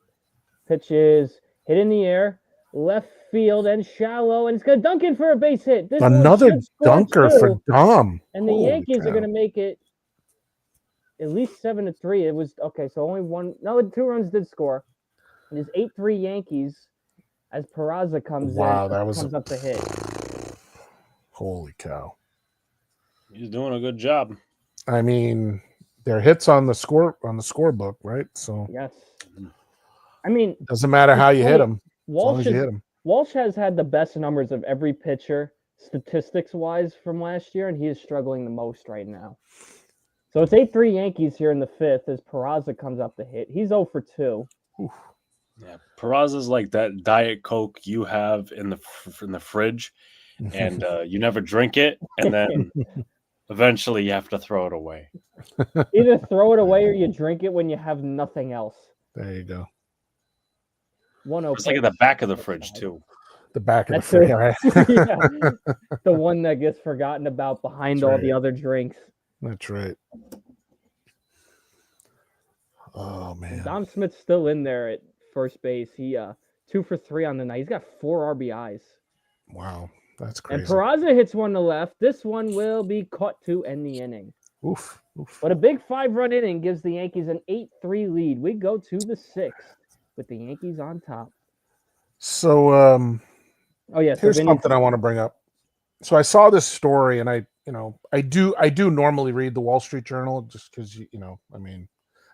Pitch is hit in the air, left field and shallow, and it's going to dunk in for a base hit. This Another dunker for Dom. And the Yankees are going to make it at least 7-3. It was okay, so only one. No, 2 runs did score. It is 8-3 Yankees as Peraza comes comes up to hit. Holy cow! He's doing a good job. I mean, they're hits on the scorebook, right? So yes. I mean, doesn't matter how you hit them. Walsh has had the best numbers of every pitcher statistics-wise from last year, and he is struggling the most right now. So it's 8-3 Yankees here in the 5th as Peraza comes up to hit. He's 0 for 2. Oof. Yeah, Peraza's like that Diet Coke you have in the fridge, and you never drink it, and then eventually you have to throw it away. Either throw it away or you drink it when you have nothing else. There you go. 1-0. It's like at the back of the fridge too. The back of the fridge, right? Yeah. The one that gets forgotten about behind all the other drinks. That's right. Oh man. Dom Smith's still in there at first base. He 2 for 3 on the night. He's got 4 RBIs. Wow, that's crazy. And Peraza hits one to left. This one will be caught to end the inning. Oof. But a big 5-run inning gives the Yankees an 8-3 lead. We go to the 6th with the Yankees on top. So, here's something I want to bring up. So I saw this story, and I do normally read the Wall Street Journal just because I mean,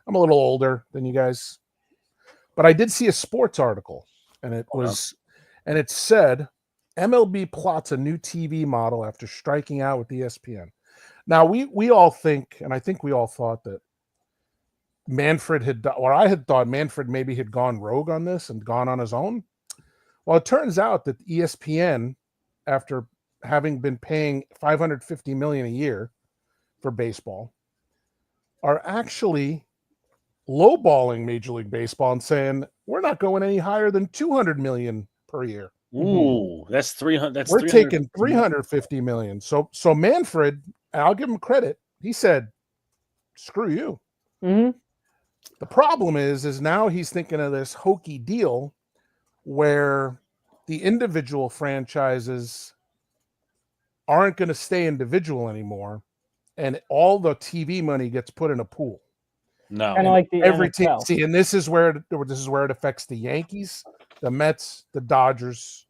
I'm a little older than you guys, but I did see a sports article, and it said MLB plots a new TV model after striking out with ESPN. Now we all think, and I think we all thought that Manfred I had thought Manfred maybe had gone rogue on this and gone on his own. Well, it turns out that ESPN, after having been paying $550 million a year for baseball, are actually lowballing Major League Baseball and saying we're not going any higher than $200 million per year. Ooh, that's 300. We're taking $350 million. So Manfred, I'll give him credit. He said, "Screw you." Mm-hmm. The problem is now he's thinking of this hokey deal where the individual franchises aren't going to stay individual anymore, and all the TV money gets put in a pool. No, kind of like the every NFL. team. See, and this is where it affects the Yankees, the Mets, the Dodgers.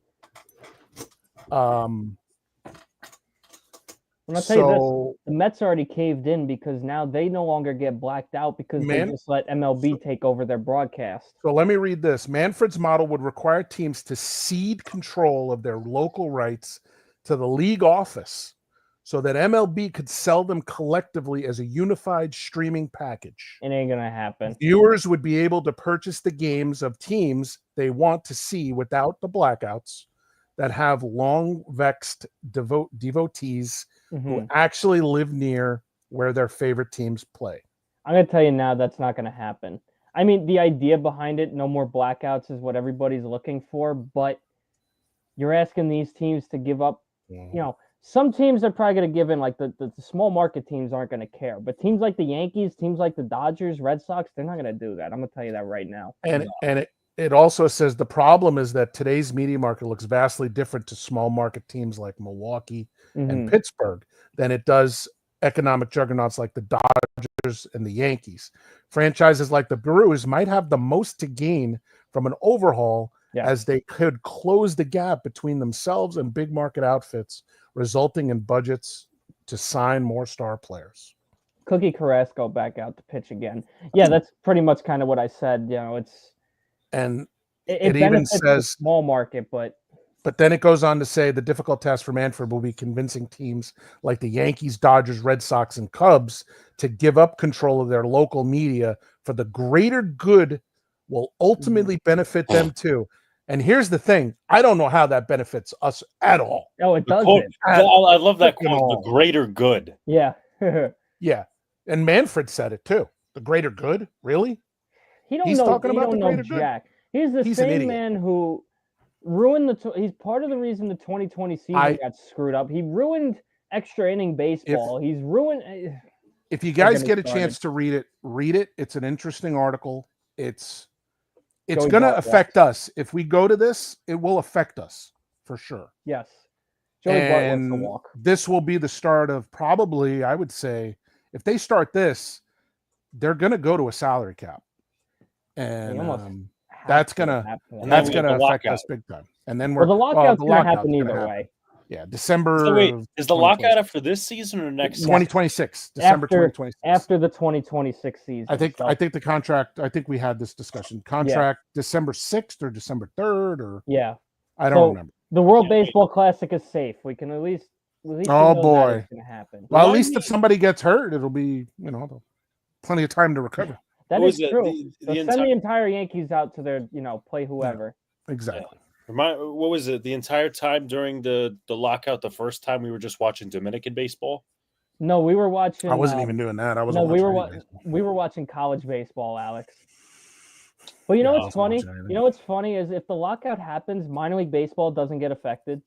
Well, I'll tell you this, the Mets already caved in because now they no longer get blacked out because they just let MLB take over their broadcast. So let me read this. Manfred's model would require teams to cede control of their local rights to the league office so that MLB could sell them collectively as a unified streaming package. It ain't going to happen. Viewers would be able to purchase the games of teams they want to see without the blackouts that have long-vexed devotees who actually live near where their favorite teams play. I'm going to tell you now that's not going to happen. I mean, the idea behind it, no more blackouts, is what everybody's looking for, but you're asking these teams to give up, some teams are probably going to give in, like the small market teams aren't going to care, but teams like the Yankees, teams like the Dodgers, Red Sox, they're not going to do that. I'm going to tell you that right now. And it also says the problem is that today's media market looks vastly different to small market teams like Milwaukee and Pittsburgh than it does economic juggernauts like the Dodgers and the Yankees. Franchises like the Brewers might have the most to gain from an overhaul as they could close the gap between themselves and big market outfits, resulting in budgets to sign more star players. Cookie Carrasco back out to pitch again. Yeah, that's pretty much kind of what I said. It even says small market, but then it goes on to say the difficult task for Manfred will be convincing teams like the Yankees, Dodgers, Red Sox, and Cubs to give up control of their local media for the greater good will ultimately benefit them too. And here's the thing. I don't know how that benefits us at all. Oh, it doesn't. I love that quote, the greater good. Yeah. Yeah. And Manfred said it too. The greater good? Really? He's talking about the greater good. He's the same man who ruined he's part of the reason the 2020 season got screwed up. He ruined extra inning baseball. He's ruined. If you guys get a chance to read it. It's an interesting article. It's going to affect us. If we go to this, it will affect us for sure. Yes. Joey Bart wants to walk. This will be the start of probably, I would say, if they start this, they're going to go to a salary cap. And that's going to affect us big time. And then the lockout's going to happen either way. Yeah, December. So wait, is the lockout after this season or next? 2026, December 2026. After the 2026 season. I think the contract. I think we had this discussion. Contract December 6th or December 3rd or I don't remember. The World Baseball Classic is safe. We can at least oh boy, it's going to happen. Well, at least if somebody gets hurt, it'll be plenty of time to recover. That is true. Send the entire Yankees out to their play whoever. Yeah, exactly. Yeah. What was it? The entire time during the lockout, the first time we were just watching Dominican baseball? No, we were watching. I wasn't even doing that. We were watching college baseball, Alex. But you know what's funny? You know what's funny is if the lockout happens, minor league baseball doesn't get affected.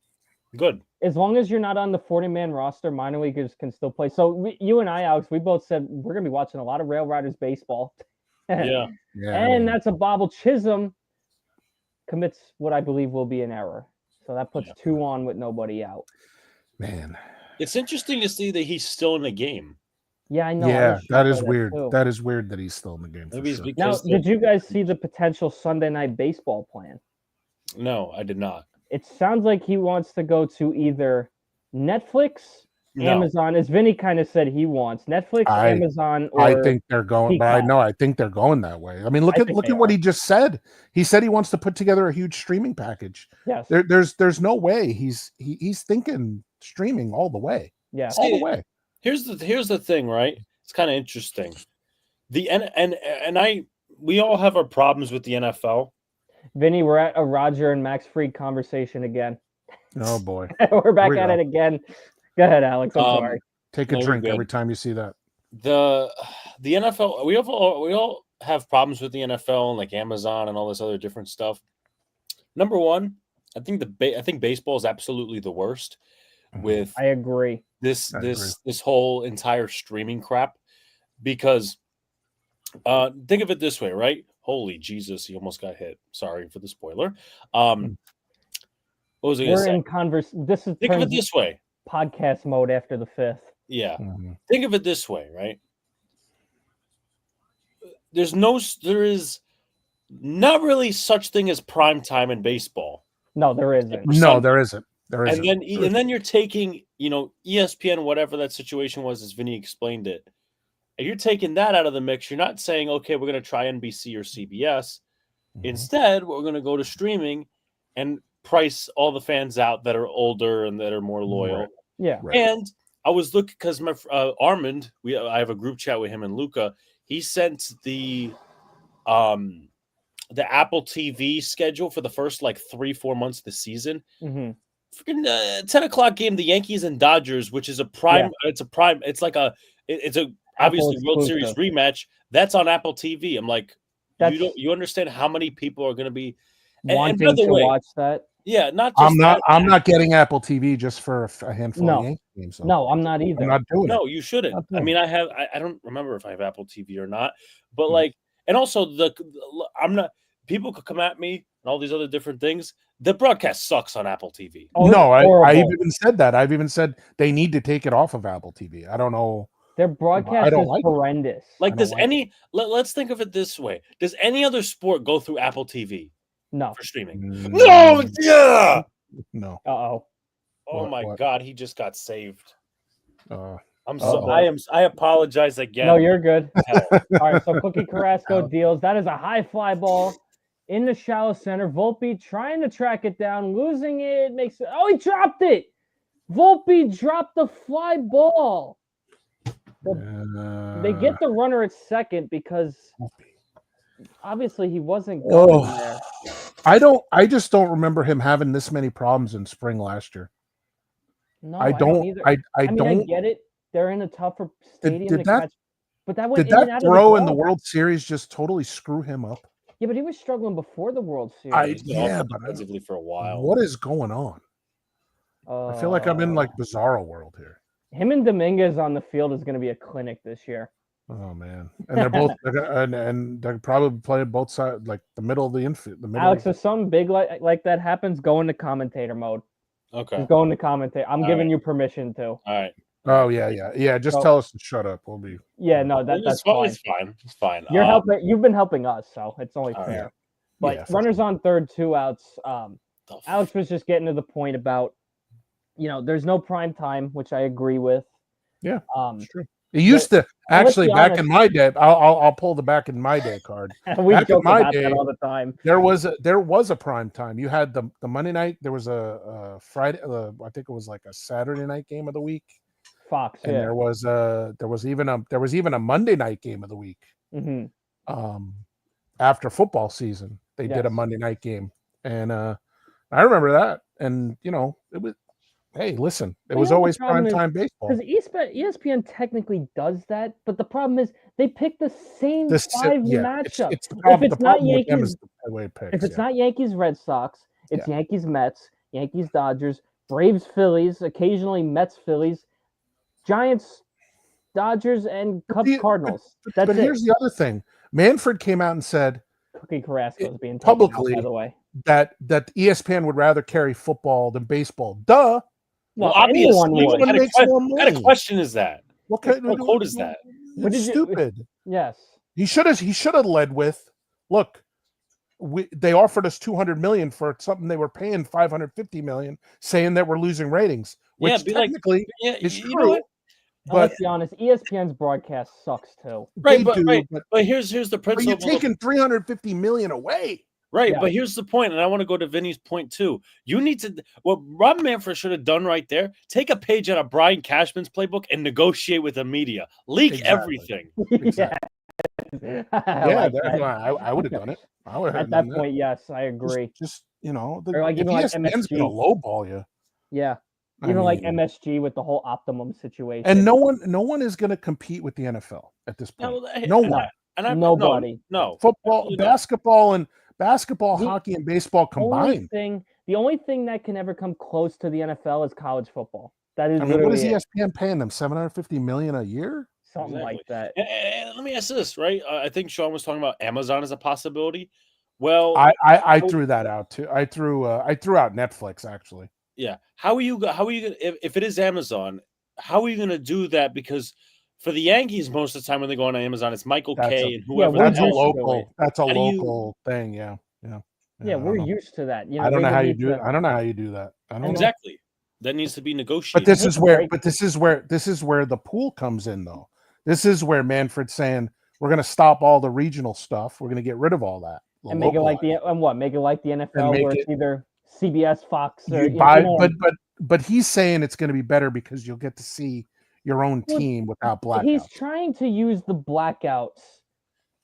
Good. As long as you're not on the 40-man roster, minor leaguers can still play. So you and I, Alex, we both said we're going to be watching a lot of Rail Riders baseball. Yeah. And that's a Bobble Chisholm commits what I believe will be an error. So that puts 2 on with nobody out. Man. It's interesting to see that he's still in the game. Yeah, I know. Yeah, that is weird. That is weird that he's still in the game. Maybe sure. Now, did you guys see the potential Sunday night baseball plan? No, I did not. It sounds like he wants to go to either Netflix, Amazon, as Vinny kind of said he wants. Netflix, Amazon, or I think they're going, but I think they're going that way. I mean, look at what he just said. He said he wants to put together a huge streaming package. Yes. There's no way he's thinking streaming all the way. Yeah. All the way. Here's the thing, right? It's kind of interesting. We all have our problems with the NFL. Vinny, we're at a Roger and Max Fried conversation again. Oh boy. We're back at it again. Go ahead, Alex. I'm sorry. Take a drink every time you see that. The NFL, we all have problems with the NFL and like Amazon and all this other different stuff. Number one, I think baseball is absolutely the worst. With I agree. This whole entire streaming crap, because think of it this way, right? Holy Jesus, he almost got hit. Sorry for the spoiler. What was I going to say? We're in This is think of it this way. Podcast mode after the 5th. Yeah. Mm-hmm. Think of it this way, right? There is not really such thing as prime time in baseball. No, there isn't. No, there isn't. And then you're taking, ESPN, whatever that situation was, as Vinny explained it. And you're taking that out of the mix. You're not saying, okay, we're going to try NBC or CBS. Mm-hmm. Instead, we're going to go to streaming and price all the fans out that are older and that are more loyal. Right. Yeah. Right. And I was looking because my Armand, I have a group chat with him and Luca. He sent the Apple TV schedule for the first 3-4 months of the season. Mm-hmm. Freaking 10 o'clock game, the Yankees and Dodgers, which is a prime. Yeah. It's a obviously World Series rematch. That's on Apple TV. I'm like, you understand how many people are going to be wanting to watch that? Yeah, not just I'm not getting Apple TV just for a handful of Yankee games. So. No, I'm not either. I'm not doing it. No, you shouldn't. I mean, I don't remember if I have Apple TV or not, but and also I'm not. People could come at me and all these other different things. The broadcast sucks on Apple TV. Oh, no, I even said that. I've even said they need to take it off of Apple TV. I don't know. Their broadcast is horrendous. Let's think of it this way. Does any other sport go through Apple TV? No. For streaming? No, yeah. No. Uh-oh. Oh my God, he just got saved. I'm sorry. I apologize again. No, you're good. All right, so Cookie Carrasco deals. That is a high fly ball in the shallow center. Volpe trying to track it down, losing it. He dropped it. Volpe dropped the fly ball. They get the runner at second because obviously he wasn't going there. I just don't remember him having this many problems in spring last year. No, I don't either. I get it. They're in a tougher stadium did that but that went did that throw in the World Series just totally screw him up? Yeah, but he was struggling before the World Series. But defensively for a while. What is going on? I feel like I'm in like bizarro world here. Him and Dominguez on the field is going to be a clinic this year. Oh man, and they're both and they're probably playing both sides, like the middle of the infield. Alex, if something big like that happens, go into commentator mode. Okay, just go into commentator. I'm giving you permission to. All right. Oh yeah. Just tell us to shut up. We'll be. Yeah, no, that's fine. It's fine. It's fine. You're helping. You've been helping us, so it's only fair. Yeah. But runners on third, 2 outs. Alex was just getting to the point about, there's no prime time, which I agree with. Yeah, it's true. It used to actually back in my day. I'll pull the back in my day card. We joke about that all the time. There was a prime time. You had the Monday night. There was a Friday. I think it was like a Saturday night game of the week. Fox. And there was even a Monday night game of the week. Mm-hmm. After football season, they did a Monday night game, and I remember that. And it was. Hey, listen, it was always primetime baseball. Because ESPN technically does that, but the problem is they pick the same 5 matchups. If it's not Yankees, if it's not Yankees, Red Sox, it's Yankees, Mets, Yankees, Dodgers, Braves, Phillies, occasionally Mets, Phillies, Giants, Dodgers, and Cubs, Cardinals. But here's the other thing. Manfred came out and said Cookie Carrasco is being publicly out, by the way. that ESPN would rather carry football than baseball. Duh. Well, obviously, what kind of question is that? What quote is that? It's stupid. Yes. He should have led with, look, they offered us $200 million for something they were paying $550 million, saying that we're losing ratings, which technically is true. But let's be honest, ESPN's broadcast sucks too. Right, but here's the principle. You're taking $350 million away. Right, but here's the point, and I want to go to Vinny's point too. You need to what Rob Manfred should have done right there: take a page out of Brian Cashman's playbook and negotiate with the media, leak everything. Exactly. I would have done it. At that point, yes, I agree. Just even like MSG's gonna lowball you. Yeah, like MSG with the whole optimum situation. And no one is going to compete with the NFL at this point. No one. Nobody. No. Football, basketball, hockey, and baseball combined. The only thing that can ever come close to the NFL is college football. That is what is ESPN paying them? $750 million a year? Something like that. And let me ask this, right? I think Sean was talking about Amazon as a possibility. Well, I threw that out too. I threw out Netflix actually. Yeah. How are you gonna if it is Amazon, how are you gonna do that? Because for the Yankees, most of the time when they go on Amazon, it's Michael Kay and whoever. That's a local thing. Yeah. We're used to that. I don't know how you do it. I don't know how you do that. I don't exactly. That needs to be negotiated. But this is where the pool comes in, though. This is where Manfred's saying we're going to stop all the regional stuff. We're going to get rid of all that and make it like the NFL, where it's either CBS, Fox, or but he's saying it's going to be better because you'll get to see your own team without blackouts. He's trying to use the blackouts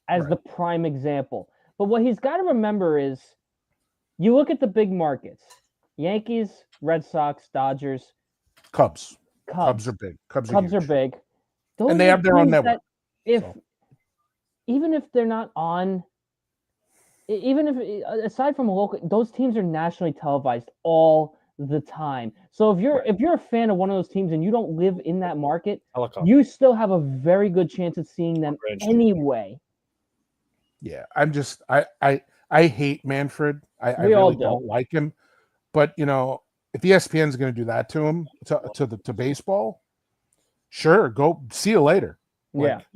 as the prime example. But what he's got to remember is you look at the big markets: Yankees, Red Sox, Dodgers, Cubs. Cubs are big. Cubs are big. And they have their own network. Even if they're not on, even if aside from a local, those teams are nationally televised all the time. So if you're a fan of one of those teams and you don't live in that market, you still have a very good chance of seeing them anyway. Yeah, I hate Manfred. I really don't like him. But if ESPN is going to do that to him to baseball, sure, go see you later.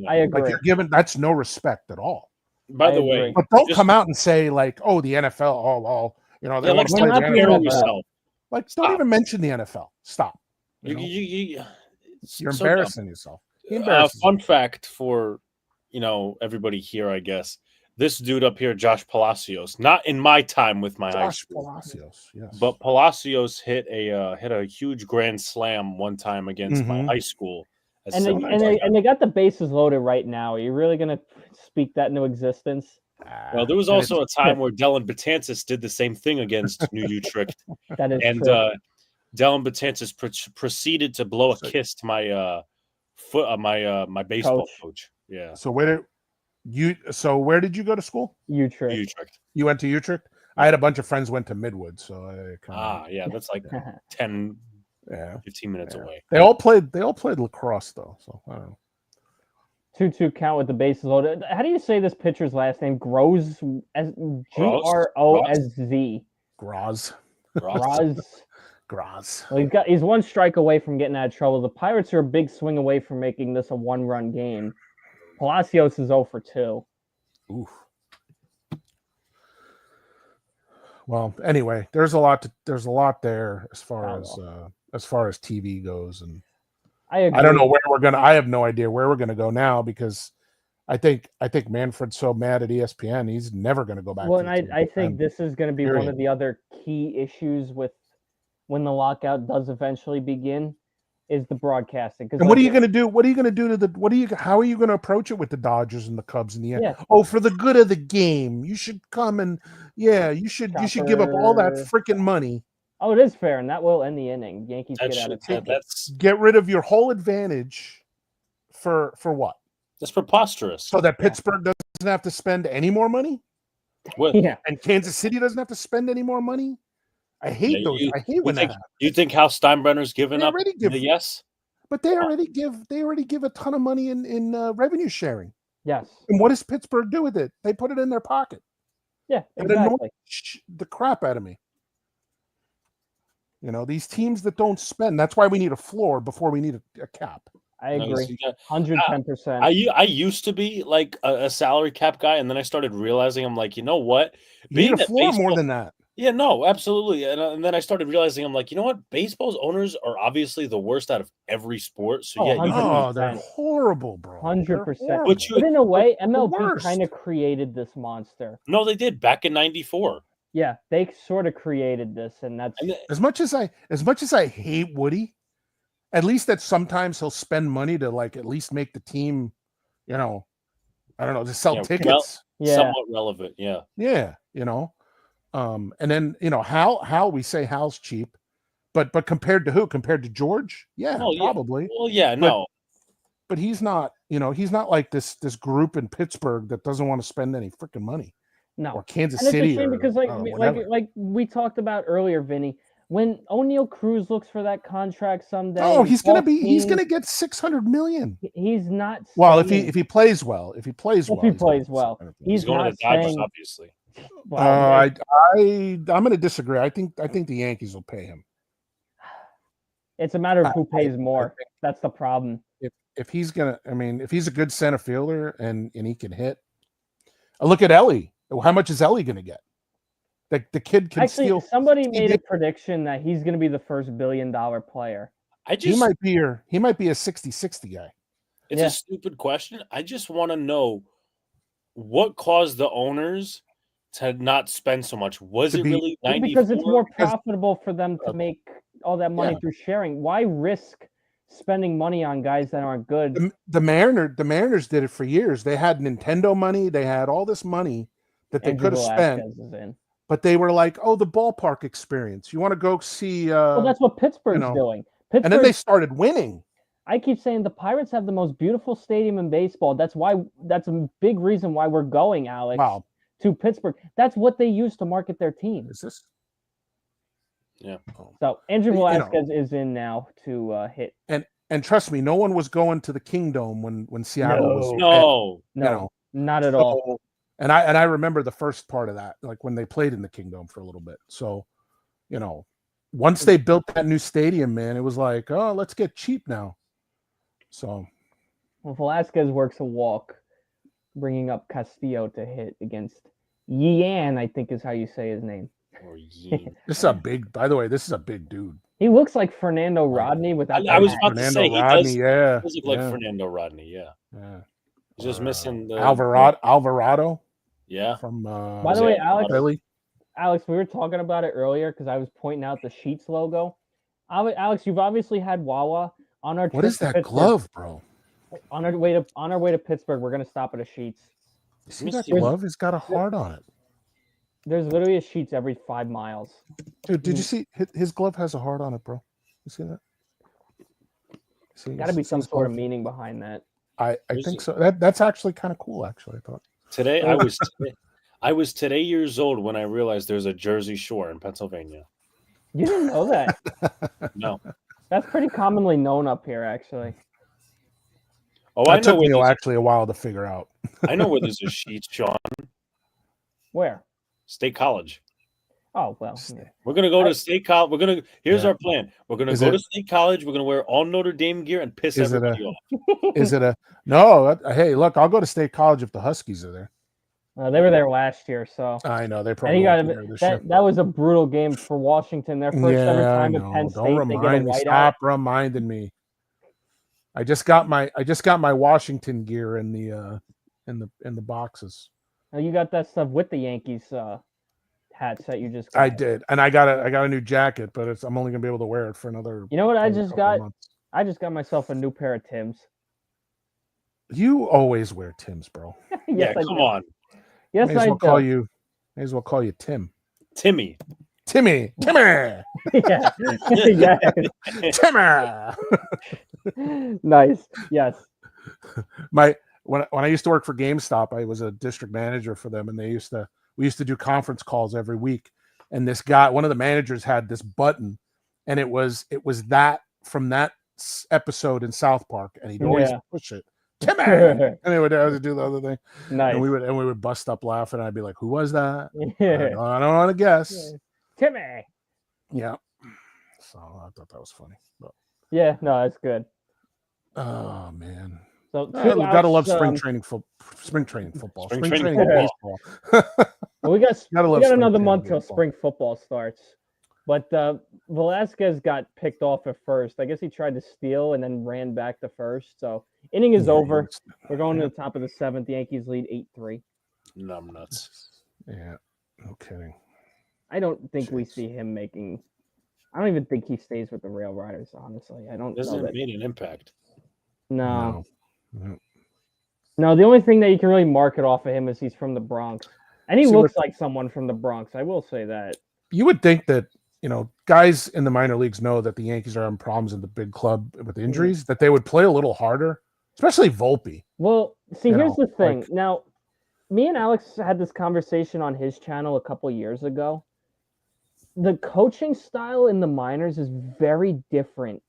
I agree. That's no respect at all. By the way, but don't come out and say like, "Oh, the NFL." They want to play the NFL. Like, don't even mention the NFL. Stop. You're embarrassing yourself. Fun fact for everybody here, I guess. This dude up here, Josh Palacios, not in my time with my high school. Palacios, yes. But Palacios hit a huge grand slam one time against my high school. And they got the bases loaded right now. Are you really going to speak that into existence? Well, there was also a time where Dellin Betances did the same thing against New Utrecht. That is true. Dellin Betances proceeded to blow a kiss to my my baseball coach. Yeah. So where So where did you go to school? Utrecht. You went to Utrecht? I had a bunch of friends went to Midwood, so I kind of yeah, that's like 10, 15 minutes away. They all played lacrosse though, so I don't know. 2-2 count with the bases loaded. How do you say this pitcher's last name? Grosz, Grosz. Graz. Well, he's one strike away from getting out of trouble. The Pirates are a big swing away from making this a 1-run game. Palacios is 0 for 2. Oof. Well, anyway, there's a lot there as far as TV goes, and I agree. I don't know where we're gonna. I have no idea where we're gonna go now because I think Manfred's so mad at ESPN, he's never gonna go back. Well, and I think this is going to be one of the other key issues with when the lockout does eventually begin, is the broadcasting. And what are you going to do? What are you going to do to how are you going to approach it with the Dodgers and the Cubs in the end? Yeah. Oh, for the good of the game, you should come and you should give up all that freaking money. Oh, it is fair, and that will end the inning. Yankees get out of trouble. Get rid of your whole advantage for what? That's preposterous. So that Pittsburgh doesn't have to spend any more money? And Kansas City doesn't have to spend any more money? I hate those. I hate when that happens. You think Hal Steinbrenner's given up the yes? But they already give a ton of money in revenue sharing. Yes. And what does Pittsburgh do with it? They put it in their pocket. Yeah, exactly. It annoys the crap out of me. These teams that don't spend. That's why we need a floor before we need a cap. I agree. 110%. I used to be like a salary cap guy, and then I started realizing I'm like, you know what? You need a floor more than that. Yeah, no, absolutely. And then I started realizing I'm like, you know what? Baseball's owners are obviously the worst out of every sport. So they're horrible, bro. 100%. But in a way, MLB kind of created this monster. No, they did back in '94. Yeah, they sort of created this, and that's as much as I hate Woody. At least that sometimes he'll spend money to at least make the team, I don't know, to sell tickets. Somewhat relevant, yeah. Yeah, and then Hal, we say Hal's cheap, but compared to who? Compared to George? Yeah, probably. Well, yeah, no. But he's not, he's not like this group in Pittsburgh that doesn't want to spend any freaking money. No. Or Kansas City. Because like we talked about earlier, Vinny, when O'Neal Cruz looks for that contract someday, he's gonna get $600 million. He's not. Well, if he plays well, he's going to the Dodgers, obviously. I'm going to disagree. I think the Yankees will pay him. It's a matter of who pays more. That's the problem. If he's a good center fielder and he can hit. Look at Ellie. How much is Ellie going to get? The kid can steal. Somebody made a prediction that he's going to be the first $1 billion player. He might be a 60-60 guy. It's a stupid question. I just want to know what caused the owners to not spend so much. Was it really 94? Because it's more profitable for them to make all that money through sharing. Why risk spending money on guys that aren't good? The Mariners did it for years. They had Nintendo money. They had all this money that they could have spent. But they were like, the ballpark experience. You want to go see... well, that's what Pittsburgh's doing. And then they started winning. I keep saying the Pirates have the most beautiful stadium in baseball. That's a big reason why we're going, Alex, to Pittsburgh. That's what they use to market their team. Is this? Yeah. So Andrew Velasquez is in now to hit. And trust me, no one was going to the Kingdom when Seattle was... No, not at all. And I remember the first part of that, like when they played in the Kingdom for a little bit. So, once they built that new stadium, man, it was like, let's get cheap now. So, well, Velasquez works a walk, bringing up Castillo to hit against Yan, I think is how you say his name. This is a big dude. He looks like Fernando Rodney without. I was about to say he does look like yeah. Fernando Rodney. Yeah. He's just missing the Alvarado. Yeah. From by the way, Alex, we were talking about it earlier because I was pointing out the Sheets logo. Alex, you've obviously had Wawa on our. What is that glove, bro? On our way to Pittsburgh, we're gonna stop at a Sheets. You see that glove? It's got a heart on it. There's literally a Sheets every 5 miles. Dude, did you see his glove has a heart on it, bro? You see that? Got to be some sort of meaning behind that. I think so. That's actually kind of cool. Actually, I thought today I was today years old when I realized there's a Jersey Shore in Pennsylvania. You didn't know that? No. That's pretty commonly known up here, actually. Oh, that took me actually a while to figure out. I know where there's a sheet, Sean. Where? State College. Oh, well. Yeah. We're going to go to State College. Here's our plan. We're going to go to State College. We're going to wear all Notre Dame gear and piss everybody off. Is it no? Hey, look, I'll go to State College if the Huskies are there. They were there last year, so I know they probably. That was a brutal game for Washington. Their first ever time at Penn State. Don't remind me. Stop reminding me. I just got my Washington gear in the boxes. Oh, you got that stuff with the Yankees hats that you just got. I did, and I got a new jacket, but I'm only gonna be able to wear it for another. You know what I just got? I just got myself a new pair of Timbs. You always wear Timbs, bro. Yes, come on. Yes, may as well call you Tim. Timmy. Timmy. Yeah. Timmy. Nice. Yes. When I used to work for GameStop, I was a district manager for them, and we used to do conference calls every week. And this guy, one of the managers, had this button, and it was that from that episode in South Park, and he'd always push it. Timmy, and they would do the other thing. Nice. And we would bust up laughing. And I'd be like, "Who was that?" I don't want to guess. Timmy. Yeah. So I thought that was funny. But... Yeah, no, that's good. Oh man. So gotta love spring training football. Spring training baseball. Well, we got another month till spring football starts. But Velasquez got picked off at first. I guess he tried to steal and then ran back to first. So inning is over. We're going to the top of the seventh. The Yankees lead 8-3. Numbnuts. Yeah, no kidding. I don't think we see him making. I don't even think he stays with the Rail Riders. Honestly, I don't. Doesn't have made an impact. No. No, the only thing that you can really mark it off of him is he's from the Bronx, and he looks like someone from the Bronx. I will say that. You would think that guys in the minor leagues know that the Yankees are having problems in the big club with injuries, that they would play a little harder, especially Volpe. Well, see, here's the thing. Now, me and Alex had this conversation on his channel a couple years ago. The coaching style in the minors is very different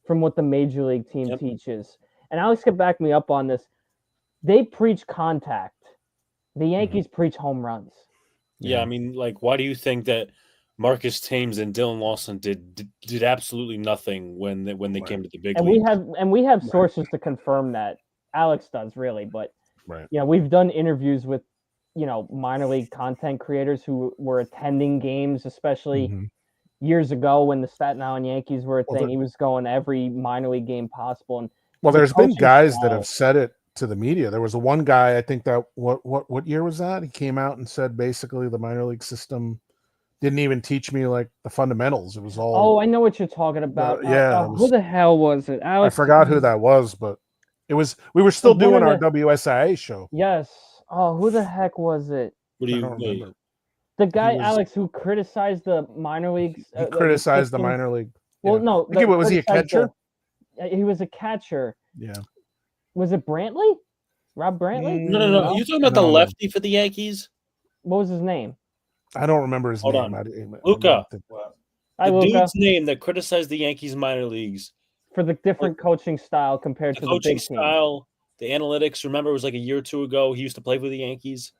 from what the major league team teaches. And Alex can back me up on this. They preach contact. The Yankees preach home runs. Yeah, I mean, why do you think that Marcus Thames and Dylan Lawson did absolutely nothing when they came to the big league? We have sources to confirm that. Alex does really, but we've done interviews with minor league content creators who were attending games, especially years ago when the Staten Island Yankees were a thing. He was going to every minor league game possible. And there's been guys that have said it to the media. There was one guy, I think that what year was that? He came out and said basically the minor league system didn't even teach me the fundamentals. It was all. Oh, I know what you're talking about. Who the hell was it? Alex, I forgot who that was, but it was. We were still doing our WSIA show. Yes. Oh, who the heck was it? What do you remember? The guy Alex who criticized the minor leagues. He criticized the minor league. Well, no. Was he a catcher? He was a catcher. Yeah. Was it Brantley? Rob Brantley? No. You talking about the lefty for the Yankees? What was his name? I don't remember his name. Hold on. Luca. The dude's name that criticized the Yankees minor leagues. For the different coaching style compared to the big coaching style, the analytics. Remember, it was like a year or two ago. He used to play for the Yankees.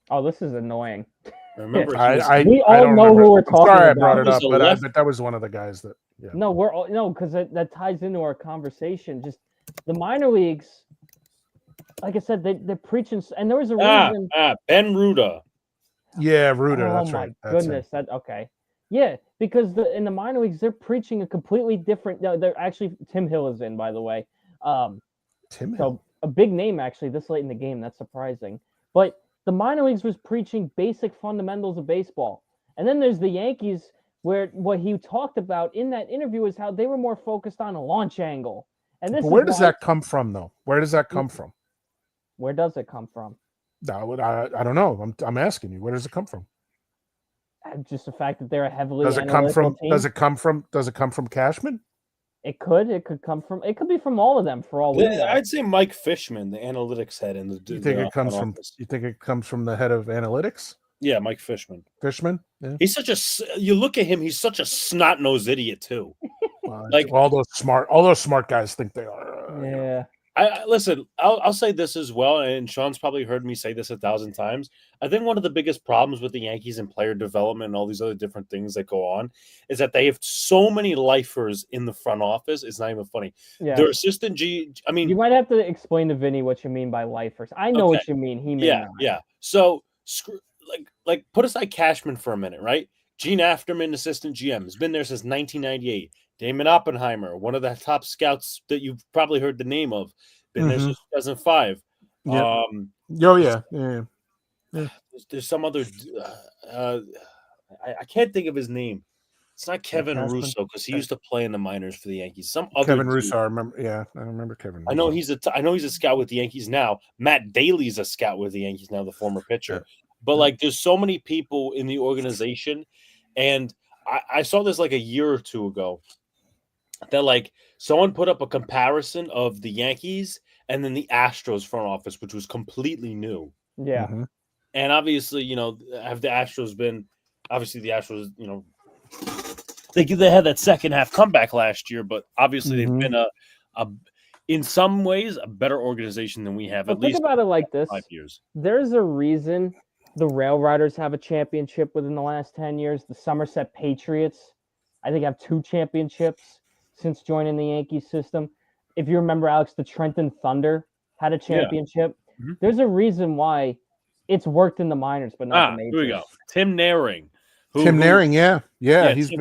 Oh, this is annoying. Remember, we all know who we're talking about. Sorry, I brought it up, but that was one of the guys that. Yeah. No, because that ties into our conversation. Just the minor leagues, like I said, they're preaching, and there was a reason. Ben Ruda. Yeah, Ruda. That's right. Oh my goodness, okay. Yeah, because in the minor leagues, they're preaching a completely different. No, they're actually Tim Hill is in, by the way. Tim Hill. So a big name actually this late in the game. That's surprising, but the minor leagues was preaching basic fundamentals of baseball, and then there's the Yankees. Where what he talked about in that interview is how they were more focused on a launch angle. And this where does that come from, though? Where does that come from? Where does it come from? I don't know. I'm asking you. Where does it come from? Just the fact that they're a heavily does it come from? Does it come from Cashman? It could come from. It could be from all of them for all we know. I'd say Mike Fishman, the analytics head in the. You think it comes front from? office. You think it comes from the head of analytics? Yeah, Mike Fishman. Fishman. Yeah. He's such a. You look at him. He's such a snot-nosed idiot too. Like all those smart guys think they are. Yeah. I listen. I'll say this as well, and Sean's probably heard me say this 1,000 times. I think one of the biggest problems with the Yankees and player development and all these other different things that go on is that they have so many lifers in the front office. It's not even funny. Yeah. Their assistant I mean, you might have to explain to Vinny what you mean by lifers. I know what you mean. He may not. Yeah. So like put aside Cashman for a minute, right? Gene Afterman, assistant GM, has been there since 1998. Damon Oppenheimer, one of the top scouts that you've probably heard the name of, been there since 2005. Yeah. There's some other. I can't think of his name. It's not Kevin Russo because he used to play in the minors for the Yankees. Some other Kevin Russo. I remember. Yeah, I remember Kevin. Russo. I know he's a scout with the Yankees now. Matt Daly's a scout with the Yankees now, the former pitcher. But like, there's so many people in the organization, and I saw this like a year or two ago. That like someone put up a comparison of the Yankees and then the Astros front office, which was completely new. Yeah. Mm-hmm. And obviously, have the Astros been obviously the Astros, they had that second half comeback last year, but obviously they've been a in some ways a better organization than we have. At least think about it like this: 5 years. There's a reason the Rail Riders have a championship within the last 10 years. The Somerset Patriots, I think, have 2 championships since joining the Yankees system. If you remember, Alex, the Trenton Thunder had a championship. Yeah. Mm-hmm. There's a reason why it's worked in the minors, but not the majors. Here we go. Tim Naring. Naring, yeah. He's a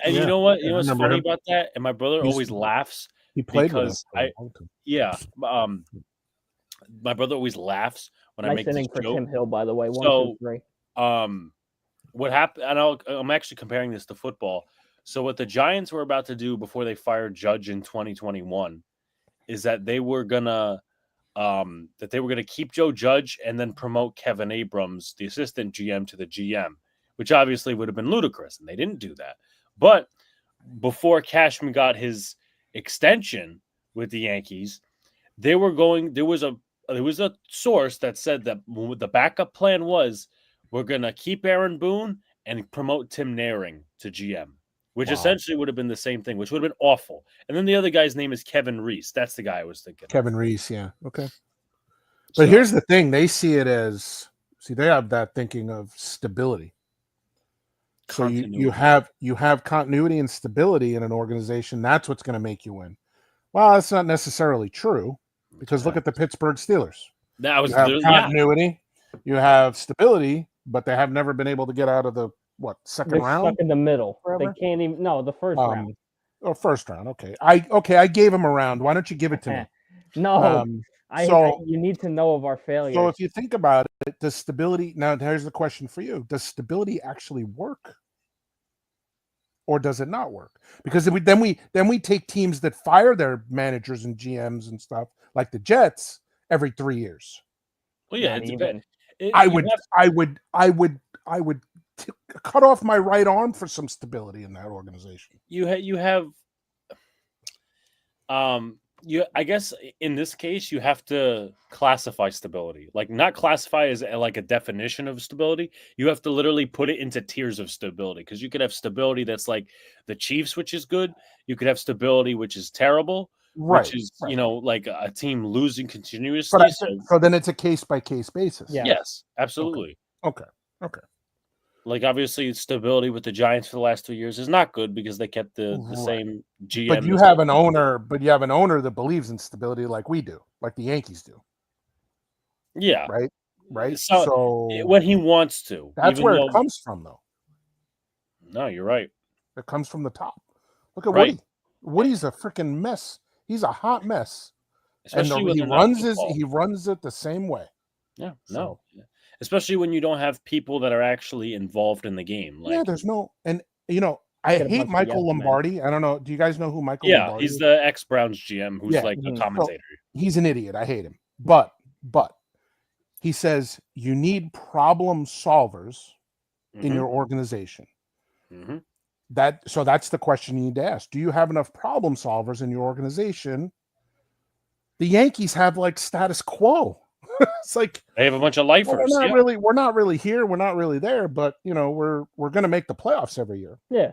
and you know what? You know what's funny about that? And my brother always laughs. He played because my brother always laughs when I make this for joke. Tim Hill, by the way. 1, 2, 3. What happened? And I'm actually comparing this to football. So what the Giants were about to do before they fired Judge in 2021 is that they were gonna keep Joe Judge and then promote Kevin Abrams, the assistant GM, to the GM, which obviously would have been ludicrous, and they didn't do that. But before Cashman got his extension with the Yankees, there was a source that said that the backup plan was we're gonna keep Aaron Boone and promote Tim Naring to GM. Which essentially would have been the same thing, which would have been awful. And then the other guy's name is Kevin Reese. That's the guy I was thinking. Kevin Reese, yeah. Okay. But here's the thing. They see it as, they have that thinking of stability. So you have continuity and stability in an organization. That's what's going to make you win. Well, that's not necessarily true because look at the Pittsburgh Steelers. You have continuity, you have stability, but they have never been able to get out of the second round? Stuck in the middle. Forever? They can't even. No, the first round. Oh, first round. Okay. I gave him a round. Why don't you give it to me? No. You need to know of our failures. So if you think about it, does stability? Now, here's the question for you: does stability actually work, or does it not work? Because then we take teams that fire their managers and GMs and stuff, like the Jets, every 3 years. Well, yeah, it depends. I would cut off my right arm for some stability in that organization. I guess in this case you have to classify stability, like not classify as like a definition of stability. You have to literally put it into tiers of stability, because you could have stability that's like the Chiefs, which is good. You could have stability which is terrible, which is like a team losing continuously. So then it's a case by case basis. Yeah. Yes, absolutely. Okay. Like obviously stability with the Giants for the last 2 years is not good because they kept the same GM. But you have an owner that believes in stability like we do, like the Yankees do. Yeah. Right. So when he wants to. That's where it comes from, though. No, you're right. It comes from the top. Look at Woody. Woody's a freaking mess. He's a hot mess. Especially he runs it the same way. Yeah. No. Especially when you don't have people that are actually involved in the game. There's no, and I hate Michael Lombardi. Man. I don't know. Do you guys know who Michael Lombardi is? He's the ex-Browns GM who's like a commentator. So he's an idiot. I hate him. But he says you need problem solvers in your organization. Mm-hmm. So that's the question you need to ask. Do you have enough problem solvers in your organization? The Yankees have like status quo. It's like they have a bunch of lifers. We're not really here. We're not really there, but we're going to make the playoffs every year. Yeah.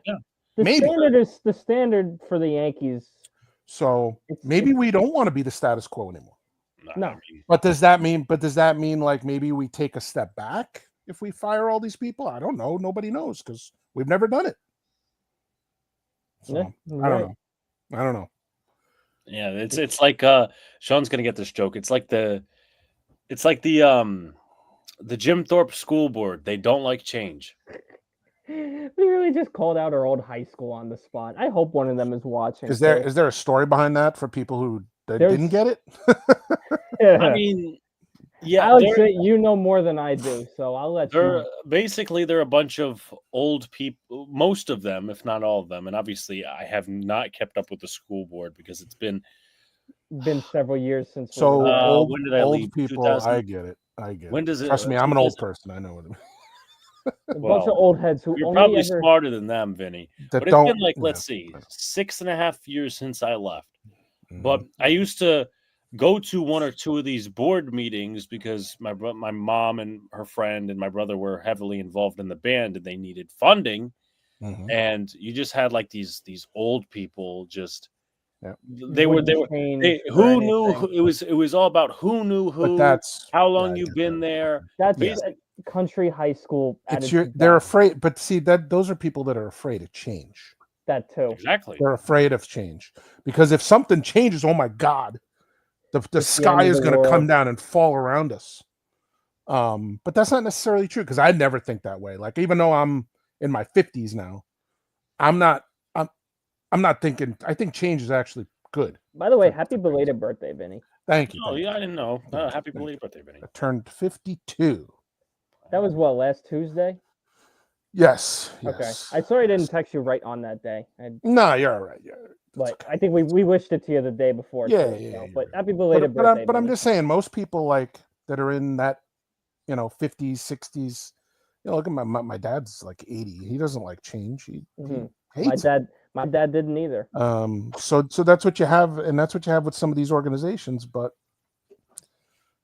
The standard for the Yankees. So maybe we don't want to be the status quo anymore. No. But does that mean like maybe we take a step back if we fire all these people? I don't know. Nobody knows because we've never done it. So I don't know. Yeah, it's like Sean's gonna get this joke. It's like the Jim Thorpe School Board. They don't like change. We really just called out our old high school on the spot. I hope one of them is watching. Is there a story behind that for people who didn't get it? I mean, yeah, Alex, you know more than I do, so I'll let you. Basically, they're a bunch of old people, most of them, if not all of them. And obviously, I have not kept up with the school board because it's been several years since. So when did I leave? People, I get it. When does it? Trust me, I'm an old person. I know what it means. A bunch of old heads who you're probably smarter than them, Vinny. But it's been like, let's see, 6.5 years since I left. Mm-hmm. But I used to go to one or two of these board meetings because my mom and her friend and my brother were heavily involved in the band and they needed funding. Mm-hmm. And you just had like these old people just. Yeah. Who knew it was all about who knew who, but how long you've been there. That's country high school. They're afraid, but see those are people that are afraid of change. That too. Exactly. They're afraid of change because if something changes, oh my God, the sky is going to come down and fall around us. But that's not necessarily true because I never think that way. Like even though I'm in my 50s now, I'm not thinking. I think change is actually good. By the way, happy belated birthday, Vinny. Thank you. Oh yeah, I didn't know. Happy belated birthday, Vinny. I turned 52. That was last Tuesday? Yes. Okay. I sorry I didn't text you right on that day. No, you're all right. Yeah. But okay. I think we wished it to you the day before. Yeah. But happy belated birthday. But I'm just saying, most people like that are in that, 50s, 60s. Look at my dad's like 80. He doesn't like change. He hates it. My dad didn't either. So that's what you have, and that's what you have with some of these organizations. But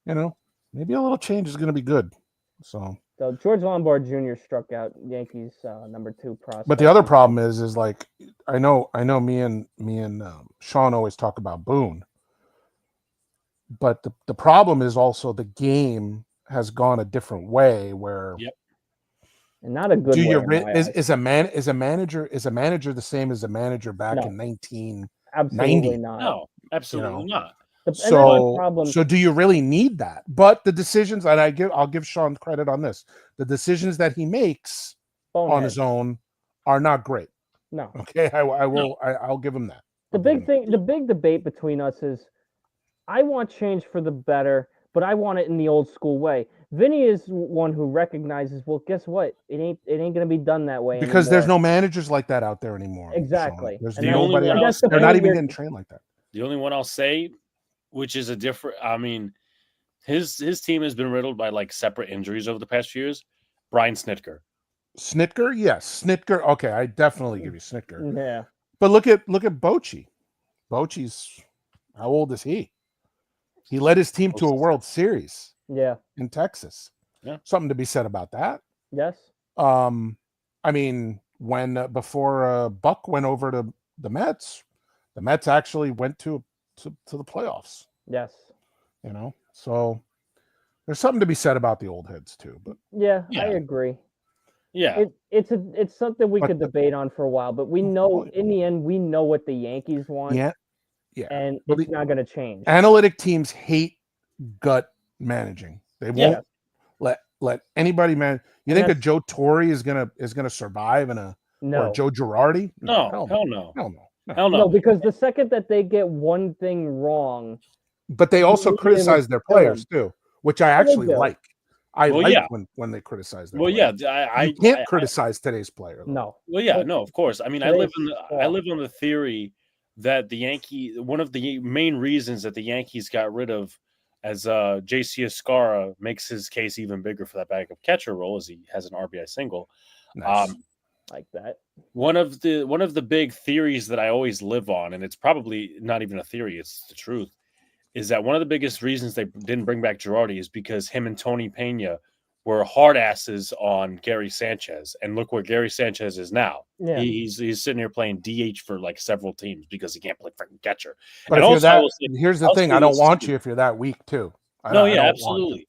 maybe a little change is going to be good. So George Lombard Jr. struck out Yankees number 2 prospect. But the other problem is like I know me and Sean always talk about Boone, but the problem is also the game has gone a different way where. Yep. And not a good way. Is a manager the same as a manager back in 1990? Absolutely not. No, absolutely not. So do you really need that? But the decisions, and I'll give Sean credit on this. The decisions that he makes on his own are not great. No. Okay, I will. I'll give him that. The big debate between us is, I want change for the better, but I want it in the old school way. Vinny is one who recognizes, well, guess what? It ain't going to be done that way because anymore. There's no managers like that out there anymore. Exactly. There's nobody else. They're not even getting trained like that. The only one I'll say, which is a different. I mean, his team has been riddled by like separate injuries over the past few years. Brian Snitker. Snitker, yes, Snitker. Okay, I definitely give you Snitker. Yeah. But look at Bochy. Bochy's how old is he? He led his team to a World Series. Yeah. In Texas. Yeah. Something to be said about that. Yes. I mean, when before Buck went over to the Mets actually went to the playoffs. Yes. So there's something to be said about the old heads too. But yeah. I agree. Yeah. It's something we could debate on for a while, but we know in the end we know what the Yankees want. Yeah. And it's not going to change. Analytic teams hate gut managing. They won't let anybody manage. You think that Joe Torre is gonna survive or Joe Girardi? No, hell no. No, because the second that they get one thing wrong, but they also criticize their players too, which I actually like. I like when they criticize them. Well, players. you can't criticize today's player. No. Well, yeah, no, of course. I mean, I live on the theory that one of the main reasons that the Yankees got rid of, as J.C. Escara makes his case even bigger for that backup catcher role, as he has an RBI single. Nice. like that. One of the big theories that I always live on, and it's probably not even a theory, it's the truth, is that one of the biggest reasons they didn't bring back Girardi is because him and Tony Pena were hard asses on Gary Sanchez, and look where Gary Sanchez is now. Yeah. He's sitting here playing DH for like several teams because he can't play freaking catcher. But and if also, you're that, here's the thing: I don't want you if you're that weak too. No, yeah, absolutely,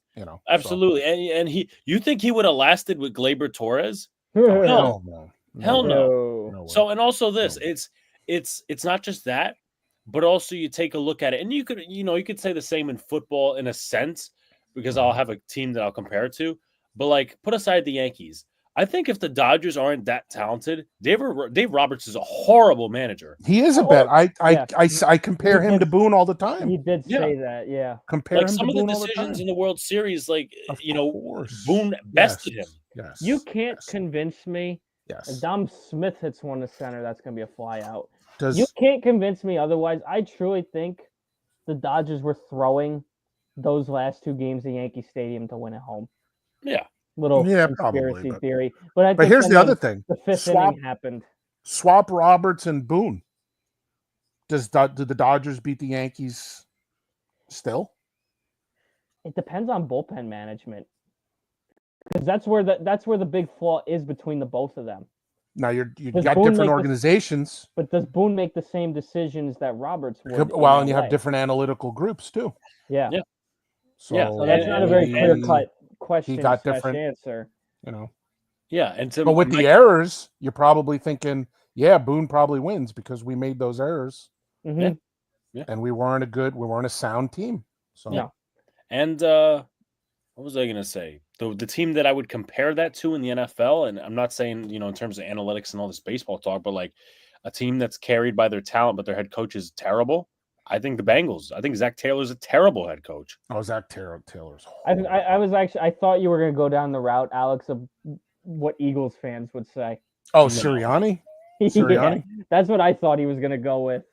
absolutely. So. And you think he would have lasted with Gleyber Torres? Hell no. Hell no. So, and also this, it's not just that, but also you take a look at it, and you could say the same in football in a sense, because I'll have a team that I'll compare it to. But like, put aside the Yankees, I think if the Dodgers aren't that talented, Dave Roberts is a horrible manager. He is a bit. I compare him to Boone all the time. He did say that, yeah. Compare him some to of the Boone decisions in the World Series, like Boone bested him. Yes. You can't convince me. Yes. Dom Smith hits one to center. That's going to be a fly out. You can't convince me otherwise. I truly think the Dodgers were throwing those last two games at Yankee Stadium to win at home. Yeah. Conspiracy theory. But here's the other thing. The fifth inning happened. Swap Roberts and Boone. Do the Dodgers beat the Yankees still? It depends on bullpen management. Because that's where the big flaw is between the both of them. Now you got different organizations. But does Boone make the same decisions that Roberts would? Well, and you have different analytical groups too. Yeah. So that's not a very clear-cut question. He got different answer. Yeah, but with the errors, you're probably thinking, yeah, Boone probably wins because we made those errors, and we weren't a sound team. So yeah. And what was I going to say? The team that I would compare that to in the NFL, and I'm not saying in terms of analytics and all this baseball talk, but like a team that's carried by their talent, but their head coach is terrible. I think the Bengals. I think Zach Taylor's a terrible head coach. Oh, Zach Taylor's horrible. I thought you were going to go down the route, Alex, of what Eagles fans would say. Oh, Sirianni? Yeah, that's what I thought he was going to go with.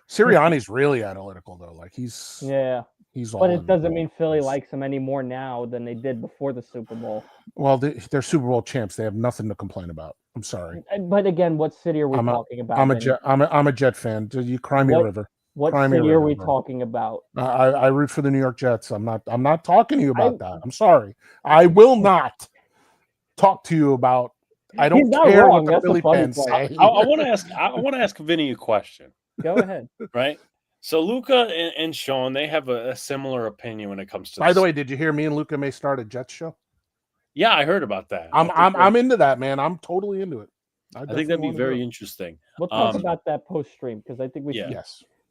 Sirianni's really analytical, though. Like he's all. But it doesn't mean Philly likes him any more now than they did before the Super Bowl. Well, they're Super Bowl champs. They have nothing to complain about. I'm sorry. But again, what city are we talking about? I'm a Jet fan. Do you cry me a river? What city are we talking about? I root for the New York Jets. I'm not talking to you about that. I'm sorry. I will not talk to you about. I don't care what the Philly fans say. I want to ask Vinny a question. Go ahead. Right. So Luca and Sean, they have a similar opinion when it comes to. By the way, did you hear me and Luca may start a Jets show? Yeah, I heard about that. I'm into that, man. I'm totally into it. I think that'd be very interesting. We'll talk about that post stream because I think we should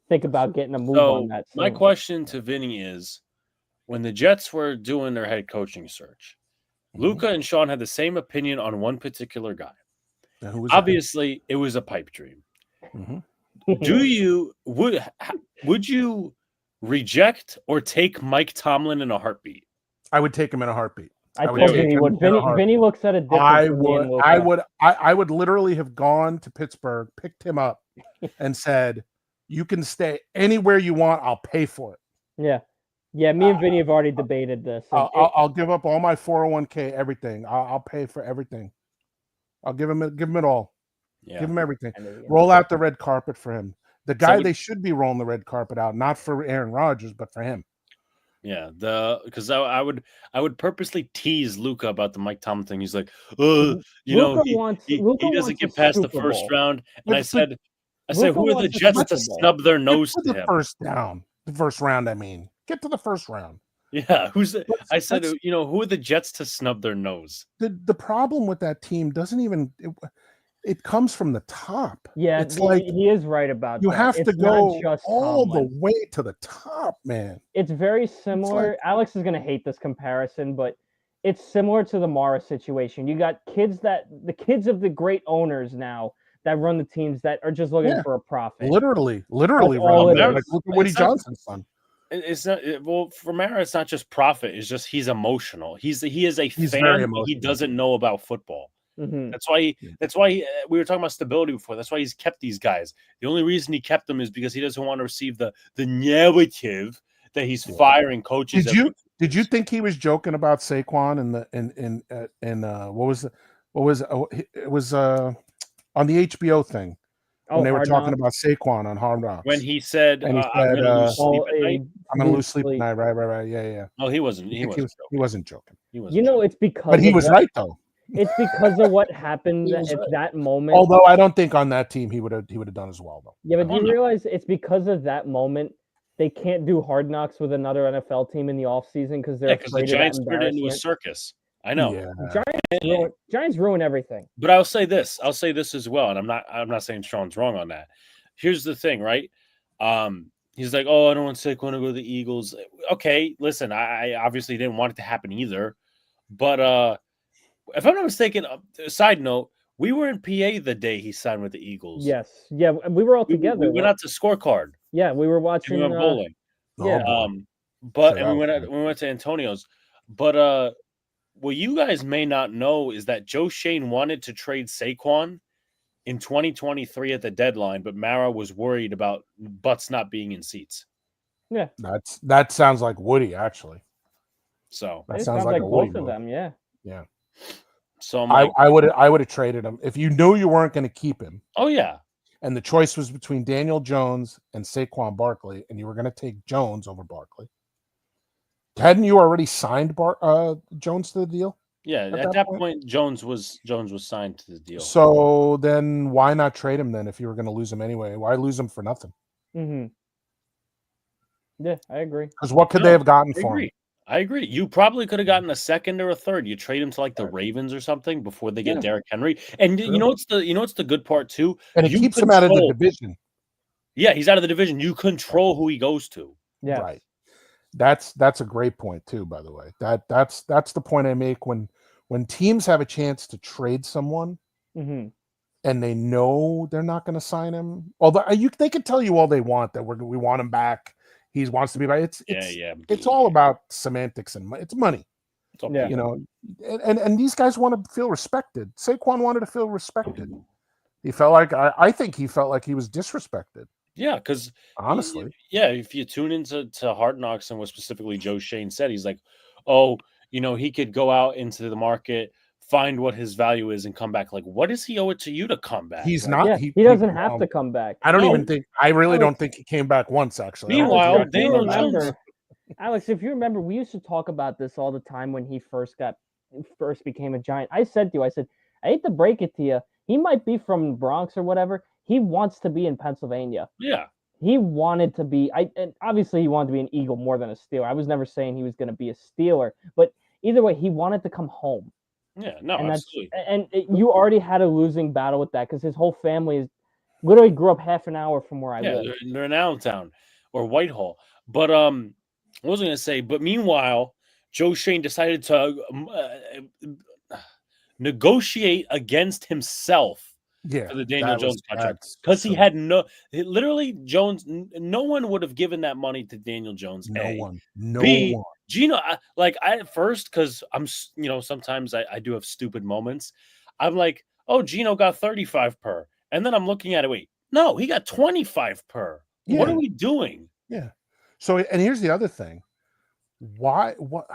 think about getting a move on that. My question to Vinny is, when the Jets were doing their head coaching search, Luca and Sean had the same opinion on one particular guy. Obviously, it was a pipe dream. Would you reject or take Mike Tomlin in a heartbeat? I would take him in a heartbeat. I told you he would. Vinny looks at it differently. I would literally have gone to Pittsburgh, picked him up, and said, "You can stay anywhere you want. I'll pay for it." Yeah. Me and Vinny have already debated this. I'll give up all my 401k, everything. I'll pay for everything. I'll give him it all. Yeah. Give him everything. Roll out the red carpet for him. The guy they should be rolling the red carpet out, not for Aaron Rodgers, but for him. Yeah, because I would purposely tease Luca about the Mike Tomlin thing. He's like, he doesn't get past the first round. And I said, who are the Jets to snub their nose to him? The first round, I mean. Get to the first round. Yeah, I said, who are the Jets to snub their nose? The problem with that team doesn't even it comes from the top. Yeah, it's like he is right about you that. have to go all the way to the top, man. It's very similar. Alex is going to hate this comparison, but it's similar to the Mara situation. You got the kids of the great owners now that run the teams that are just looking for a profit. Literally like, look at Woody Johnson's son. It's not for Mara. It's not just profit. It's just he's emotional. He is a fan. He doesn't know about football. Mm-hmm. That's why we were talking about stability before. That's why he's kept these guys. The only reason he kept them is because he doesn't want to receive the narrative that he's firing coaches. Did you think he was joking about Saquon and on the HBO thing when they were Hard talking Knocks. about Saquon on Hard Knocks. When he said, And he said, "I'm going to lose sleep at night." I'm going to lose sleep at night. Right. Yeah. Oh, he wasn't. He wasn't joking. He wasn't. It's because. But he was right though. It's because of what happened at that moment. Although I don't think on that team he would have done as well though. Yeah, but do you realize it's because of that moment they can't do Hard Knocks with another NFL team in the offseason because they're afraid the Giants turned it into a circus. I know. Yeah. Giants ruin everything. But I'll say this as well, and I'm not saying Sean's wrong on that. Here's the thing, right? He's like, "Oh, I don't want Saquon to go to the Eagles." Okay, listen, I obviously didn't want it to happen either, but if I'm not mistaken, side note, we were in PA the day he signed with the Eagles. Yes. Yeah, we were all together. We went out to Scorecard. Yeah, we were watching. We went bowling. Yeah. We went to Antonio's. But what you guys may not know is that Joe Shane wanted to trade Saquon in 2023 at the deadline, but Mara was worried about butts not being in seats. Yeah. That sounds like Woody, actually. So that sounds like both of them, yeah. Yeah. So I would have traded him if you knew you weren't going to keep him. Oh yeah. And the choice was between Daniel Jones and Saquon Barkley, and you were going to take Jones over Barkley. Hadn't you already signed Jones to the deal? Yeah, at that point, Jones was signed to the deal. So then, why not trade him then if you were going to lose him anyway? Why lose him for nothing? Mm-hmm. Yeah, I agree. Because what could they have gotten for him? I agree. You probably could have gotten a second or a third. You trade him to like the Ravens or something before they get Derrick Henry. And you know what's the good part too? And it keeps him out of the division. Yeah, he's out of the division. You control who he goes to. Yeah. Right. That's a great point too, by the way. That's the point I make when teams have a chance to trade someone and they know they're not going to sign him. Although they can tell you all they want that we want him back. He wants to be back. It's all about semantics and it's money. You know, and these guys want to feel respected. Saquon wanted to feel respected. He felt like I think he felt like he was disrespected. Yeah, because honestly, if you tune into Hard Knocks and what specifically Joe Shane said, he's like, "Oh, he could go out into the market, find what his value is, and come back." Like, what does he owe it to you to come back? He's not. Yeah, he doesn't have to come back. I don't even think. I really don't think he came back once. Actually, meanwhile, Daniel Jones. Alex, if you remember, we used to talk about this all the time when he first became a Giant. I said to you, I hate to break it to you, he might be from Bronx or whatever. He wants to be in Pennsylvania. Yeah. He wanted to be, and obviously he wanted to be an Eagle more than a Steeler. I was never saying he was going to be a Steeler, but either way, he wanted to come home. Yeah, no, absolutely. You already had a losing battle with that because his whole family literally grew up half an hour from where I live. They're in Allentown or Whitehall. But what was I going to say? But meanwhile, Joe Shane decided to negotiate against himself. For the Daniel Jones contract, because he had no one would have given that money to Daniel Jones. No one. Gino, I at first, because I'm, sometimes I do have stupid moments. I'm like, oh, Gino got 35 per, and then I'm looking at it. Wait, no, he got 25 per. Yeah. What are we doing? Yeah. So, and here's the other thing. Why? What?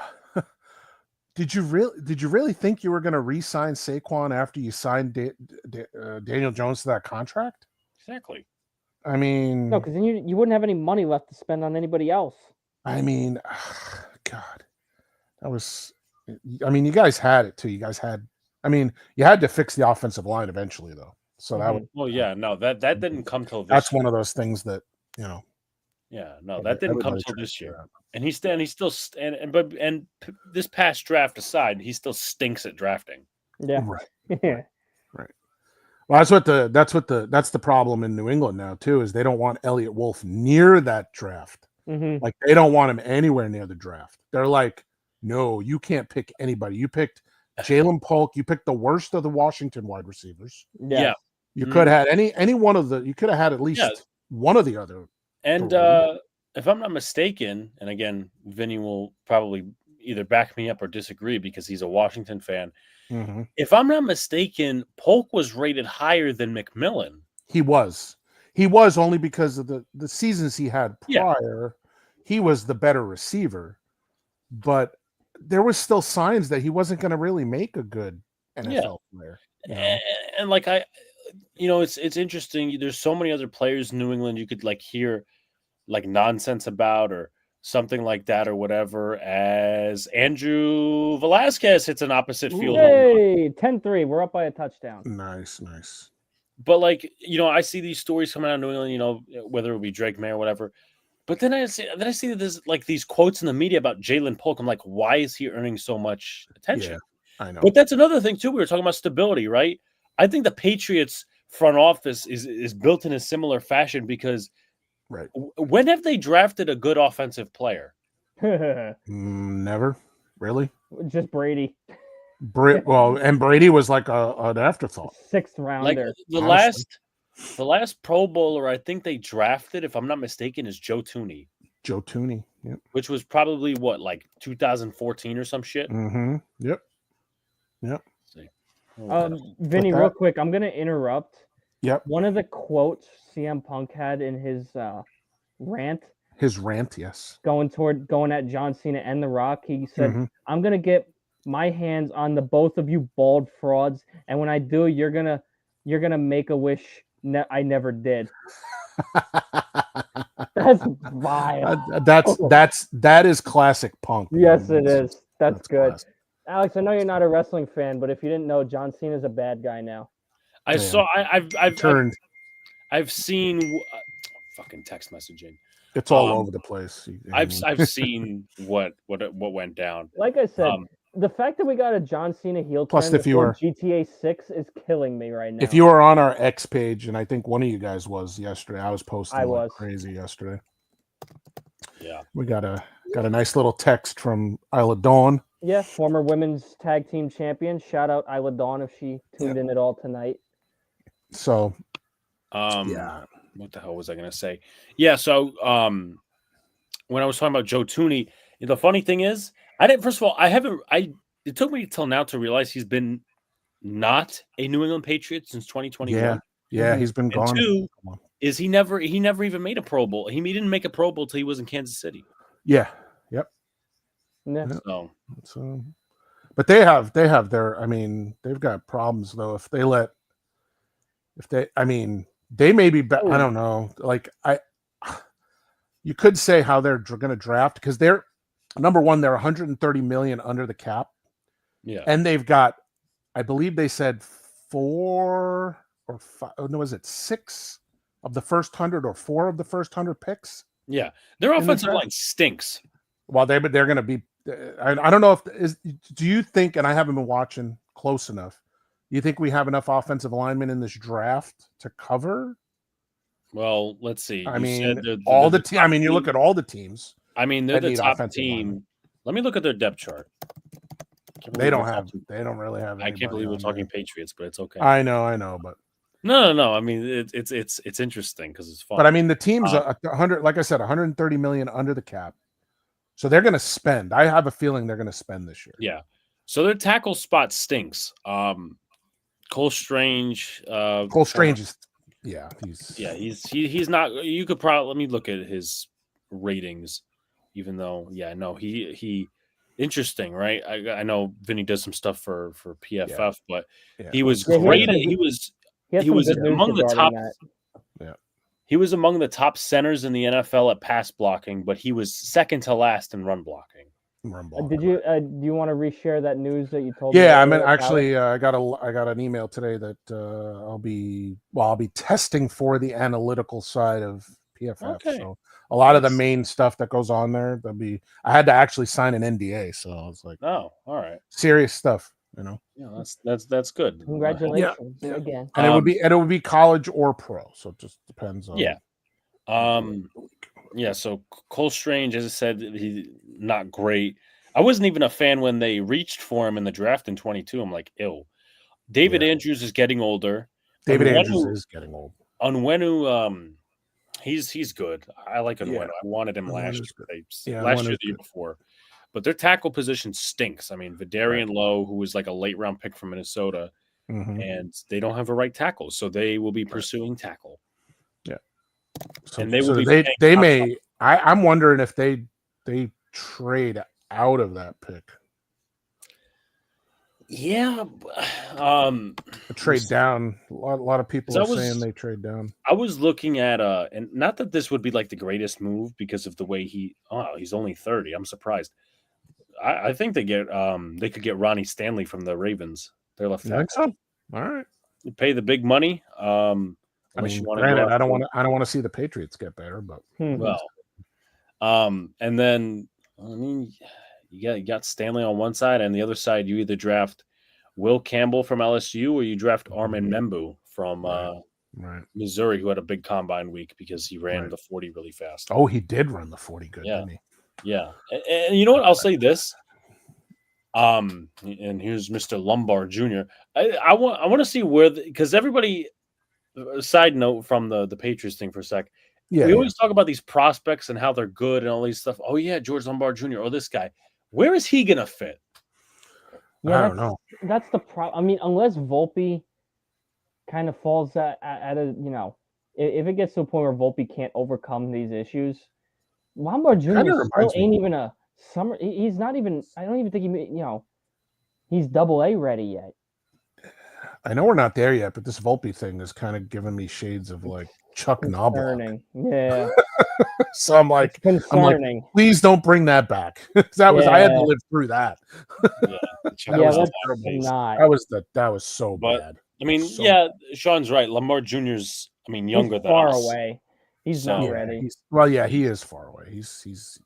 Did you really think you were going to re-sign Saquon after you signed Daniel Jones to that contract? Exactly. I mean, no, because then you wouldn't have any money left to spend on anybody else. I mean, God, that was. I mean, you guys had it too. You had to fix the offensive line eventually, though. So that would. Well, yeah, no, that didn't come till. That's one of those things that Yeah, no, that didn't come till this year. And this past draft aside, he still stinks at drafting. Yeah. Right. Right. Well, that's the problem in New England now too, is they don't want Elliott Wolf near that draft. Mm-hmm. Like they don't want him anywhere near the draft. They're like, no, you can't pick anybody. You picked Jalen Polk. You picked the worst of the Washington wide receivers. Yeah. You could have had any one of the. You could have had at least one of the other. And if I'm not mistaken, and again, Vinny will probably either back me up or disagree because he's a Washington fan. Mm-hmm. If I'm not mistaken, Polk was rated higher than McMillan. He was only because of the seasons he had prior. Yeah. He was the better receiver, but there was still signs that he wasn't going to really make a good NFL player. And like it's interesting. There's so many other players in New England you could like hear like nonsense about or something like that or whatever. As Andrew Velasquez hits an opposite field home run. Hey, 10-3. We're up by a touchdown. Nice. But like I see these stories coming out of New England. Whether it be Drake May or whatever. But then I see that there's like these quotes in the media about Jalen Polk. I'm like, why is he earning so much attention? Yeah, I know. But that's another thing too. We were talking about stability, right? I think the Patriots front office is built in a similar fashion because when have they drafted a good offensive player? Never, really. Just Brady. And Brady was like an afterthought. 6th rounder. Like the last Pro Bowler I think they drafted, if I'm not mistaken, is Joe Tooney. Yep. Which was probably what, like 2014 or some shit. Mm-hmm. Yep. Vinny, real quick, I'm gonna interrupt. Yep. One of the quotes CM Punk had in his rant. His rant, yes. Going at John Cena and The Rock, he said, "I'm gonna get my hands on the both of you bald frauds, and when I do, you're gonna make a wish I never did." That's vile. That is classic Punk. Yes, it is. That's good. Classic. Alex, I know you're not a wrestling fan, but if you didn't know, John Cena's a bad guy now. I've seen fucking text messaging. It's all over the place. I've seen what went down. Like I said, the fact that we got a John Cena heel plus turn if you were GTA 6 is killing me right now. If you were on our X page, and I think one of you guys was yesterday, I was posting like crazy yesterday. Yeah, we got a nice little text from Isla Dawn. Yeah, former women's tag team champion. Shout out Isla Dawn if she tuned in at all tonight. So, yeah. What the hell was I going to say? Yeah, so when I was talking about Joe Tooney, the funny thing is, it took me till now to realize he's been not a New England Patriot since 2021. Yeah, he's been gone. And 2 is he never even made a Pro Bowl. He didn't make a Pro Bowl till he was in Kansas City. Yeah. Yep. Yeah. So, but they have their. I mean, they've got problems though. They may be. I don't know. Like you could say how they're going to draft because they're number one. They're 130 million under the cap. Yeah, and they've got, I believe they said 4 or 5. Oh, no, is it 6 of the first 100 or 4 of the first 100 picks? Yeah, their offensive line stinks. Well, they're going to be. I don't know do you think? And I haven't been watching close enough. Do you think we have enough offensive linemen in this draft to cover? Well, let's see. I mean, all the team. I mean, you look at all the teams. I mean, they're the top team. Linemen. Let me look at their depth chart. They don't really have. I can't believe we're talking Patriots, but it's okay. I know, but no. I mean, it's interesting because it's fun. But I mean, the team's 100. Like I said, 130 million under the cap. So they're going to spend. I have a feeling they're going to spend this year. Yeah. So their tackle spot stinks. Cole Strange. Cole Strange is. Yeah, he's not. You could probably let me look at his ratings. Even though, he interesting, right? I know Vinny does some stuff for PFF, but he was great. He was among the top. Yeah. He was among the top centers in the NFL at pass blocking, but he was second to last in run blocking. Did you do you want to reshare that news that you told me? Yeah, I mean, actually, I got an email today that I'll be testing for the analytical side of PFF. Okay. So a lot of the main stuff that goes on there, I had to actually sign an NDA, so I was like, oh, all right, serious stuff, Yeah, that's good. Congratulations again. And it would be college or pro, so it just depends on. Yeah. So Cole Strange, as I said, he's not great. I wasn't even a fan when they reached for him in the draft in 22. I'm like, ew. David Andrews is getting older. David Andrews is getting old. Onwenu, he's good. I like Onwenu. I wanted him last year. Last year, the year before. But their tackle position stinks. I mean, Vidarian Lowe, who was like a late round pick from Minnesota, and they don't have a right tackle, so they will be pursuing tackle. Yeah, and they will be. They may. I'm wondering if they trade out of that pick. Yeah. A trade down. A lot of people are saying they trade down. I was looking at and not that this would be like the greatest move because of the way he's only 30. I'm surprised. I think they could get Ronnie Stanley from the Ravens. Their left tackle. You think so? All right. You pay the big money. I mean, granted, I don't want to see the Patriots get better, but well, and then I mean, you got Stanley on one side, and the other side you either draft Will Campbell from LSU or you draft Armin Membu from Missouri, who had a big combine week because he ran the 40 really fast. Oh, he did run the 40 good, didn't he? Yeah, and you know what? I'll say this. And here's Mr. Lombard Jr. I want to see where because everybody. Side note from the Patriots thing for a sec. Yeah, we always talk about these prospects and how they're good and all these stuff. Oh yeah, George Lombard Jr. or this guy. Where is he gonna fit? Yeah, I don't know. That's the problem. I mean, unless Volpe kind of falls at a if it gets to a point where Volpe can't overcome these issues, Lombard Jr. still ain't even a summer. He's not even. I don't even think he's AA ready yet. I know we're not there yet, but this Volpe thing is kind of giving me shades of like Chuck Knobloch. Yeah. So I'm like, please don't bring that back. I had to live through that. That was so bad. I mean, Sean's right. Lombard Jr.'s, younger than far away. He's not ready. He is far away. He's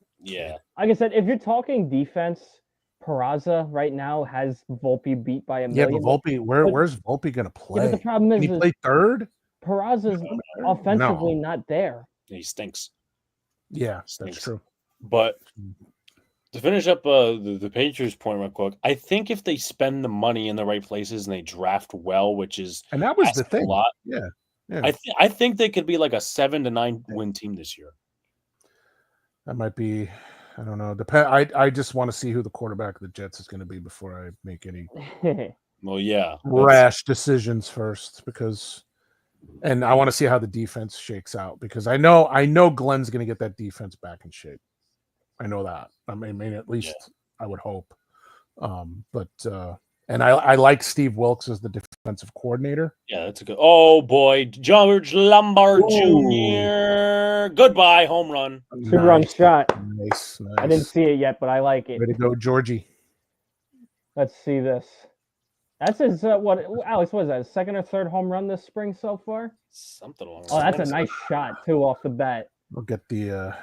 Like I said, if you're talking defense, Peraza right now has Volpe beat by a million. Yeah, but Volpe, where's Volpe going to play? Yeah, but the problem is, he play third? Peraza's offensively not there. He stinks. Yeah, that's true. But to finish up the Patriots point real quick, I think if they spend the money in the right places and they draft well, which is and that was the thing. A lot. Yeah. I think they could be like a 7 to 9 win team this year. That might be. I don't know. I just want to see who the quarterback of the Jets is going to be before I make any rash decisions first, and I want to see how the defense shakes out because I know Glenn's going to get that defense back in shape. I know that. I mean at least I would hope. And I like Steve Wilkes as the defensive coordinator. Yeah, that's a good. Oh boy, George Lombard Jr. Goodbye, home run. Good run shot. Nice. I didn't see it yet, but I like it. Way to go, Georgie. Let's see this. That's his what? Alex, what is that? His second or third home run this spring so far? Something along. Oh, that's a nice shot too off the bat. We'll get the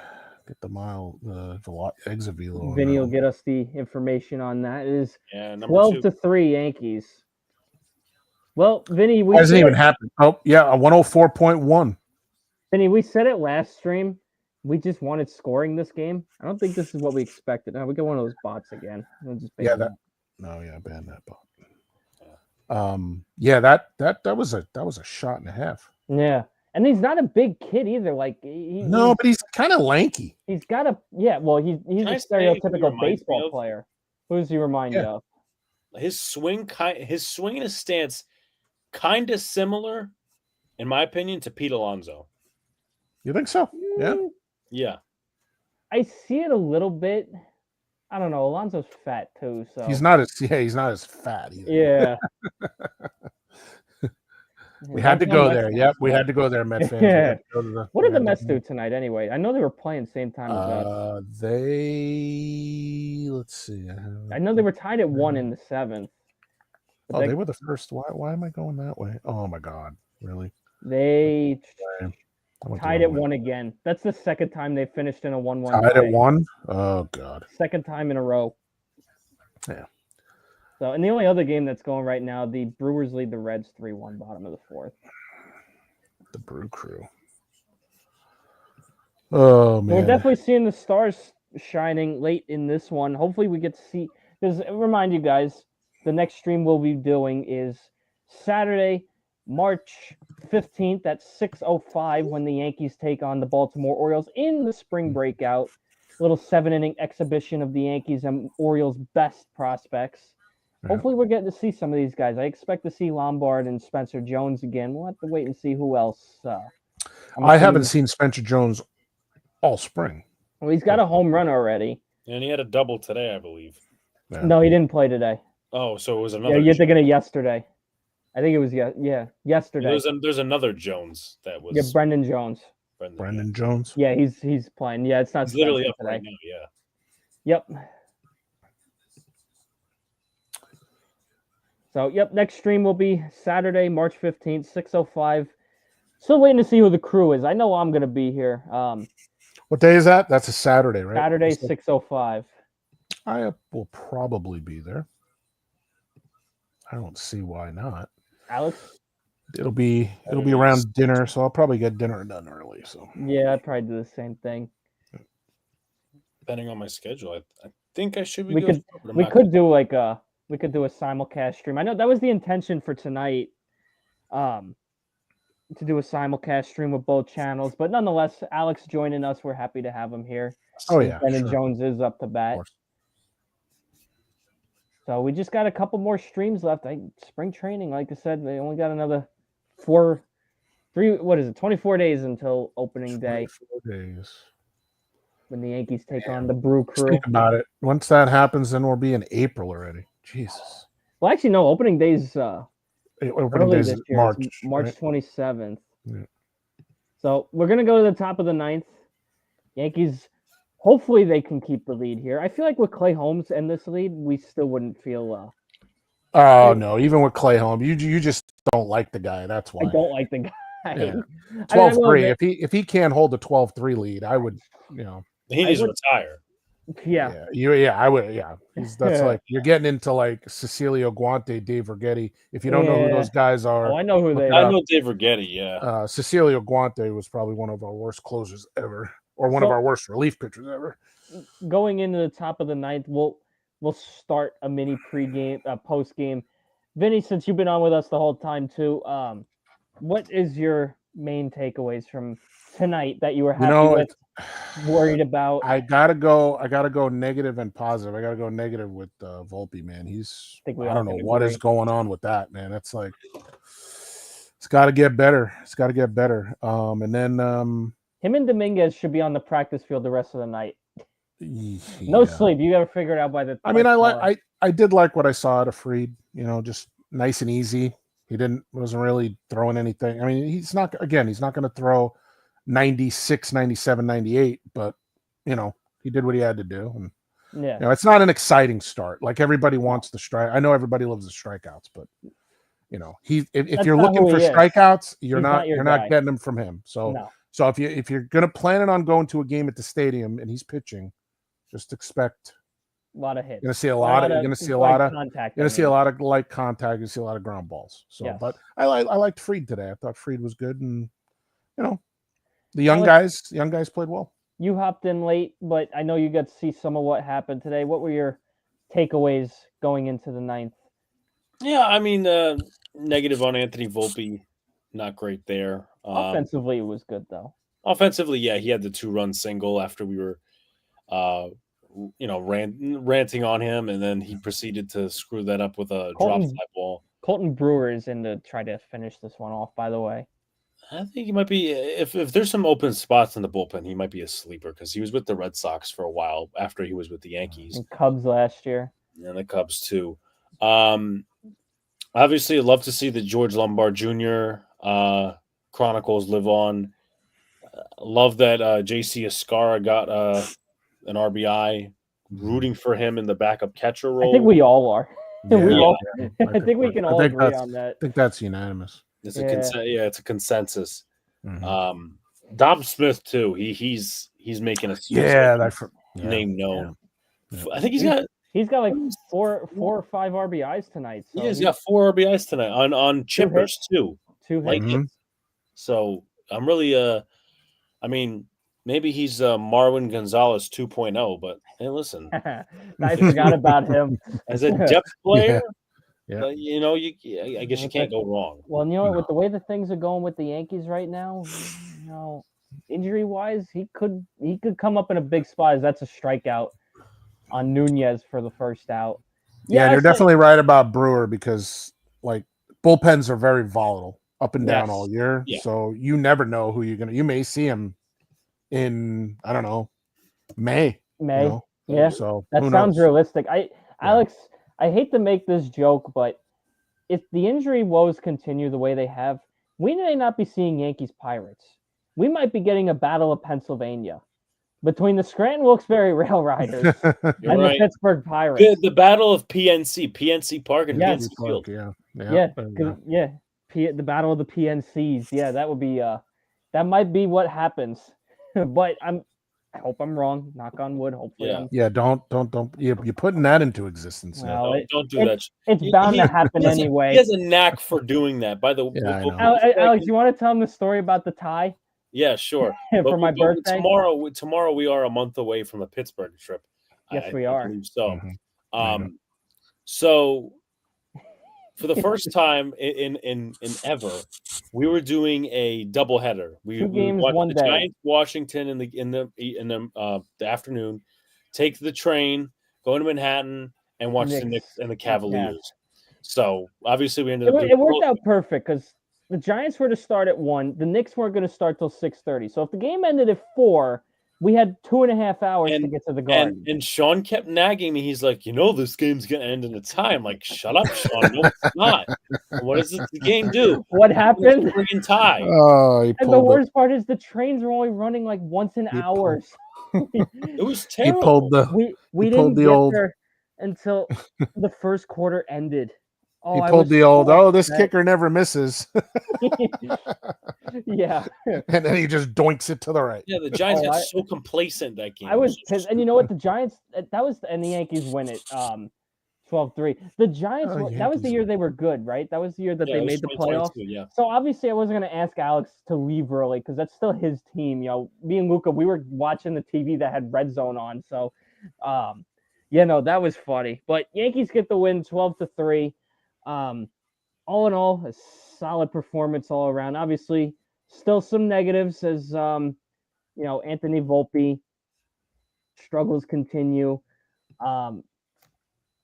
exit velo. Vinny will get us the information on that. It is 12 to 3 Yankees. Well, Vinny, hasn't even happened. Oh, yeah, a 104.1. Vinny, we said it last stream. We just wanted scoring this game. I don't think this is what we expected. Now we got one of those bots again. We'll just ban that bot. That was a shot and a half. Yeah. And he's not a big kid either. Like but he's kind of lanky. He's got he's a stereotypical baseball player. Who does he remind you of? His swing and his stance kind of similar, in my opinion, to Pete Alonso. You think so? Yeah. Yeah. I see it a little bit. I don't know. Alonso's fat too, so he's not as fat either. Yeah. We had to go there. Yep, we had to go there, Met fans. Yeah. What did the Mets do tonight anyway? I know they were playing same time as us. Let's see. I know they were tied at 1 in the 7th. They were the first. Why am I going that way? Oh my God. Really? They tied at 1 again. That's the second time they finished in a 1-1. Tied at 1? Oh God. Second time in a row. Yeah. So, and the only other game that's going right now, the Brewers lead the Reds 3-1, bottom of the 4th. The Brew Crew. Oh man, we're definitely seeing the stars shining late in this one. Hopefully, we get to see. Because remind you guys, the next stream we'll be doing is Saturday, March 15th at 6:05 when the Yankees take on the Baltimore Orioles in the spring breakout. Little 7-inning exhibition of the Yankees and Orioles' best prospects. Hopefully we're getting to see some of these guys. I expect to see Lombard and Spencer Jones again. We'll have to wait and see who else. I haven't seen Spencer Jones all spring. Well, he's got a home run already. And he had a double today, I believe. Yeah. No, he didn't play today. Oh, so it was another. Yeah, you're thinking of yesterday. I think it was yesterday. There's another Jones that was. Yeah, Brendan Jones. Brendan Jones. Yeah, he's playing. Yeah, it's not. He's literally up today. right now. Yeah. Yep. So, next stream will be Saturday, March 15th, 6:05. Still waiting to see who the crew is. I know I'm going to be here. What day is that? That's a Saturday, right? Saturday, 6:05. I will probably be there. I don't see why not. Alex? It'll be around dinner, so I'll probably get dinner done early. So yeah, I'd probably do the same thing. Depending on my schedule, I think I should be. We could do a simulcast stream. I know that was the intention for tonight, to do a simulcast stream with both channels. But nonetheless, Alex joining us. We're happy to have him here. Oh yeah, Brendan Jones is up to bat. So we just got a couple more streams left. Spring training, like I said, they only got another 24 days until opening day. 24 days. When the Yankees take on the Brew Crew. Think about it. Once that happens, then we'll be in April already. Jesus. Well, actually, no. Opening days. Opening days is March. March right? 27th. Yeah. So we're gonna go to the top of the ninth. Yankees. Hopefully they can keep the lead here. I feel like with Clay Holmes and this lead, we still wouldn't feel. Oh no! Even with Clay Holmes, you just don't like the guy. That's why I don't like the guy. Yeah. 12-3. If he can't hold a 12-3 lead, I would. He needs to retire. Yeah. I would. Yeah. That's like you're getting into like Cecilio Guante, Dave Righetti. If you don't know who those guys are, I know who they are. I know Dave Righetti. Yeah. Cecilio Guante was probably one of our worst closers ever, or one of our worst relief pitchers ever. Going into the top of the ninth, we'll start a mini pregame, post game. Vinny, since you've been on with us the whole time too, what is your main takeaways from tonight that you were happy with? Worried about? I gotta go negative and positive. I gotta go negative with Volpe, man. I don't know what is going on with that, man. It's like it's got to get better. And then him and Dominguez should be on the practice field the rest of the night. No sleep. You got to figure it out by the. I mean, I did like what I saw out of Fried. Just nice and easy. He wasn't really throwing anything. I mean, he's not going to throw 96, 97, 98, but he did what he had to do. And it's not an exciting start. Like everybody wants the strike. I know everybody loves the strikeouts, but if you're looking for strikeouts, you're not getting them from him. So if you're going to plan it on going to a game at the stadium and he's pitching, just expect a lot of hits. You're going to see a lot of contact. You're going to see a lot of light contact. You see a lot of ground balls. So, but I liked Fried today. I thought Fried was good, and the young guys played well. You hopped in late, but I know you got to see some of what happened today. What were your takeaways going into the ninth? Yeah, I mean, negative on Anthony Volpe, not great there. Offensively, it was good though. Offensively, yeah, he had the 2-run single after we were, ranting on him, and then he proceeded to screw that up with a drop fly ball. Colton Brewer is in to try to finish this one off, by the way. I think he might be, if there's some open spots in the bullpen, he might be a sleeper because he was with the Red Sox for a while after he was with the Yankees. And Cubs last year. And the Cubs too. Obviously, I'd love to see the George Lombard Jr. Chronicles live on. Love that JC Escara got an RBI. Rooting for him in the backup catcher role. I think we all are. Yeah, I think we can all agree on that. I think that's unanimous. It's a consensus. Mm-hmm. Dom Smith too. He's making a name known. Yeah. I think he's got like four or five RBIs tonight. So he's got 4 RBIs tonight on chippers too. 2 hits. Mm-hmm. So I'm really maybe he's Marwin Gonzalez 2.0, but hey, listen. I forgot about him. As a depth player, yeah. I guess you can't go wrong. Well, with the way the things are going with the Yankees right now, injury-wise, he could come up in a big spot. That's a strikeout on Nunez for the first out. Yeah, you're definitely right about Brewer because bullpens are very volatile up and down all year. Yeah. So you never know who you may see him in, I don't know, May. Yeah. So that sounds realistic. Alex, I hate to make this joke, but if the injury woes continue the way they have, we may not be seeing Yankees Pirates. We might be getting a battle of Pennsylvania between the Scranton Wilkes-Barre Rail Riders and the Pittsburgh Pirates. The battle of PNC Park and PNC Field. The battle of the PNCs. Yeah, that would be that might be what happens. But I hope I'm wrong. Knock on wood. Hopefully, don't. You're putting that into existence. Well, don't do that. It's bound to happen anyway. He has a knack for doing that. By the way, Alex, you want to tell him the story about the tie? Yeah, sure. For my birthday tomorrow we are a month away from the Pittsburgh trip. Yes, we are. So, so for the first time in ever, we were doing a doubleheader. Two games, one day. Giants, Washington in the afternoon. Take the train, go to Manhattan, and watch the Knicks and the Cavaliers. So obviously we ended up. It worked out perfect because the Giants were to start at 1. The Knicks weren't going to start till 6:30. So if the game ended at 4, we had 2.5 hours to get to the Garden. And Sean kept nagging me. He's like, this game's going to end in a tie. I'm like, shut up, Sean. No, it's not. What does the game do? What happened? Freaking tie. Oh, and the worst part is the trains were only running like once an hour. It was terrible. We didn't get there until the first quarter ended. He pulled the old, this kicker never misses. Yeah. And then he just doinks it to the right. Yeah, the Giants got so complacent that game. I was pissed. And you know what? The Giants, and the Yankees win it 12-3. The Giants, that was the year they were good, right? That was the year that they made the playoffs. Yeah. So obviously I wasn't going to ask Alex to leave early because that's still his team. Me and Luca, we were watching the TV that had Red Zone on. So, that was funny. But Yankees get the win 12-3. All in all, a solid performance all around. Obviously, still some negatives as Anthony Volpe struggles continue.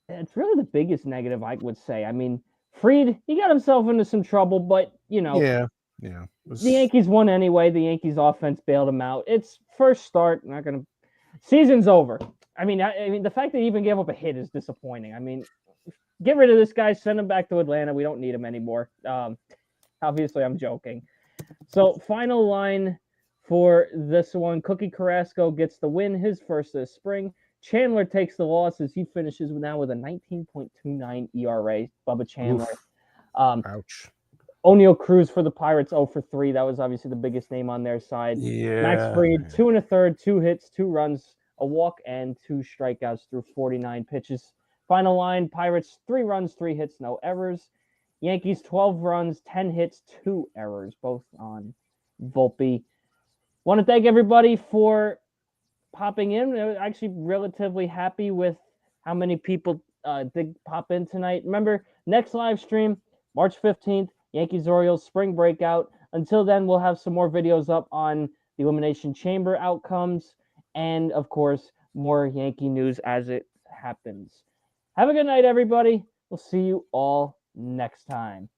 It's really the biggest negative I would say. I mean, Fried, he got himself into some trouble, but the Yankees won anyway. The Yankees offense bailed him out. It's first start. Season's over. I mean, the fact that he even gave up a hit is disappointing. I mean, get rid of this guy, send him back to Atlanta. We don't need him anymore. Obviously, I'm joking. So, final line for this one. Cookie Carrasco gets the win, his first this spring. Chandler takes the loss as he finishes now with a 19.29 ERA. Bubba Chandler. Ouch. O'Neal Cruz for the Pirates, 0-for-3. That was obviously the biggest name on their side. Yeah. Max Fried, 2 1/3, 2 hits, 2 runs, a walk, and 2 strikeouts through 49 pitches. Final line, Pirates, 3 runs, 3 hits, no errors. Yankees, 12 runs, 10 hits, 2 errors, both on Volpe. Want to thank everybody for popping in. I was actually relatively happy with how many people did pop in tonight. Remember, next live stream, March 15th, Yankees-Orioles spring breakout. Until then, we'll have some more videos up on the Elimination Chamber outcomes and, of course, more Yankee news as it happens. Have a good night, everybody. We'll see you all next time.